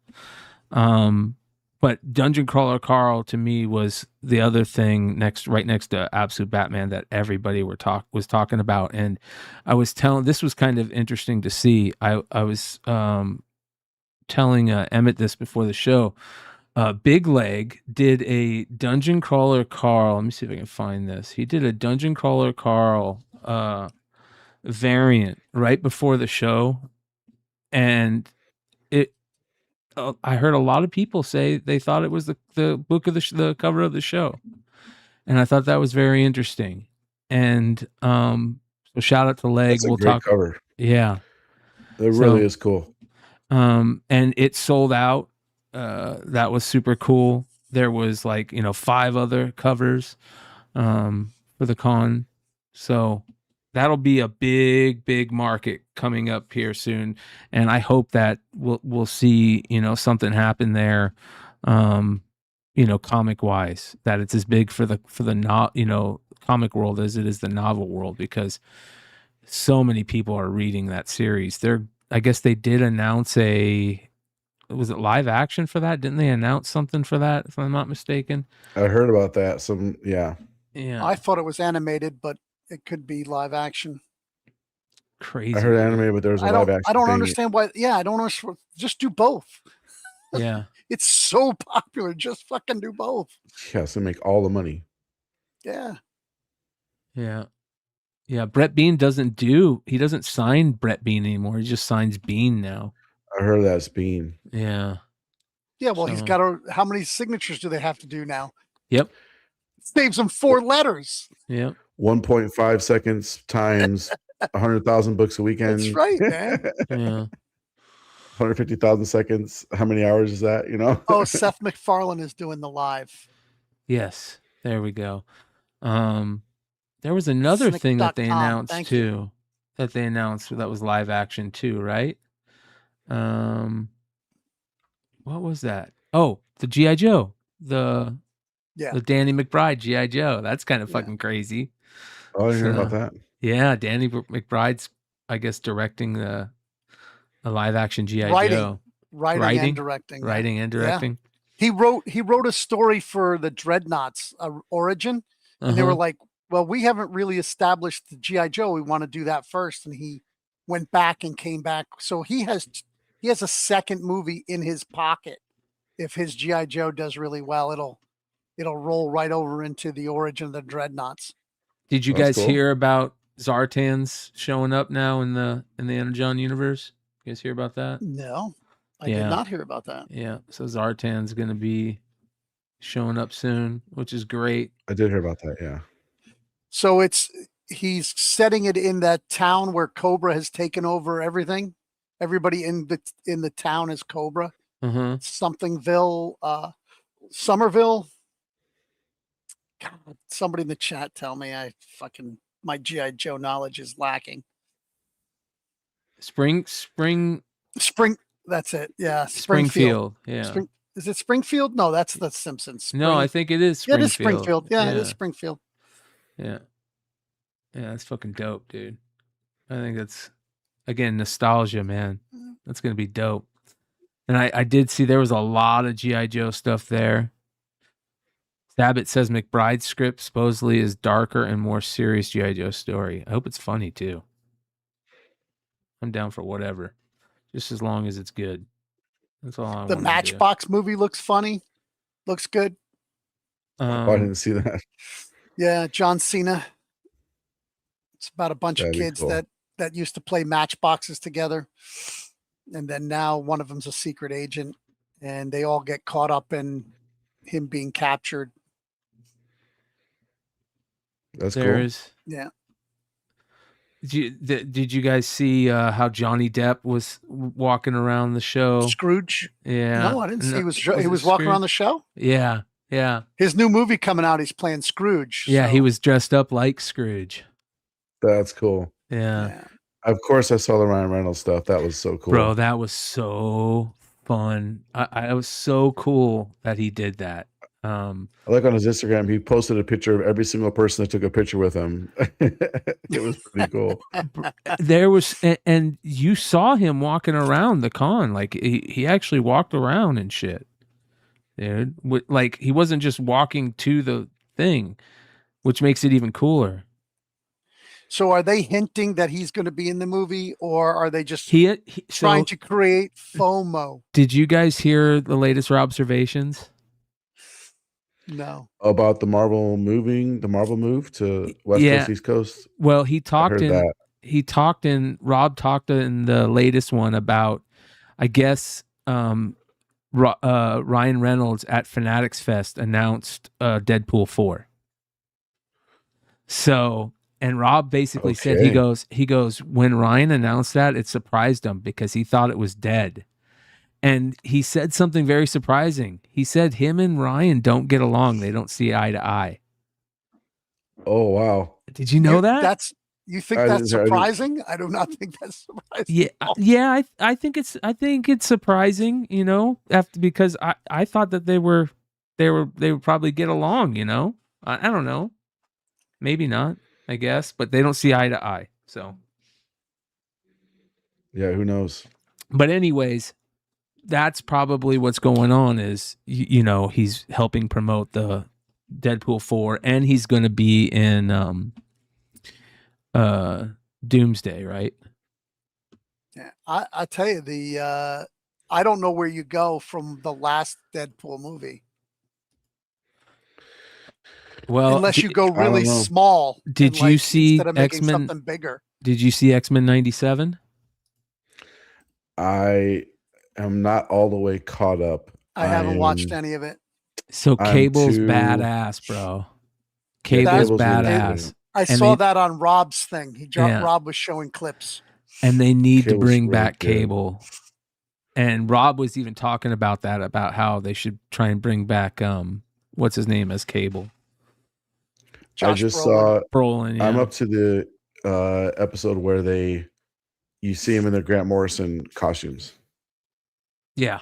But Dungeon Crawler Carl to me was the other thing right next to Absolute Batman that everybody was talking about. And I was this was kind of interesting to see. I was telling Emmett this before the show. Big Leg did a Dungeon Crawler Carl. Let me see if I can find this. He did a Dungeon Crawler Carl variant right before the show, and I heard a lot of people say they thought it was the book of the cover of the show, and I thought that was very interesting. And so shout out to Leg. That's a great cover. Yeah, it really is cool. And it sold out. That was super cool. There was 5 other covers for the con, so that'll be a big market coming up here soon, and I hope that we'll see something happen there, comic wise, that it's as big for the comic world as it is the novel world, because so many people are reading that series. I guess they did announce was it live action for that? Didn't they announce something for that, if I'm not mistaken? I heard about that. Yeah. I thought it was animated, but it could be live action. Crazy. I heard animated, but there was a live action. I don't understand why. Yeah, I don't understand. Just do both. Yeah. It's so popular. Just fucking do both. Yeah, so make all the money. Yeah. Yeah. Yeah. Brett Bean doesn't sign Brett Bean anymore. He just signs Bean now. I heard that's Bean. Yeah. Yeah, well, he's got how many signatures do they have to do now? Yep. Saves him 4 letters. Yep. 1.5 seconds times 100,000 books a weekend. That's right, man. Yeah. 150,000 seconds. How many hours is that? Oh, Seth MacFarlane is doing the live. Yes. There we go. There was another thing that they announced too. That they announced that was live action too, right? What was that? Oh, the G.I. Joe. The Danny McBride G.I. Joe. That's kind of fucking crazy. Oh, I didn't hear about that. Yeah, Danny McBride's, I guess, directing the live action G.I. Joe. Writing and directing. Writing and directing. Yeah. He wrote a story for the Dreadnoughts origin, and they were like, well, we haven't really established the G.I. Joe. We want to do that first. And he went back and came back. So he has a second movie in his pocket. If his G.I. Joe does really well, it'll roll right over into the origin of the Dreadnoughts. Did you guys hear about Zartan's showing up now in the Energon universe? You guys hear about that? No, I did not hear about that. Yeah, so Zartan's going to be showing up soon, which is great. I did hear about that, yeah. So it's he's setting it in that town where Cobra has taken over everything. Everybody in the town is Cobra. Mm-hmm. Somethingville, Somerville. God, somebody in the chat tell me my G.I. Joe knowledge is lacking. Spring. That's it. Yeah, Springfield. Yeah. Is it Springfield? No, that's the Simpsons. No, I think it is Yeah, Springfield. it is Springfield. Yeah, it is Springfield. Yeah. Yeah, that's fucking dope, dude. I think that's, again, nostalgia, man. That's going to be dope. And I did see there was a lot of G.I. Joe stuff there. Sabat says McBride's script supposedly is darker and more serious G.I. Joe story. I hope it's funny, too. I'm down for whatever. Just as long as it's good. That's all I want. The Matchbox movie looks funny. Looks good. I didn't see that. Yeah, John Cena. It's about a bunch of kids cool. that used to play matchboxes together. And then now one of them's a secret agent, and they all get caught up in him being captured. That's cool. Yeah. Did you guys see how Johnny Depp was walking around the show? Scrooge? Yeah. No, I didn't see he was walking around the show? Yeah. Yeah. His new movie coming out, he's playing Scrooge. Yeah, so. he was dressed up like Scrooge. That's cool. Yeah. Of course, I saw the Ryan Reynolds stuff. That was so cool. Bro, that was so fun. I was so cool that he did that. I like on his Instagram, he posted a picture of every single person that took a picture with him. It was pretty cool. There was, and you saw him walking around the con. Like he actually walked around and shit, dude. Like he wasn't just walking to the thing, which makes it even cooler. So are they hinting that he's going to be in the movie, or are they just trying to create FOMO? Did you guys hear the latest observations? No. About the Marvel move to West Coast, East Coast? Well, Rob talked in the latest one about, I guess, Ryan Reynolds at Fanatics Fest announced Deadpool 4. So, and Rob basically said, he goes, when Ryan announced that, it surprised him because he thought it was dead. And he said something very surprising. He said him and Ryan don't get along. They don't see eye to eye. Oh, wow. Did you know that? You think that's surprising? I do not think that's surprising. Yeah. I think it's surprising, because I thought that they would probably get along, I don't know. Maybe not, I guess, but they don't see eye to eye. So yeah, who knows? But anyways, that's probably what's going on is, he's helping promote the Deadpool 4 and he's going to be in Doomsday, right? Yeah, I tell you, I don't know where you go from the last Deadpool movie. Well, unless you go really small. Did you see instead of making something bigger? Did you see X-Men 97? I am not all the way caught up. I haven't watched any of it. So Cable's badass, bro. Cable's badass. I saw that on Rob's thing. Rob was showing clips. And they need to bring back Cable. And Rob was even talking about that, about how they should try and bring back what's his name as Cable. I just saw Brolin. Yeah. I'm up to the episode where you see him in their Grant Morrison costumes. Yeah.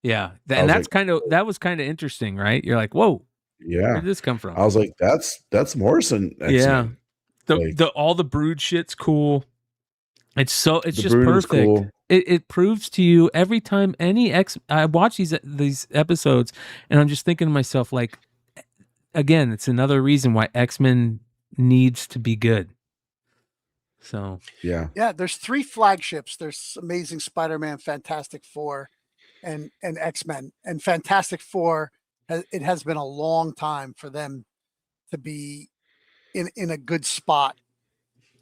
Yeah. And that was kind of interesting, right? You're like, whoa. Yeah. Where did this come from? I was like, that's Morrison. Yeah. All the Brood shit's cool. It's just perfect. Cool. It proves to you every time I watch these episodes and I'm just thinking to myself, like, again, it's another reason why X-Men needs to be good. So yeah. There's 3 flagships. There's Amazing Spider-Man, Fantastic Four, and X-Men. And Fantastic Four, it has been a long time for them to be in a good spot.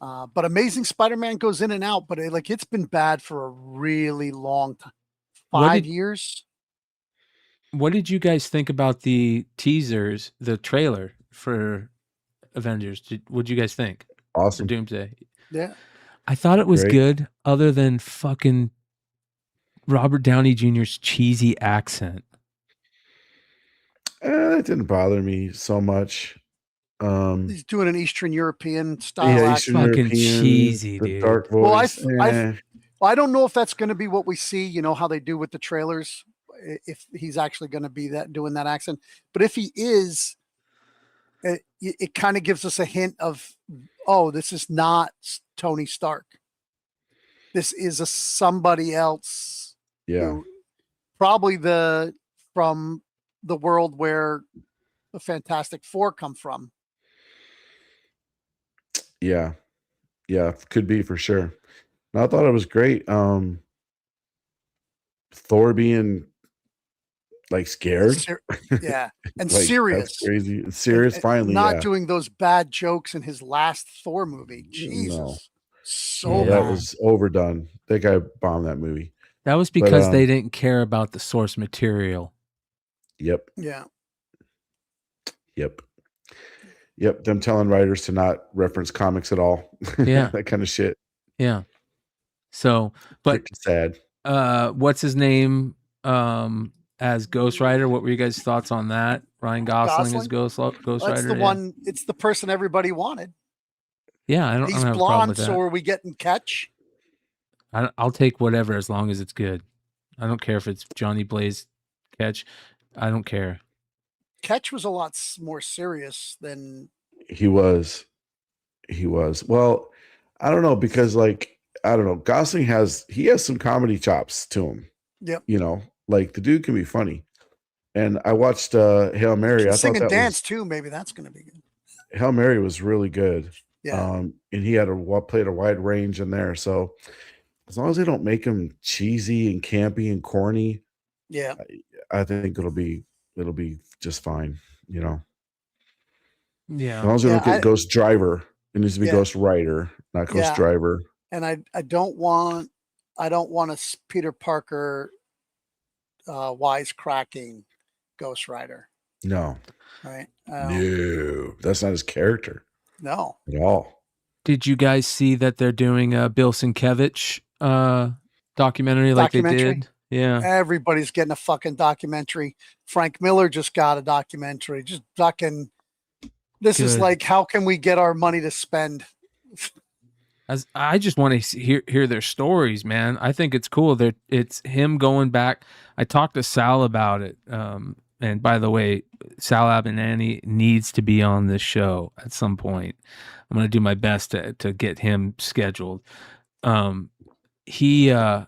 But Amazing Spider-Man goes in and out. But it's been bad for a really long time. 5 years. What did you guys think about the teasers, the trailer for Avengers? What did you guys think? Awesome. Doomsday. Yeah. I thought it was Great. good, other than fucking Robert Downey Jr.'s cheesy accent. That didn't bother me so much. He's doing an Eastern European style Yeah, accent. Eastern Fucking European, cheesy, the dude. dark Well, voice. I don't know if that's going to be what we see. You know how they do with the trailers, if he's actually going to be doing that accent. But if he is, it kind of gives us a hint of, oh, this is not Tony Stark. This is somebody else. Yeah. Probably from the world where the Fantastic Four come from. Yeah. Yeah, could be for sure. I thought it was great. Thor being like scared. Yeah. And Like, serious. That's crazy. It's serious, finally. Not Yeah. doing those bad jokes in his last Thor movie. Jesus. No. So That bad. was overdone. That guy bombed that movie. That was because they didn't care about the source material. Yep. Yeah. Yep. Them telling writers to not reference comics at all. Yeah. That kind of shit. Yeah. So, but Freaking sad. what's his name as Ghost Rider? What were you guys' thoughts on that? Ryan Gosling as Ghost Rider. That's the one. It's the person everybody wanted. Yeah, I don't He's have a problem blonde, with that. so are we getting Catch? I'll take whatever as long as it's good. I don't care if it's Johnny Blaze Catch. I don't care. Catch was a lot more serious than He was. Well, I don't know, because like, I don't know. Gosling has some comedy chops to him. Yep. You know, like the dude can be funny. And I watched Hail Mary. I sing thought and that dance too. Maybe that's going to be good. Hail Mary was really good. Yeah. And he had played a wide range in there. So as long as they don't make him cheesy and campy and corny, Yeah. I think it'll be just fine. You know, Yeah. as long as we don't get Ghost Driver. It needs to be Ghost Rider, not Ghost Driver. And I don't want a Peter Parker wisecracking Ghost Rider. No. Right. No, that's not his character. No. At all. Did you guys see that they're doing a Bill Sienkiewicz documentary like they did? Yeah. Everybody's getting a fucking documentary. Frank Miller just got a documentary. Just fucking. This is like, how can we get our money to spend? As I just want to hear their stories, man. I think it's cool. It's him going back. I talked to Sal about it. And by the way, Sal Abinanti needs to be on this show at some point. I'm going to do my best to get him scheduled. I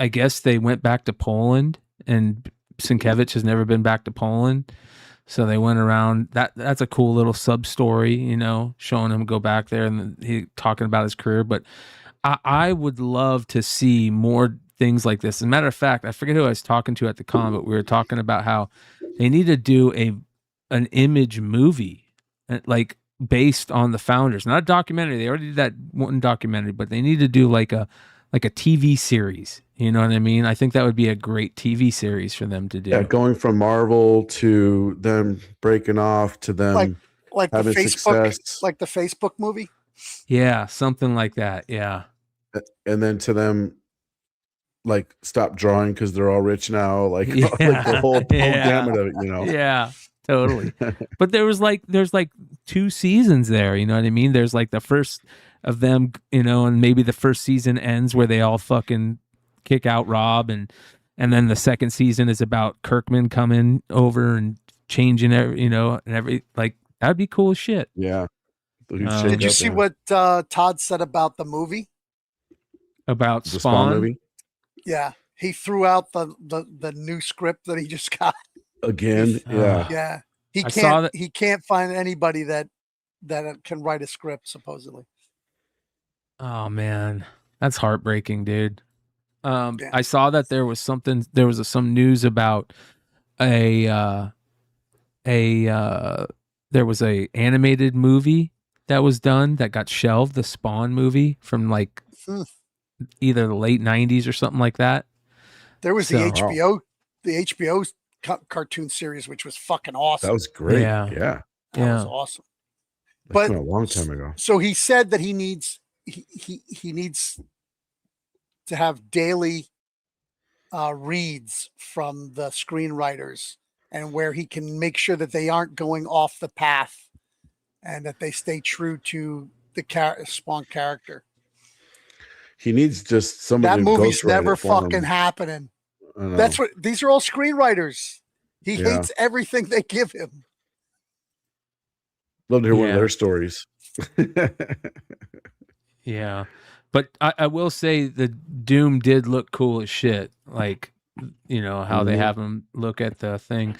guess they went back to Poland, and Sienkiewicz has never been back to Poland. So they went around. That's a cool little sub story, you know, showing him go back there and he talking about his career. But I would love to see more things like this. As a matter of fact, I forget who I was talking to at the con, but we were talking about how they need to do an Image movie, like based on the founders, not a documentary. They already did that one documentary, but they need to do like a TV series. You know what I mean? I think that would be a great TV series for them to do. Yeah, going from Marvel to them breaking off to them like having the Facebook, success. like the Facebook movie. Yeah, something like that. Yeah. And then to them like stop drawing because they're all rich now. Like, Yeah. like the whole gamut of it, you know. Yeah, totally. But there's like 2 seasons there, you know what I mean? There's like the first of them, you know, and maybe the first season ends where they all fucking kick out Rob, and then the second season is about Kirkman coming over and changing every like that'd be cool as shit. Yeah. Did you see what Todd said about the movie? About the Spawn movie? Yeah, he threw out the new script that he just got Again. Yeah. Yeah, he can't find anybody that can write a script supposedly. Oh man, that's heartbreaking, dude. I saw that there was some news about there was a animated movie that was done that got shelved, the Spawn movie from like either the late 90s or something like that. There was the HBO cartoon series, which was fucking awesome. That was great. Yeah. Yeah. That was awesome. But a long time ago. So he said that he needs to have daily reads from the screenwriters, and where he can make sure that they aren't going off the path and that they stay true to the Spawn character. He needs just somebody. That to movie's ghostwrite never it for fucking him. happening. I know. That's what these are all screenwriters. He Yeah. hates everything they give him. Love to hear one of Yeah. their stories. Yeah. But I will say the Doom did look cool as shit. Like, you know, how they have him look at the thing.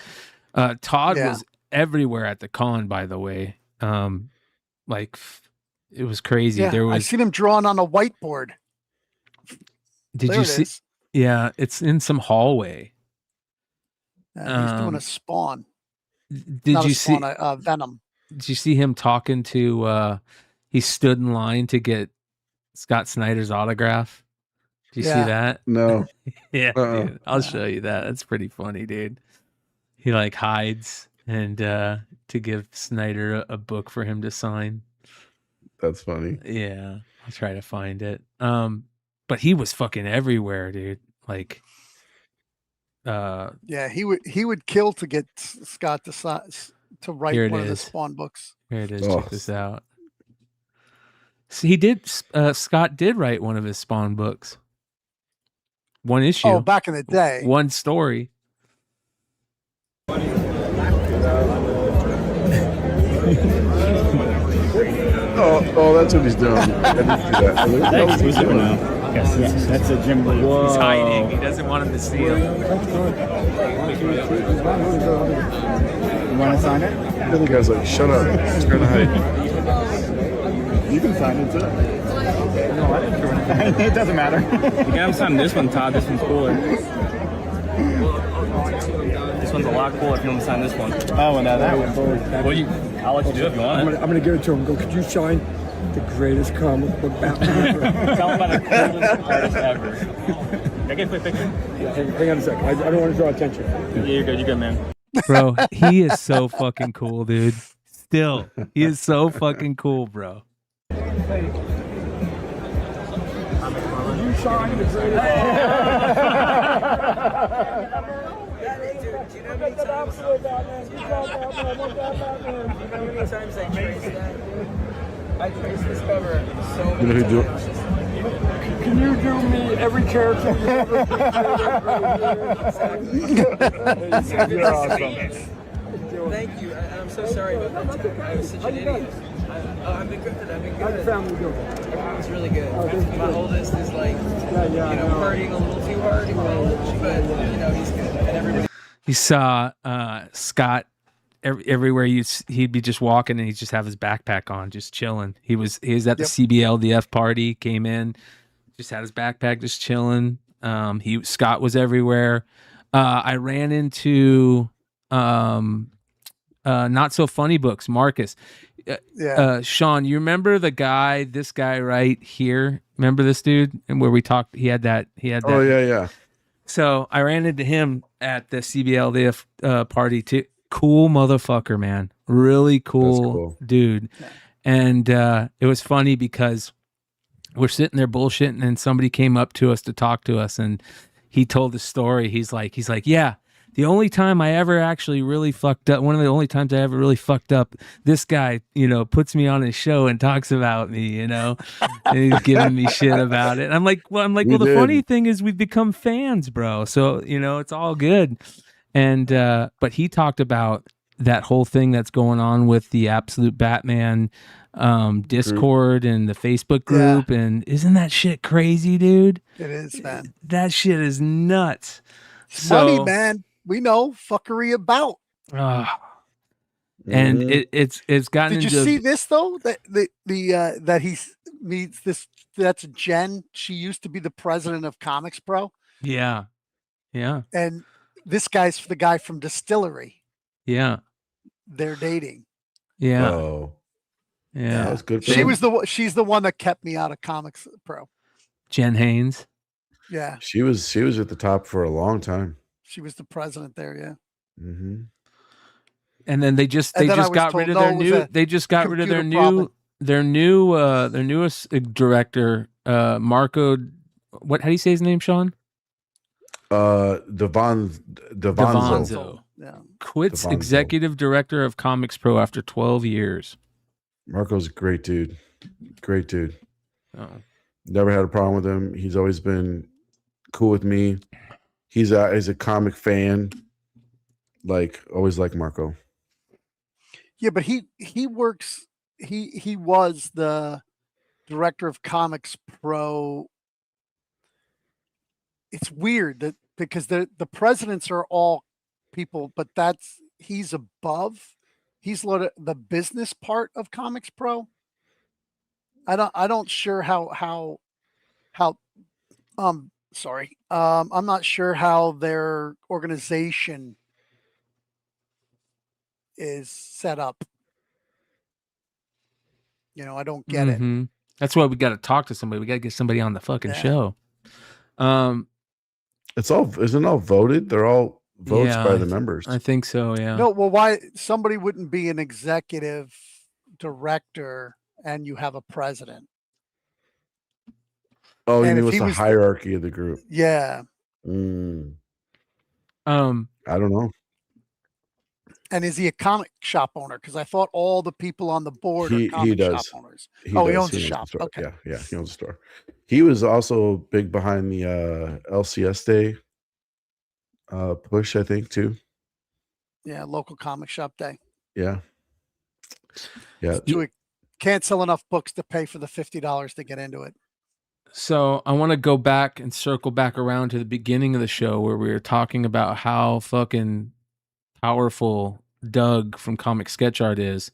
Todd Yeah. was everywhere at the con, by the way. Like, it was crazy. Yeah, There I was. seen him drawn on a whiteboard. Did There you it see? is. Yeah, it's in some hallway. And he's doing a Spawn. Did Not you a Spawn, see? a Venom. Did you see him talking to? He stood in line to get Scott Snyder's autograph. Did you see that? No. Yeah, dude. I'll show you that. That's pretty funny, dude. He like hides and to give Snyder a book for him to sign. That's funny. Yeah, I'll try to find it. But he was fucking everywhere, dude. Like, Yeah, he would kill to get Scott to write Here it one of the is. Spawn books. here it is. Oh. Check this out. So he did. Scott did write one of his Spawn books. One issue. Oh, back in the day. One story. Oh, that's what he's doing. I didn't see that. Who's doing now? Yes, that's a Jim Lee. He's hiding. He doesn't want him to see him. You want to sign it? The guy's like, shut up. He's trying to hide. You can sign it too. No, I didn't do anything. It doesn't matter. You gotta sign this one, Todd. This one's cooler. This one's a lot cooler if you want to sign this one. Oh, and that one. Well, I'll let you do it if you want it. I'm gonna give it to him. Go, could you sign the greatest comic book Batman ever? Tell him about the coolest artist ever. Can I get a quick picture? Yeah, hang on a second. I don't want to draw attention. Yeah, you're good. You're good, man. Bro, he is so fucking cool, dude. Still, he is so fucking cool, bro. You sign the greatest. I traced this cover so You know who do it? Can you do me every character you ever did? You're awesome. Thank you. I'm so sorry about that time. I was such an idiot. I've been good. How's the family doing? Everyone's really good. My oldest is like, partying a little too hard in college, but he's good. And everybody. You saw Scott everywhere. He'd be just walking and he'd just have his backpack on, just chilling. He was at the CBLDF party. Came in, just had his backpack, just chilling. Scott was everywhere. I ran into Not So Funny Books, Marcus. Sean, you remember this guy right here? Remember this dude? And where we talked, he had that. Oh, yeah. So I ran into him at the CBLDF party too. Cool motherfucker, man. Really cool dude. And it was funny because we're sitting there bullshitting and somebody came up to us to talk to us and he told the story. He's like, yeah, the only time I ever actually really fucked up, one of the only times I ever really fucked up, this guy, puts me on his show and talks about me, and he's giving me shit about it. And I'm like, well, the funny thing is we've become fans, bro. So, it's all good. And, but he talked about that whole thing that's going on with the Absolute Batman Discord and the Facebook group. Yeah. And isn't that shit crazy, dude? It is, man. That shit is nuts. Money, man. We know fuckery about. And it's gotten. Did you see this though? That that he meets this. That's Jen. She used to be the president of Comics Pro. Yeah. And this guy's the guy from Distillery. Yeah. They're dating. Yeah. Oh. Yeah. That's good. She's the one that kept me out of Comics Pro. Jen Haynes. Yeah. She was at the top for a long time. She was the president there, yeah. Mm-hmm. And then they just got rid of their new. They just got rid of their newest director, Marco. What? How do you say his name, Sean? Devanzo. Yeah. Quits executive director of Comics Pro after 12 years. Marco's a great dude. Great dude. Oh. Never had a problem with him. He's always been cool with me. He's a comic fan. Like, always like Marco. Yeah, but he works. He was the director of Comics Pro. It's weird that because the presidents are all people, but he's above. He's the business part of Comics Pro. I don't sure how sorry. I'm not sure how their organization is set up. I don't get it. That's why we got to talk to somebody. We got to get somebody on the fucking show. Isn't all voted? They're all votes by the members. I think so. Yeah. No, well, why somebody wouldn't be an executive director and you have a president? Oh, you mean what's the hierarchy of the group? Yeah. I don't know. And is he a comic shop owner? Because I thought all the people on the board are comic shop owners. He owns a shop. Okay. Yeah, he owns a store. He was also big behind the LCS Day push, I think, too. Yeah, local comic shop day. Yeah. Yeah. Can't sell enough books to pay for the $50 to get into it. So I want to go back and circle back around to the beginning of the show where we were talking about how fucking powerful Doug from Comic Sketch Art is.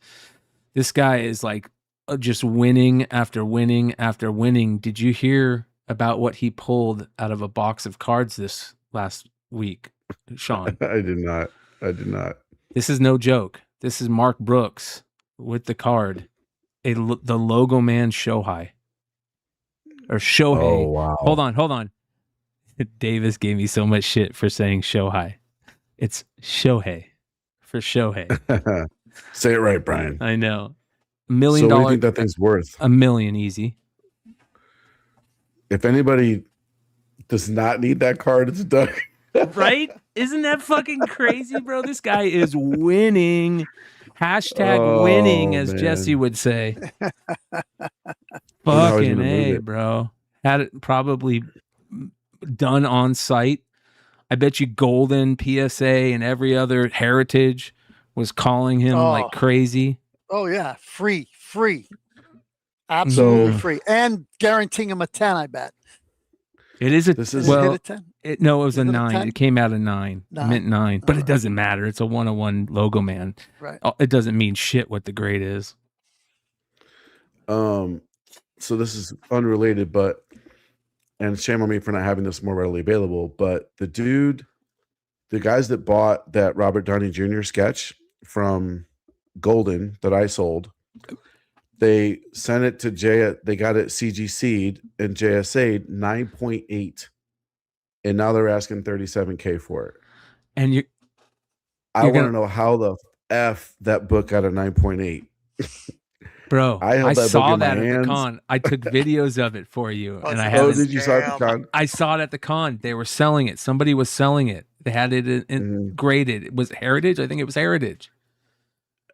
This guy is like just winning after winning after winning. Did you hear about what he pulled out of a box of cards this last week, Sean? I did not. This is no joke. This is Mark Brooks with the card. The Logo Man Shohei. Or Shohei. Oh, wow. Hold on. Davis gave me so much shit for saying Shohei. It's Shohei for Shohei. Say it right, Brian. I know. $1 million. So what do you think that thing's worth? $1 million easy. If anybody does not need that card, it's Doug. Right? Isn't that fucking crazy, bro? This guy is winning. Hashtag winning, as man. Jesse would say. Fucking A, bro. Had it probably done on site. I bet you Golden, PSA, and every other Heritage was calling him like crazy. Oh, yeah. Free. Absolutely free. And guaranteeing him a 10, I bet. It is a Does it hit a 10? It was a 9. 10? It came out a 9. Mint 9. But it doesn't matter. It's a 101 Logo Man. Right. It doesn't mean shit what the grade is. So this is unrelated, and shame on me for not having this more readily available, but the guys that bought that Robert Downey Jr. sketch from Golden that I sold, they sent it to they got it CGC'd and JSA'd 9.8. And now they're asking $37K for it. And I want to know how the F that book got a 9.8. Bro, I saw that at hands. the con. I took videos of it for you. And I Oh, did you saw it at the con? I saw it at the con. They were selling it. Somebody was selling it. They had it graded. It was Heritage. I think it was Heritage.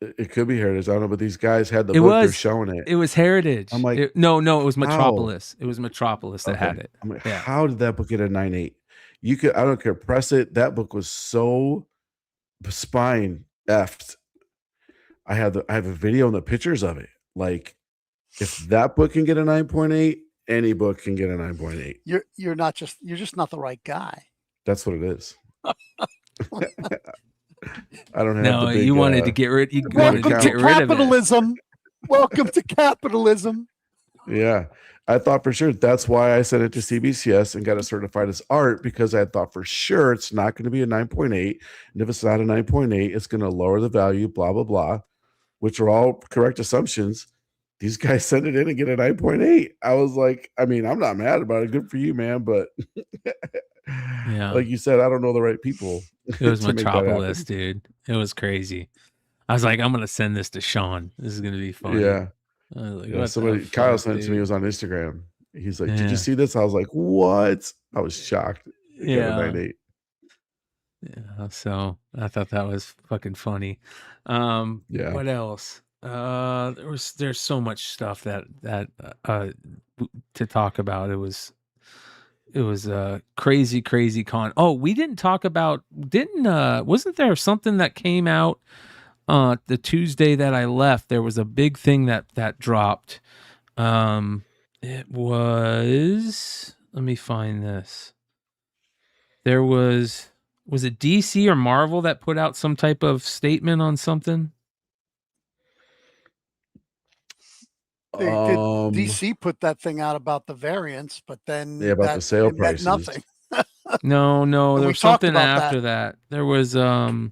It could be Heritage. I don't know, but these guys had the book. They're showing it. It was Heritage. I'm like, no, it was Metropolis. It was Metropolis that had it. I'm like, how did that book get a 9.8? You could, I don't care, press it. That book was so spine effed. I have a video and the pictures of it. Like, if that book can get a 9.8, any book can get a 9.8. You're just not the right guy. That's what it is. I don't have no, the big, you wanted to get rid. You Welcome wanted to to get rid of it. capitalism. Welcome to capitalism. Yeah, I thought for sure that's why I sent it to CBCS and got it certified as art, because I thought for sure it's not going to be a 9.8, and if it's not a 9.8, it's going to lower the value. Blah blah blah, which are all correct assumptions. These guys sent it in and get a 9.8. I was like, I mean, I'm not mad about it. Good for you, man. But yeah, like you said, I don't know the right people. It was Metropolis, dude. It was crazy. I was like, I'm gonna send this to Sean. This is gonna be funny. Yeah. I was like, Yeah. what Somebody, the Kyle fuck, sent it to me. It dude? was on Instagram. He's like, "Did Yeah. you see this?" I was like, "What?" I was shocked. It got a Yeah. 9.8. Yeah, so I thought that was fucking funny. Yeah. What else? There's so much stuff that to talk about. It was crazy con. Oh, we didn't talk about wasn't there something that came out the Tuesday that I left? There was a big thing that dropped. It was, let me find this. There was it DC or Marvel that put out some type of statement on something? They did. DC put that thing out about the variants, but then Yeah, about the sale it meant prices. nothing. No, And there we was talked something about after that. There was who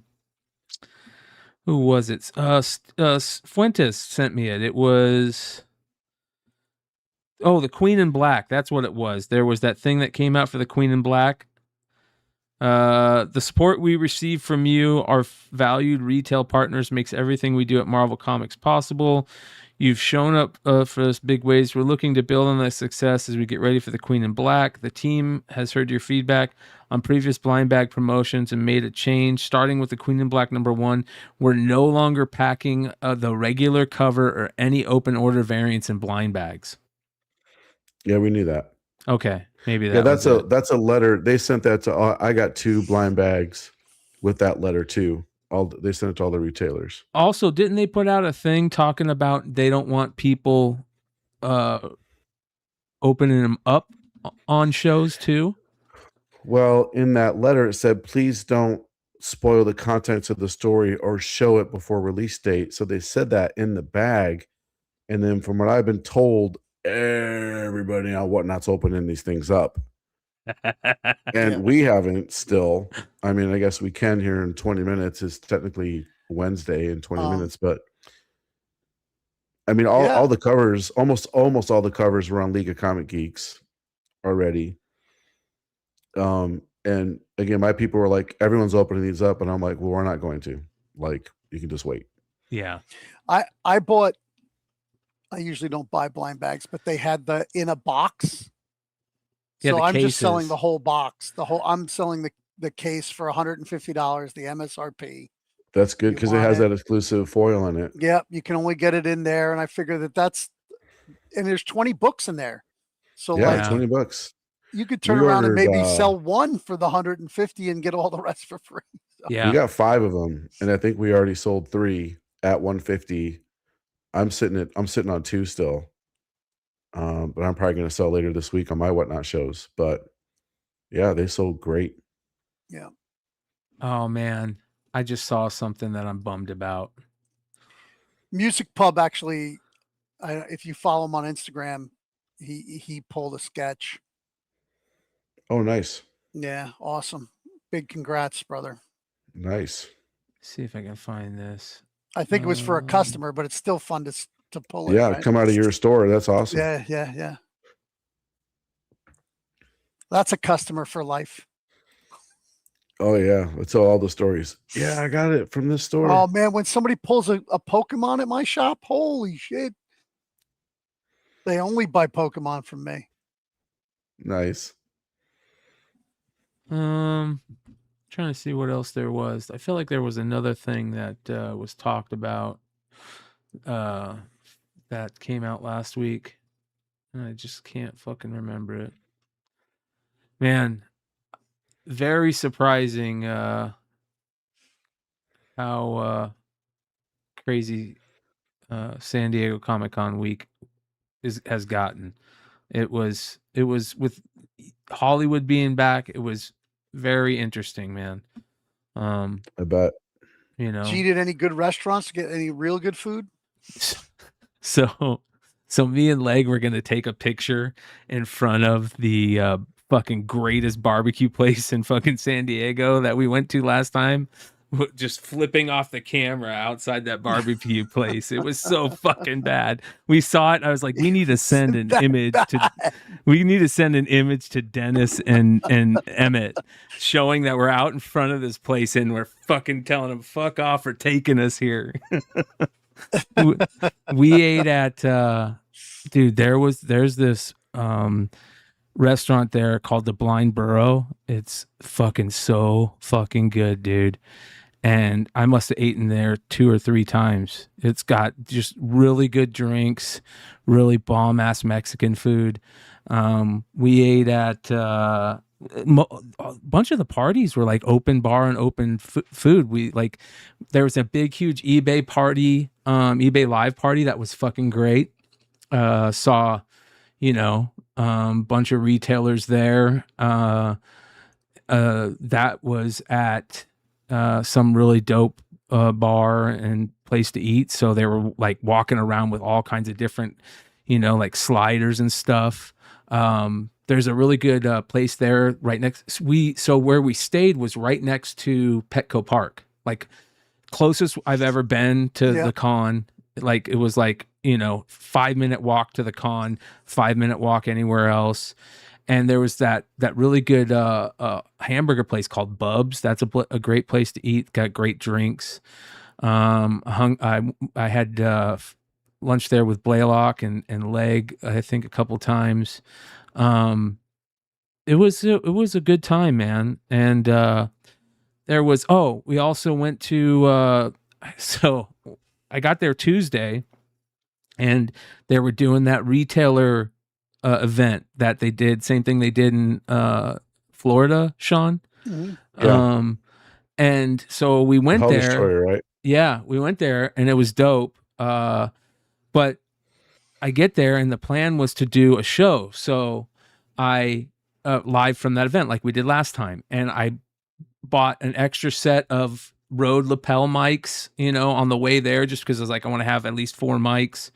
was it? Fuentes sent me it. It was the Queen in Black. That's what it was. There was that thing that came out for the Queen in Black. The support we receive from you, our valued retail partners, makes everything we do at Marvel Comics possible. You've shown up for us big ways. We're looking to build on that success as we get ready for the Queen in Black. The team has heard your feedback on previous blind bag promotions and made a change. Starting with the Queen in Black #1, we're no longer packing the regular cover or any open order variants in blind bags. Yeah, we knew that. Okay, maybe that. Yeah, was that's a letter. They sent that to. I got 2 blind bags with that letter too. They sent it to all the retailers. Also, didn't they put out a thing talking about they don't want people opening them up on shows too? Well, in that letter, it said, "Please don't spoil the contents of the story or show it before release date." So they said that in the bag, and then from what I've been told, everybody on Whatnot's opening these things up. And we haven't still. I mean, I guess we can here in 20 minutes. It's technically Wednesday in 20 minutes, but I mean, all the covers, almost all the covers were on League of Comic Geeks already. And again, my people were like, everyone's opening these up, and I'm like, well, we're not going to. Like, you can just wait. Yeah. I usually don't buy blind bags, but they had the in a box. Yeah, so the I'm just selling cases. the whole box. I'm selling the case for $150, the MSRP. That's good because it has that exclusive foil in it. Yep, you can only get it in there, and I figure and there's 20 books in there. So Yeah, like $20. you could turn We around and ordered, maybe sell one for the 150 and get all the rest for free. So. Yeah. We got 5 of them, and I think we already sold 3 at 150. I'm sitting on 2 still. But I'm probably going to sell later this week on my Whatnot shows. But yeah, they sold great. Yeah. Oh man, I just saw something that I'm bummed about. Music Pub actually, if you follow him on Instagram, he pulled a sketch. Oh, nice. Yeah, awesome. Big congrats, brother. Nice. See if I can find this. I think it was for a customer, but it's still fun to pull it. Yeah, right? come out of your store. That's awesome. Yeah. That's a customer for life. Oh yeah, let's tell all the stories. Yeah, I got it from this store. Oh man, when somebody pulls a Pokemon at my shop, holy shit. They only buy Pokemon from me. Nice. Trying to see what else there was. I feel like there was another thing that was talked about that came out last week, and I just can't fucking remember it. Man, very surprising how crazy San Diego Comic-Con week has gotten. It was with Hollywood being back. It was very interesting, man. I bet. You know, Did you eat at any good restaurants to get any real good food? So me and Leg were gonna take a picture in front of the fucking greatest barbecue place in fucking San Diego that we went to last time. just flipping off the camera outside that barbecue place. It was so fucking bad. We saw it and I was like, we need to send an image to Dennis and Emmett showing that we're out in front of this place and we're fucking telling them fuck off for taking us here. We ate at dude, there's this restaurant there called the Blind Burrow. It's fucking so fucking good, dude. And I must have eaten there 2 or 3 times. It's got just really good drinks, really bomb ass Mexican food. We ate at a bunch of the parties were like open bar and open food. We like, there was a big, huge eBay party, eBay live party that was fucking great. Saw, bunch of retailers there. That was at some really dope bar and place to eat. So they were like walking around with all kinds of different, like sliders and stuff. There's a really good place there right next. So where we stayed was right next to Petco Park, like closest I've ever been to the con. Like it was like 5-minute walk to the con, 5-minute walk anywhere else. And there was that really good hamburger place called Bub's. That's a great place to eat. Got great drinks. I had lunch there with Blaylock and Leg, I think, a couple times. It was a good time, man. And we also went to so I got there Tuesday, and they were doing that retailer event that they did. Same thing they did in Florida, Sean. Mm-hmm. Yeah. And so we went Hell there. Destroyer, right? Yeah, we went there, and it was dope. But I get there, and the plan was to do a show. So I live from that event like we did last time, and I bought an extra set of Rode lapel mics, on the way there, just because I was like, I want to have at least 4 mics.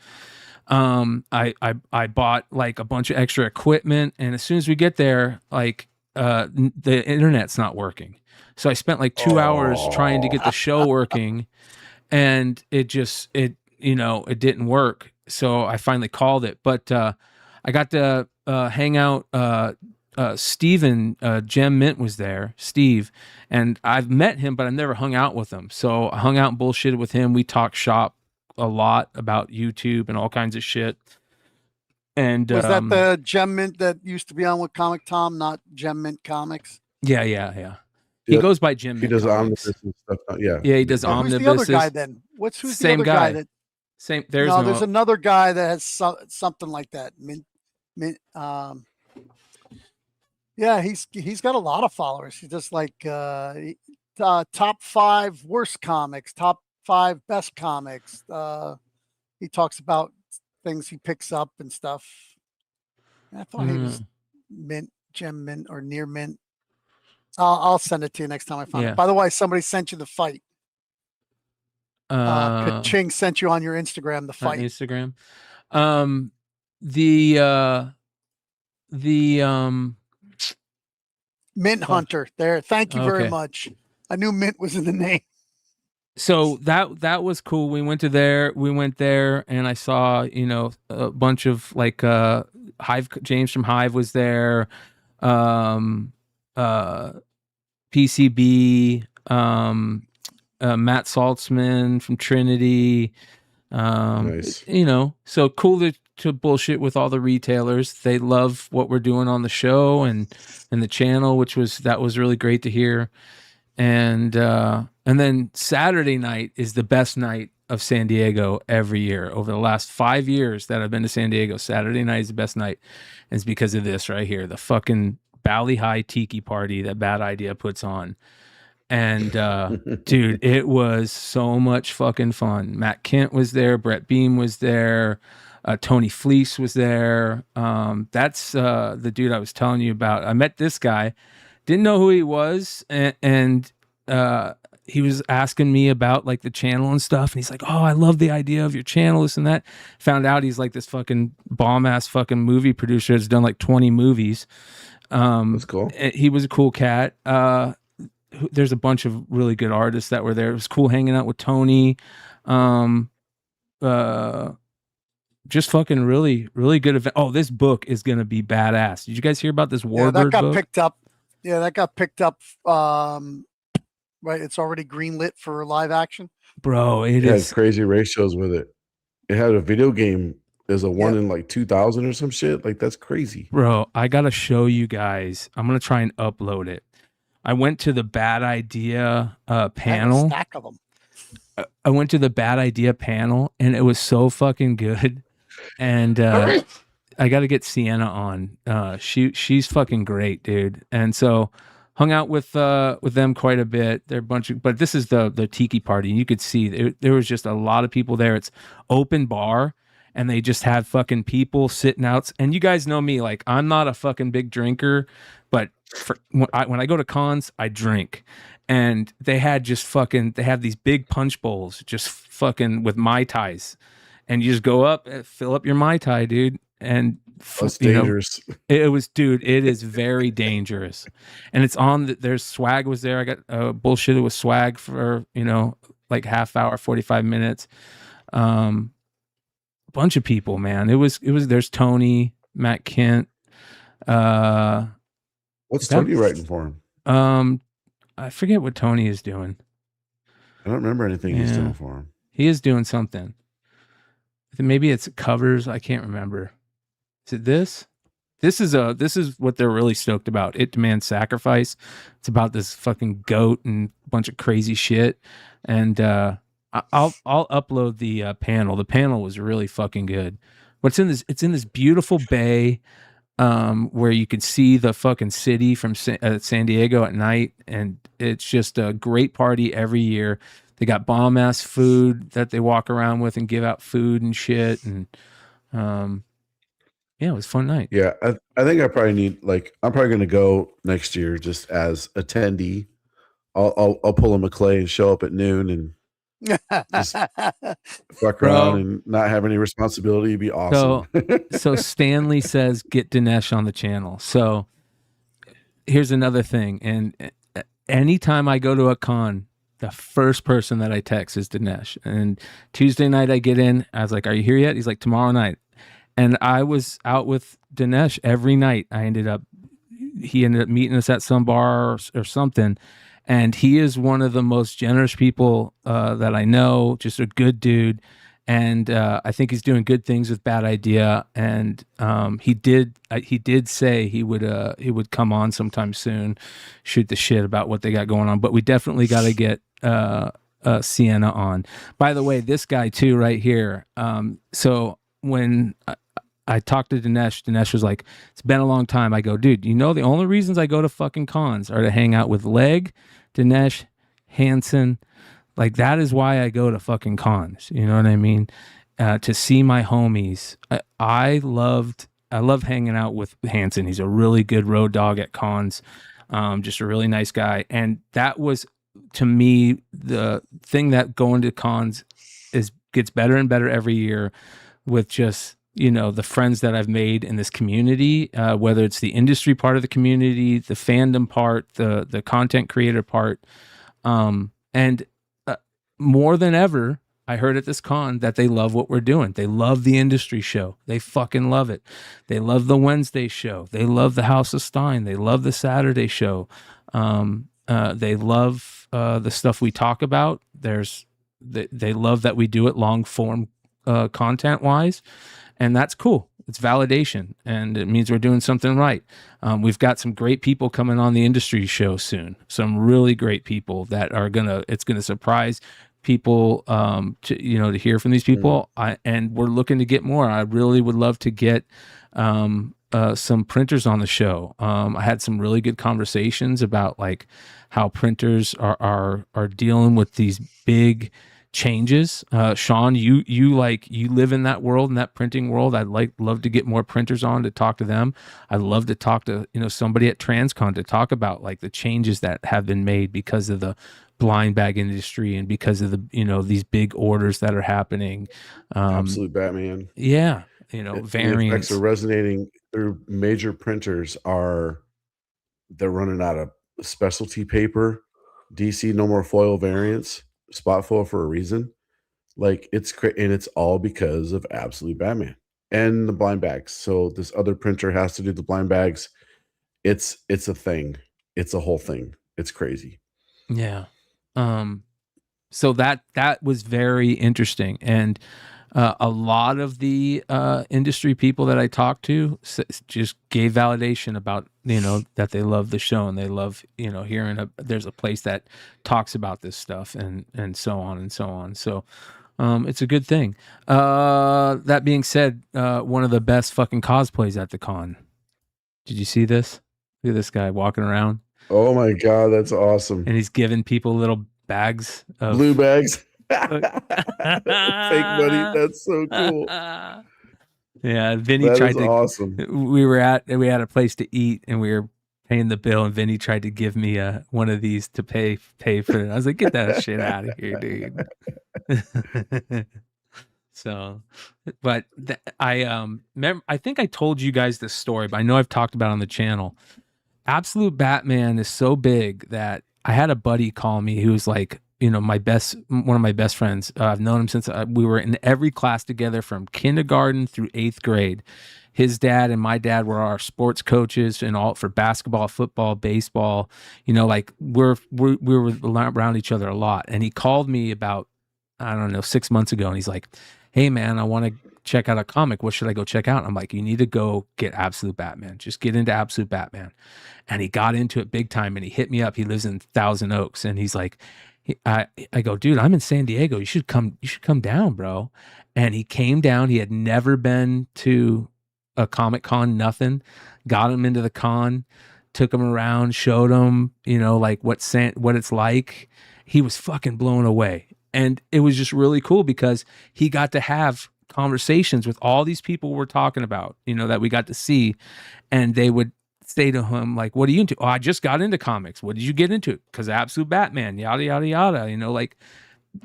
I bought like a bunch of extra equipment, and as soon as we get there, like the internet's not working. So I spent like 2 hours trying to get the show working, and it didn't work. So I finally called it, but I got to hang out. Steven, Gem Mint was there, Steve, and I've met him, but I've never hung out with him. So I hung out and bullshitted with him. We talked shop a lot about YouTube and all kinds of shit. And was that the Gem Mint that used to be on with Comic Tom, not Gem Mint Comics? Yeah. He goes by Gem Mint. He does Comics. omnibus and stuff. Yeah. Yeah, he does omnibuses. Who's the other guy then? Who's Same the other guy that? Same. There's another guy that has something like that. Mint. Yeah, he's got a lot of followers. He's just like top 5 worst comics, top 5 best comics. He talks about things he picks up and stuff. I thought he was Mint, Gem Mint, or near Mint. I'll send it to you next time I find it. By the way, somebody sent you the fight. Ka-ching sent you on your Instagram the fight. On Instagram. The Mint Hunter there. Thank you very much. I knew Mint was in the name. So that was cool. We went there and I saw, a bunch of like Hive, James from Hive was there. PCB, Matt Saltzman from Trinity. Nice. So cool to bullshit with all the retailers. They love what we're doing on the show and the channel, that was really great to hear. And then Saturday night is the best night of San Diego every year. Over the last 5 years that I've been to San Diego, Saturday night is the best night. And it's because of this right here, the fucking Bally High Tiki party that Bad Idea puts on. And dude, it was so much fucking fun. Matt Kent was there, Brett Beam was there, Tony Fleece was there. That's the dude I was telling you about. I met this guy, didn't know who he was, and he was asking me about like the channel and stuff, and he's like, "Oh, I love the idea of your channel, this and that." Found out he's like this fucking bomb ass fucking movie producer that's done like 20 movies. That's cool. He was a cool cat. there's a bunch of really good artists that were there. It was cool hanging out with Tony. Um, just fucking really, really good event. Oh, this book is gonna be badass. Did you guys hear about this Warbird that got book? picked up. Yeah, that got picked up. Right, it's already greenlit for live action. Bro, It has crazy ratios with it. It had a video game as a 1 in like 2000 or some shit. Like, that's crazy. Bro, I gotta show you guys. I'm gonna try and upload it. I went to the Bad Idea panel. A stack of them. I went to the Bad Idea panel, and it was so fucking good. And I got to get Sienna on. She's fucking great, dude. And so hung out with them quite a bit. They're a bunch of, but this is the tiki party. You could see there was just a lot of people there. It's open bar, and they just have fucking people sitting out. And you guys know me, like, I'm not a fucking big drinker, but when I go to cons, I drink. And they had they have these big punch bowls just fucking with Mai Tais. And you just go up, fill up your Mai Tai, dude. And that's dangerous. It was, dude, it is very dangerous. And it's on, there's swag was there. I got bullshitted with swag for, like half hour, 45 minutes. A bunch of people, man. It was, there's Tony, Matt Kent. What's Tony writing for him? I forget what Tony is doing. I don't remember anything he's doing for him. He is doing something. Maybe it's covers. I can't remember. Is it this? This is what they're really stoked about. It Demands Sacrifice. It's about this fucking goat and a bunch of crazy shit. And I'll upload the panel. The panel was really fucking good. What's in this? It's in this beautiful bay where you can see the fucking city from San Diego at night, and it's just a great party every year. They got bomb ass food that they walk around with and give out food and shit. And it was a fun night. Yeah, I think I probably need, like, I'm probably going to go next year just as attendee. I'll pull a McClay and show up at noon and just fuck around and not have any responsibility. It'd be awesome. So Stanley says get Dinesh on the channel. So here's another thing. And anytime I go to a con, the first person that I text is Dinesh. And Tuesday night I get in. I was like, "Are you here yet?" He's like, "Tomorrow night." And I was out with Dinesh every night. He ended up meeting us at some bar or something. And he is one of the most generous people that I know. Just a good dude. And I think he's doing good things with Bad Idea. And he did say he would come on sometime soon, shoot the shit about what they got going on. But we definitely got to get Sienna on. By the way, this guy too, right here. So when I talked to Dinesh was like, "It's been a long time." I go, "Dude, the only reasons I go to fucking cons are to hang out with Leg, Dinesh, Hansen. Like, that is why I go to fucking cons." You know what I mean? To see my homies. I love hanging out with Hansen. He's a really good road dog at cons. Just a really nice guy. And that was, to me, the thing that going to cons gets better and better every year, with just, the friends that I've made in this community, whether it's the industry part of the community, the fandom part, the content creator part. And more than ever, I heard at this con that they love what we're doing. They love the industry show. They fucking love it. They love the Wednesday show. They love the House of Stein. They love the Saturday show. They love the stuff we talk about. They love that we do it long form content wise, and that's cool. It's validation, and it means we're doing something right. We've got some great people coming on the industry show soon. Some really great people that are it's gonna surprise people to hear from these people. And we're looking to get more. I really would love to get some printers on the show. I had some really good conversations about like how printers are dealing with these big changes. Sean, you live in that world, in that printing world. I'd love to get more printers on to talk to them. I'd love to talk to somebody at Transcon to talk about like the changes that have been made because of the blind bag industry and because of the these big orders that are happening. Absolute Batman. Yeah, variants. The effects are resonating through major printers. They're running out of specialty paper. DC no more foil variants, spot foil for a reason. Like it's and it's all because of Absolute Batman and the blind bags. So this other printer has to do the blind bags. It's a thing. It's a whole thing. It's crazy. Yeah. So that was very interesting, and a lot of the industry people that I talked to just gave validation about, you know, that they love the show and they love, you know, hearing there's a place that talks about this stuff and so on and so on. So it's a good thing. That being said, one of the best fucking cosplays at the con. Did you see this? Look at this guy walking around. Oh my God, that's awesome. And he's giving people little bags of blue bags. Fake money. That's so cool. Yeah, Vinny that tried is to. Awesome. We had a place to eat, and we were paying the bill, and Vinny tried to give me one of these to pay for it. I was like, "Get that shit out of here, dude." So, but I think I told you guys this story, but I know I've talked about it on the channel. Absolute Batman is so big that I had a buddy call me who was like, you know, one of my best friends. I've known him since we were in every class together from kindergarten through 8th grade. His dad and my dad were our sports coaches and all for basketball, football, baseball. You know, like we were around each other a lot. And he called me about, I don't know, 6 months ago, and he's like, "Hey man, I want to check out a comic. What should I go check out?" I'm like, "You need to go get Absolute Batman. Just get into Absolute Batman." And he got into it big time, and he hit me up. He lives in Thousand Oaks, and he's like, I go, "Dude, I'm in San Diego. You should come down, bro." And he came down. He had never been to a Comic Con, nothing. Got him into the con, took him around, showed him, you know, like what it's like. He was fucking blown away. And it was just really cool because he got to have conversations with all these people we're talking about, you know, that we got to see. And they would say to him, like, "What are you into?" "Oh, I just got into comics." "What did you get into?" "Because Absolute Batman," yada, yada, yada. You know, like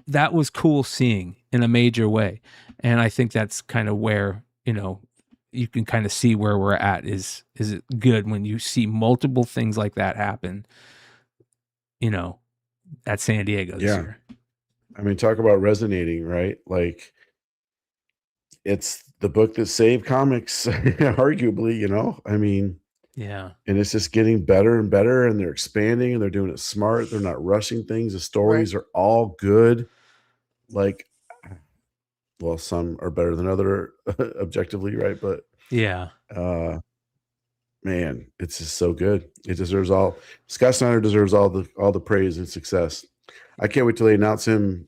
that was cool seeing in a major way. And I think that's kind of where, you know, you can kind of see where we're at. Is it good when you see multiple things like that happen, you know, at San Diego this year? I mean, talk about resonating, right? Like it's the book that saved comics, arguably, you know? I mean, yeah. And it's just getting better and better, and they're expanding and they're doing it smart. They're not rushing things. The stories are all good. Like, well, some are better than other objectively, right? But yeah, man, it's just so good. It deserves all. Scott Snyder deserves all the praise and success. I can't wait till they announce him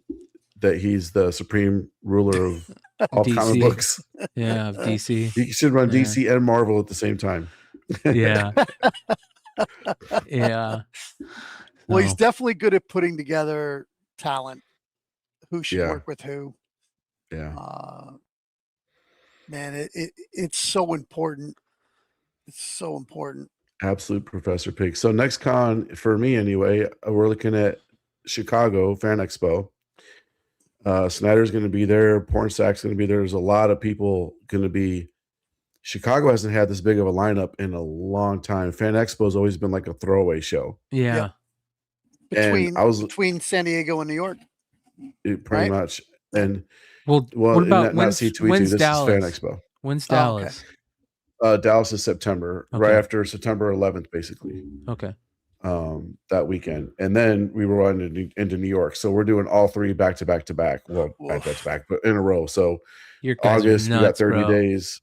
that he's the supreme ruler of all DC. comic books. Yeah, of DC. He should run DC and Marvel at the same time. Yeah. Yeah. Well, he's definitely good at putting together talent. Who should work with who? Yeah. Man, it's so important. It's so important. Absolute Professor Pig. So next con for me anyway, we're looking at Chicago Fan Expo. Snyder's going to be there. Pornsack's going to be there. There's a lot of people going to be. Chicago hasn't had this big of a lineup in a long time. Fan Expo has always been like a throwaway show. Yeah. Between San Diego and New York. Pretty much. And what about not C2E2, when's this Dallas? is Fan Expo. When's Dallas? Dallas is September, right after September 11th, basically. Okay. That weekend, and then we were on into New York. So we're doing all three back to back to back. Well, back to back, but in a row. So August, we got 30 days,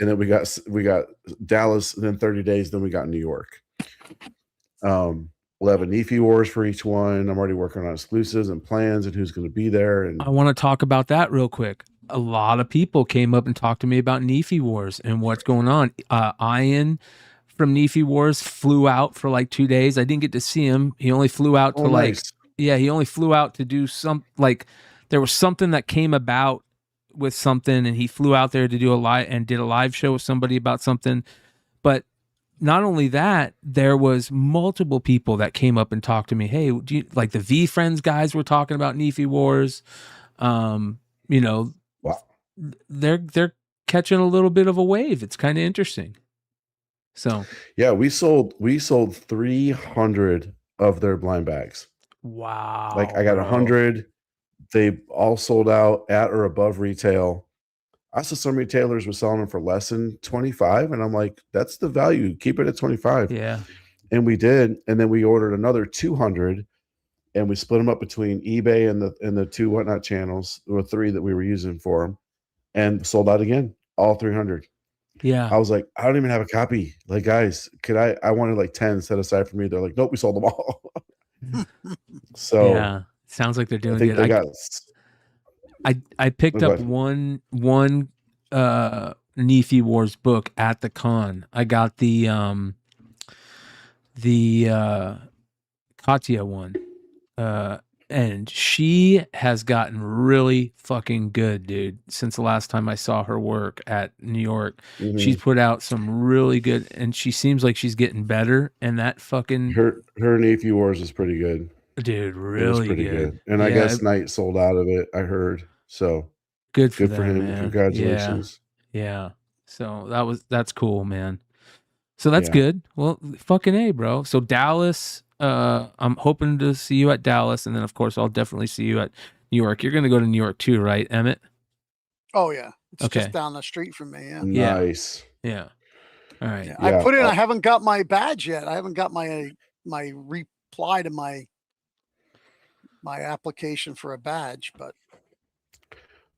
and then we got Dallas, and then 30 days, then we got New York. We'll have a Nephi Wars for each one. I'm already working on exclusives and plans and who's going to be there. And I want to talk about that real quick. A lot of people came up and talked to me about Nephi Wars and what's going on. Ian from Nephi Wars flew out for like 2 days. I didn't get to see him. He only flew out to he only flew out to do there was something that came about with something, and he flew out there to do did a live show with somebody about something. But not only that, there was multiple people that came up and talked to me. "Hey, do you like the V Friends guys were talking about Nephi Wars?" You know, wow. They're catching a little bit of a wave. It's kind of interesting. So yeah, we sold 300 of their blind bags. Wow. Like I got 100. They all sold out at or above retail. I saw some retailers were selling them for less than 25, and I'm like, that's the value. Keep it at 25. Yeah. And we did, and then we ordered another 200, and we split them up between eBay and the two whatnot channels, or 3 that we were using for them, and sold out again, all 300. Yeah. I was like, I don't even have a copy. Like, guys, could I wanted like 10 set aside for me. They're like, nope, we sold them all. So yeah, sounds like they're doing I think good. they got. I picked up one Nephi Wars book at the con. I got the Katya one. And she has gotten really fucking good, dude, since the last time I saw her work at New York. Mhm. She's put out some really good, and she seems like she's getting better. And that fucking her Nephi Wars is pretty good. Dude, It was really pretty good. And I Yeah, guess Knight sold out of it, I heard. So good for them, him. man. Congratulations. Yeah. So that's cool, man. So that's Yeah. good. Well, fucking A, bro. So Dallas, I'm hoping to see you at Dallas, and then of course I'll definitely see you at New York. You're gonna go to New York too, right, Emmett? Oh yeah, it's Okay. just down the street from me. Yeah. Nice. Yeah. All right. Yeah, I put in. I haven't got my badge yet. I haven't got my reply to my application for a badge, but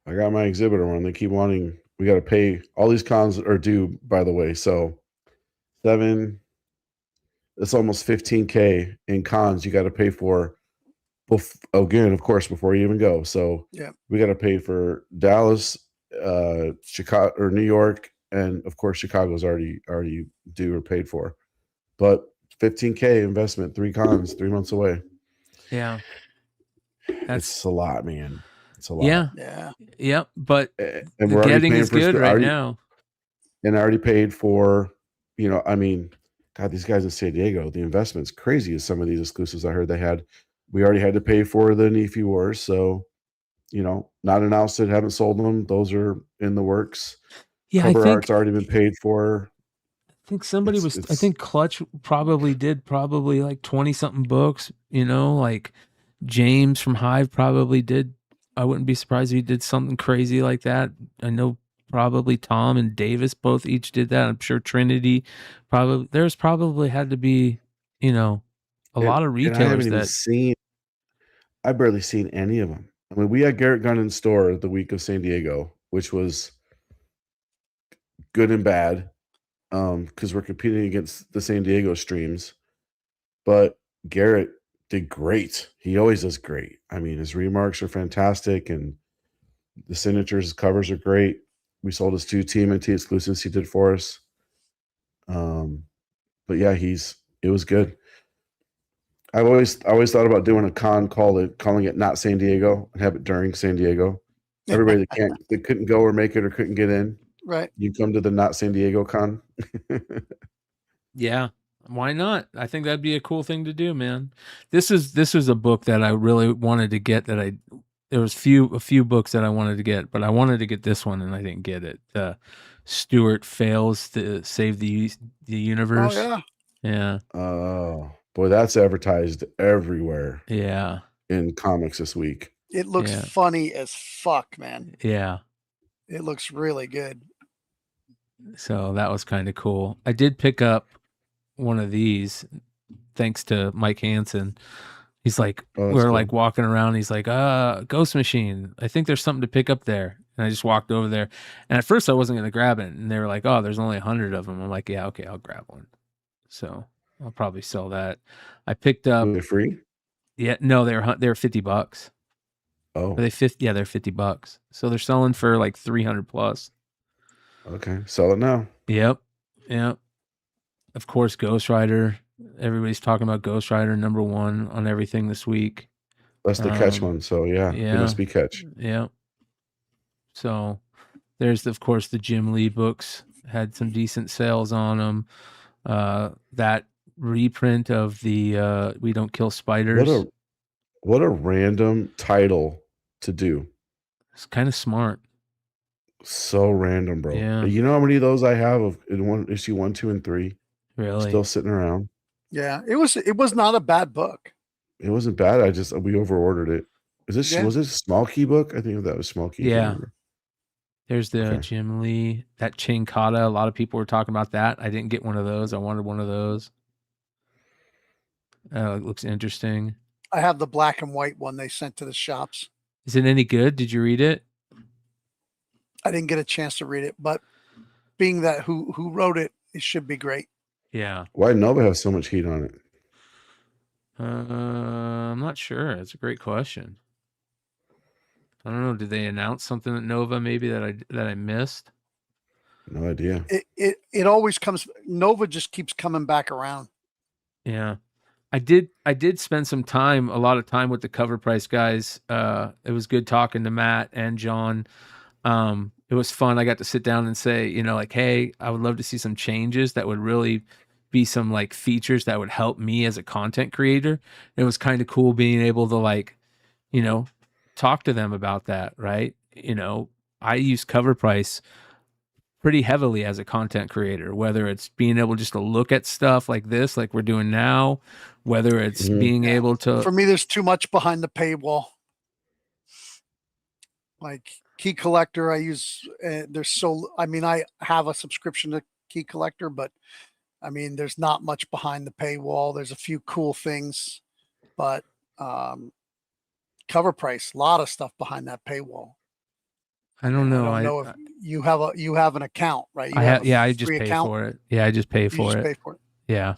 I got my exhibitor one. They keep wanting. We got to pay. All these cons are due, by the way. So 7. It's almost 15K in cons you got to pay for. Again, of course, before you even go. So yeah, we got to pay for Dallas, Chicago, or New York, and of course Chicago's already due or paid for. But 15K investment, 3 cons, 3 months away. Yeah. It's a lot, man. It's a lot. Yeah. Yeah. Yep. But And the we're already getting paying is for good right already- now. And I already paid for, I mean, God, these guys in San Diego, the investment's crazy as some of these exclusives I heard they had. We already had to pay for the Nephi Wars. So, not announced it, haven't sold them. Those are in the works. Yeah, Cover art's already been paid for. I think somebody I think Clutch probably did like 20 something books, like James from Hive probably did. I wouldn't be surprised if he did something crazy like that. I know probably Tom and Davis both each did that. I'm sure Trinity there's probably had to be, a lot of And I retailers haven't even that I've barely seen any of them. I mean, we had Garrett Gunn in store the week of San Diego, which was good and bad, because we're competing against the San Diego streams. But Garrett did great. He always does great. I mean, his remarks are fantastic, and the signatures, his covers are great. We sold his 2 TMNT exclusives he did for us. But yeah, it was good. I've always thought about doing a con calling it not San Diego and have it during San Diego. Everybody that couldn't go or make it or couldn't get in, right? You come to the not San Diego con. Yeah, why not? I think that'd be a cool thing to do, man. This was a book that I really wanted to get. There was a few books that I wanted to get, but I wanted to get this one and I didn't get it. Stuart Fails to Save the Universe. Oh yeah. Yeah. Oh boy, that's advertised everywhere. Yeah. In comics this week. It looks funny as fuck, man. Yeah. It looks really good. So that was kind of cool. I did pick up one of these thanks to Mike Hansen. He's like, we're like walking around. He's like, Ghost Machine. I think there's something to pick up there. And I just walked over there. And at first I wasn't going to grab it. And they were like, oh, there's only 100 of them. I'm like, yeah, okay, I'll grab one. So I'll probably sell that. I picked up. They're free? Yeah, no, they're $50. Oh, they're $50. So they're selling for like 300 plus. Okay, sell it now. Yep. Of course, Ghost Rider. Everybody's talking about Ghost Rider #1 on everything this week. That's the catch one. So yeah, it must be catch. Yeah. So there's of course the Jim Lee books had some decent sales on them. That reprint of the We Don't Kill Spiders. What a random title to do. It's kind of smart. So random, bro. Yeah. You know how many of those I have in issue 1, 2, and 3? Really? Still sitting around. Yeah, it was not a bad book. It wasn't bad. We overordered it. Yeah. Was this a small key book? I think that was small key. Yeah. There's the Jim Lee, that Chinkata. A lot of people were talking about that. I didn't get one of those. I wanted one of those. It looks interesting. I have the black and white one they sent to the shops. Is it any good? Did you read it? I didn't get a chance to read it, but being that who wrote it, it should be great. Yeah. Why did Nova have so much heat on it? I'm not sure. It's a great question. I don't know. Did they announce something at Nova maybe that I missed? No idea. It always comes. Nova just keeps coming back around. Yeah. I did spend a lot of time with the Cover Price guys. It was good talking to Matt and John. It was fun. I got to sit down and say, like, hey, I would love to see some changes that would really be some like features that would help me as a content creator. It was kind of cool being able to talk to them about that. Right. I use Cover Price pretty heavily as a content creator, whether it's being able just to look at stuff like this, like we're doing now, whether it's being able to. For me, there's too much behind the paywall. Like Key Collector, I use. I have a subscription to Key Collector, but there's not much behind the paywall. There's a few cool things, but Cover Price, a lot of stuff behind that paywall. I don't know. I don't know if you have an account, right? I just pay for it. Yeah, I just pay for it. Yeah.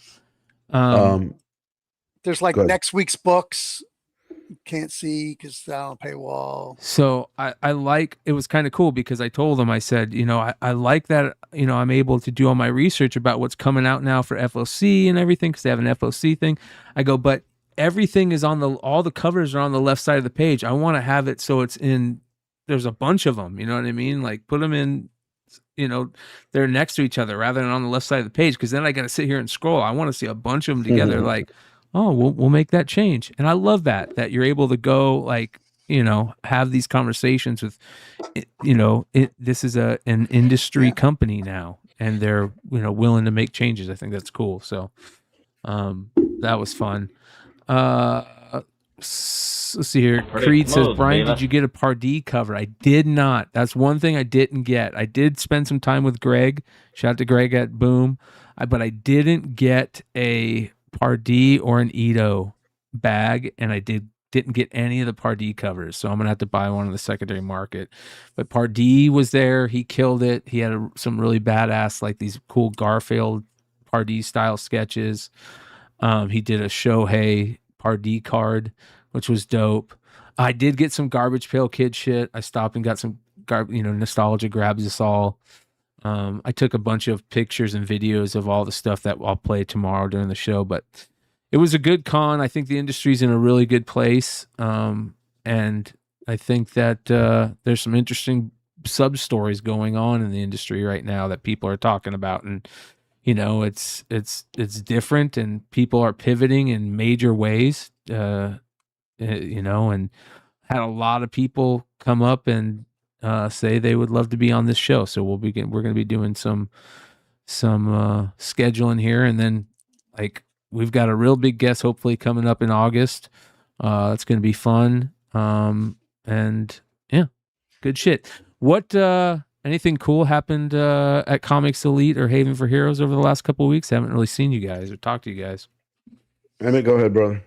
There's like next week's books. You can't see because they're on a paywall. So I like, it was kind of cool because I told them, I said, I like that, I'm able to do all my research about what's coming out now for FOC and everything because they have an FOC thing. I go, but everything is all the covers are on the left side of the page. I want to have it so it's there's a bunch of them, you know what I mean? Like put them in, they're next to each other rather than on the left side of the page. Cause then I got to sit here and scroll. I want to see a bunch of them together. Like, oh, we'll make that change. And I love that you're able to go have these conversations with, this is an industry company now and they're, willing to make changes. I think that's cool. So, that was fun. Let's see here. Creed says, Brian, did you get a Pardee cover? I did not. That's one thing I didn't get. I did spend some time with Greg. Shout out to Greg at Boom. But I didn't get a Pardee or an Ito bag, and I didn't get any of the Pardee covers. So I'm going to have to buy one on the secondary market. But Pardee was there. He killed it. He had some really badass, like these cool Garfield Pardee style sketches. He did a Shohei Pardee card, which was dope. I did get some Garbage Pail Kid shit. I stopped and got some nostalgia grabs us all. I took a bunch of pictures and videos of all the stuff that I'll play tomorrow during the show, but it was a good con. I think the industry's in a really good place. And I think that there's some interesting sub stories going on in the industry right now that people are talking about. And it's different and people are pivoting in major ways, and had a lot of people come up and say they would love to be on this show. So we're going to be doing some scheduling here. And then we've got a real big guest hopefully coming up in August. It's going to be fun. And yeah, good shit. What, anything cool happened at Comics Elite or Haven for Heroes over the last couple of weeks? I haven't really seen you guys or talked to you guys. Emmett, go ahead, brother.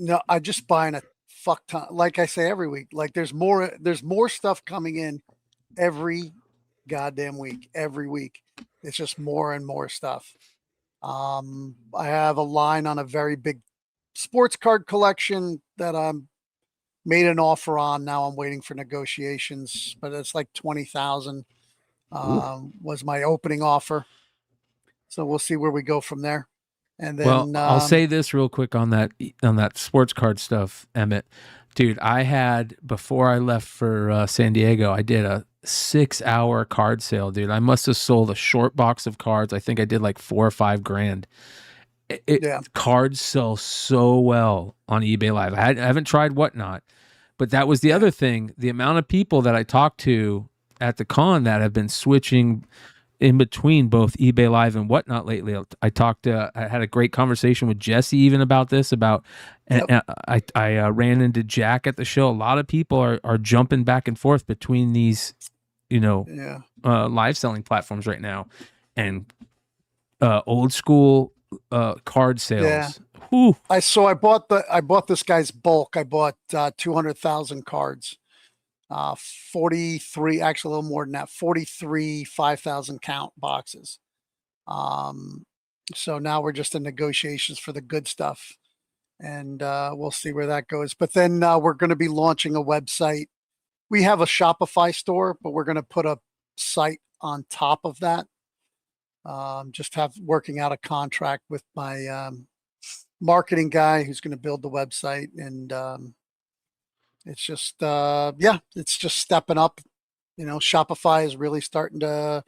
No, I'm just buying a fuck ton. Like I say every week, like there's more stuff coming in every goddamn week. Every week, it's just more and more stuff. I have a line on a very big sports card collection that I'm made an offer on. Now I'm waiting for negotiations, but it's like 20,000 was my opening offer. So we'll see where we go from there. And then I'll say this real quick on that sports card stuff, Emmett. Dude, I had, before I left for San Diego, I did a 6-hour card sale, dude. I must have sold a short box of cards. I think I did like $4 or $5 grand. Cards sell so well on eBay Live. I haven't tried Whatnot, but that was the other thing. The amount of people that I talked to at the con that have been switching in between both eBay Live and whatnot lately. I had a great conversation with Jesse even about this. And I ran into Jack at the show. A lot of people are jumping back and forth between these, live selling platforms right now, and old school card sales. Yeah. I bought this guy's bulk. I bought 200,000 cards. 43, actually a little more than that, 43 5,000 count boxes. So now we're just in negotiations for the good stuff, and we'll see where that goes. But then we're going to be launching a website. We have a Shopify store, but we're going to put a site on top of that. Just working out a contract with my marketing guy who's going to build the website, and it's just it's just stepping up. Shopify is really starting to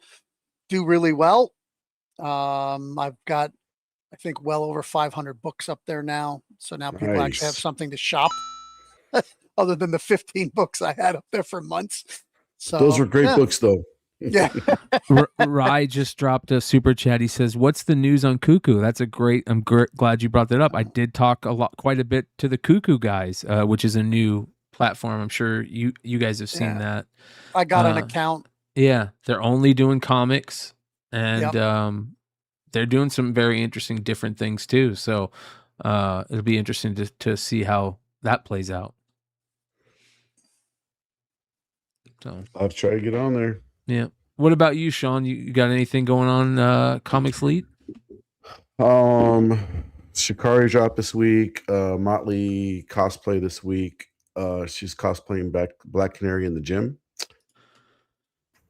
do really well. I've got, I think, well over 500 books up there now, so now people actually have something to shop other than the 15 books I had up there for months. So those were great books, though. Yeah. Rye just dropped a super chat. He says, "What's the news on Cuckoo?" That's a great. I'm glad you brought that up. I did talk quite a bit to the Cuckoo guys, which is a new platform. I'm sure you guys have seen that. I got an account. Yeah, they're only doing comics, and they're doing some very interesting, different things too. So it'll be interesting to see how that plays out. So I'll try to get on there. Yeah. What about you, Sean? You got anything going on Comics Lead? Shikari dropped this week. Motley cosplay this week. She's cosplaying Black Canary in the gym.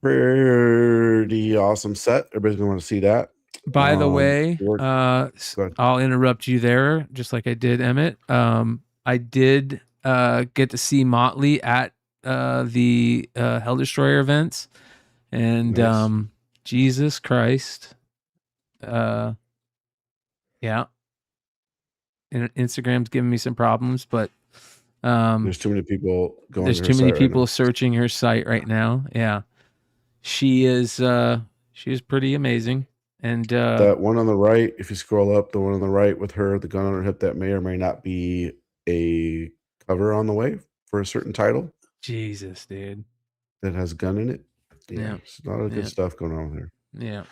Pretty awesome set. Everybody's gonna want to see that. By the way, I'll interrupt you there, just like I did Emmett. I did get to see Motley at the Hell Destroyer events, and nice. Jesus Christ, yeah, and Instagram's giving me some problems, but there's too many people going. There's too many people searching her site right now. Yeah, she is pretty amazing. And that one on the right, if you scroll up, the one on the right with her, the gun on her hip, that may or may not be a cover on the way for a certain title. Jesus, dude. That has a gun in it. Yeah. It's a lot of good stuff going on there. Yeah.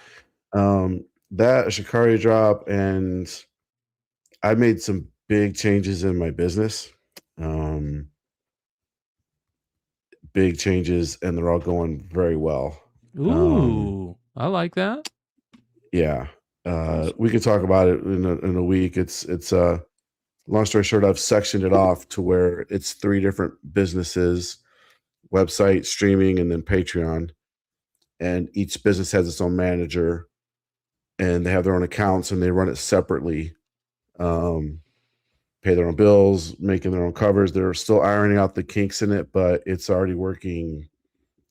That Shikari drop, and I made some big changes in my business. Big changes, and they're all going very well. Ooh, I like that. Yeah. We could talk about it in a week. It's long story short, I've sectioned it off to where it's 3 different businesses: website, streaming, and then Patreon. And each business has its own manager, and they have their own accounts, and they run it separately. Pay their own bills, making their own covers. They're still ironing out the kinks in it, but it's already working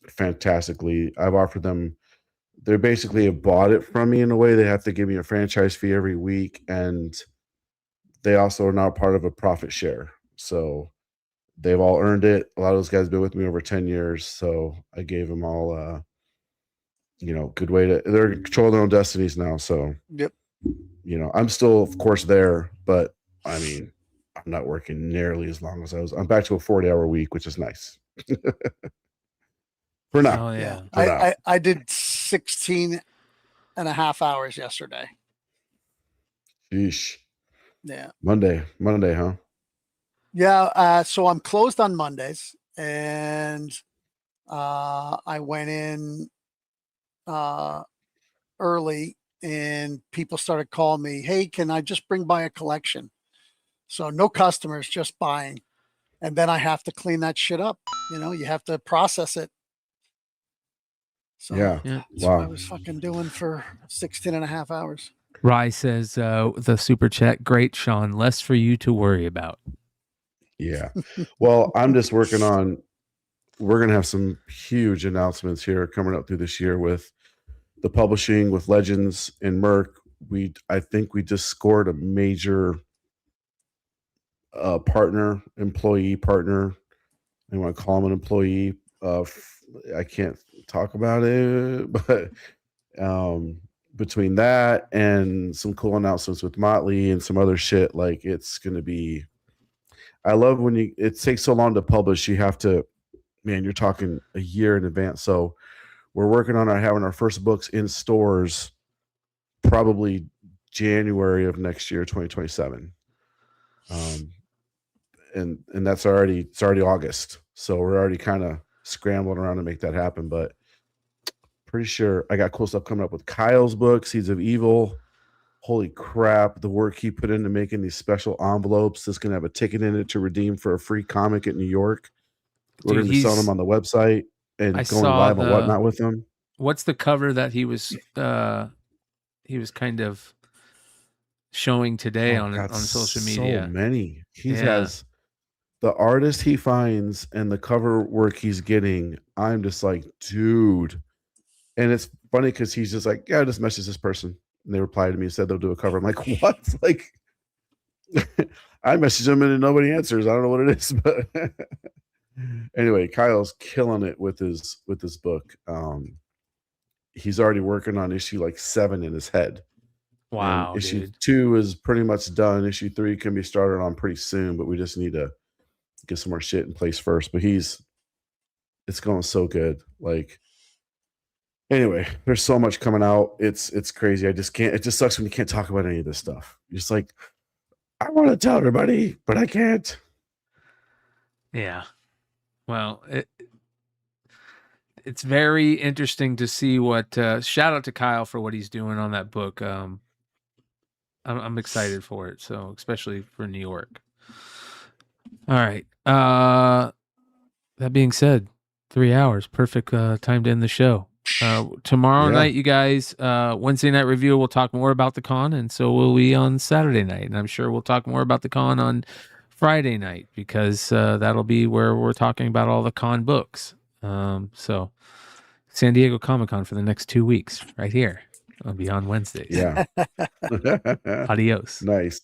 fantastically. I've offered them, they basically have bought it from me in a way. They have to give me a franchise fee every week, and they also are now part of a profit share. So they've all earned it. A lot of those guys have been with me over 10 years. So I gave them all, good way to, they're controlling their own destinies now. So, yep. I'm still, of course, there, but I mean, I'm not working nearly as long as I was. I'm back to a 40-hour week, which is nice. For now. Oh, yeah. I did 16 and a half hours yesterday. Sheesh. Yeah. Monday, huh? Yeah. So I'm closed on Mondays, and I went in early, and people started calling me, "Hey, can I just bring by a collection?" So no customers, just buying. And then I have to clean that shit up. You have to process it. So that's what I was fucking doing for 16 and a half hours. Rye says, the super chat, great, Sean, less for you to worry about. Yeah. Well, I'm just working on, we're going to have some huge announcements here coming up through this year with the publishing, with Legends and Merc. I think we just scored a major employee partner. I want to call him an employee. I can't talk about it, but Between that and some cool announcements with Motley and some other shit, like it's gonna be. I love when it takes so long to publish. You have to, man, you're talking a year in advance. So we're working on having our first books in stores probably January of next year, 2027. And it's already August. So we're already kind of scrambling around to make that happen. But pretty sure I got cool stuff coming up with Kyle's book, Seeds of Evil. Holy crap, the work he put into making these special envelopes that's going to have a ticket in it to redeem for a free comic at New York. We're going to be selling them on the website and going live and whatnot with them. What's the cover that he was kind of showing today on social media? So many. He has the artist he finds and the cover work he's getting. I'm just like, dude. And it's funny because he's just like, yeah, just message this person. And they replied to me and said they'll do a cover. I'm like, what? Like, I messaged them and nobody answers. I don't know what it is, but anyway, Kyle's killing it with his book. He's already working on issue like 7 in his head. Wow. And issue 2 is pretty much done. Issue 3 can be started on pretty soon, but we just need to get some more shit in place first. But it's going so good. Like, anyway, there's so much coming out. It's crazy. I just can't. It just sucks when you can't talk about any of this stuff. You're just like, I want to tell everybody, but I can't. Yeah. Well, it's very interesting to see what. Shout out to Kyle for what he's doing on that book. I'm excited for it. So especially for New York. All right. That being said, 3 hours, perfect time to end the show. Tomorrow night, you guys, Wednesday night review, we'll talk more about the con, and so will we on Saturday night. And I'm sure we'll talk more about the con on Friday night because that'll be where we're talking about all the con books. So San Diego Comic-Con for the next 2 weeks right here on Beyond Wednesdays. Yeah. Adios. Nice.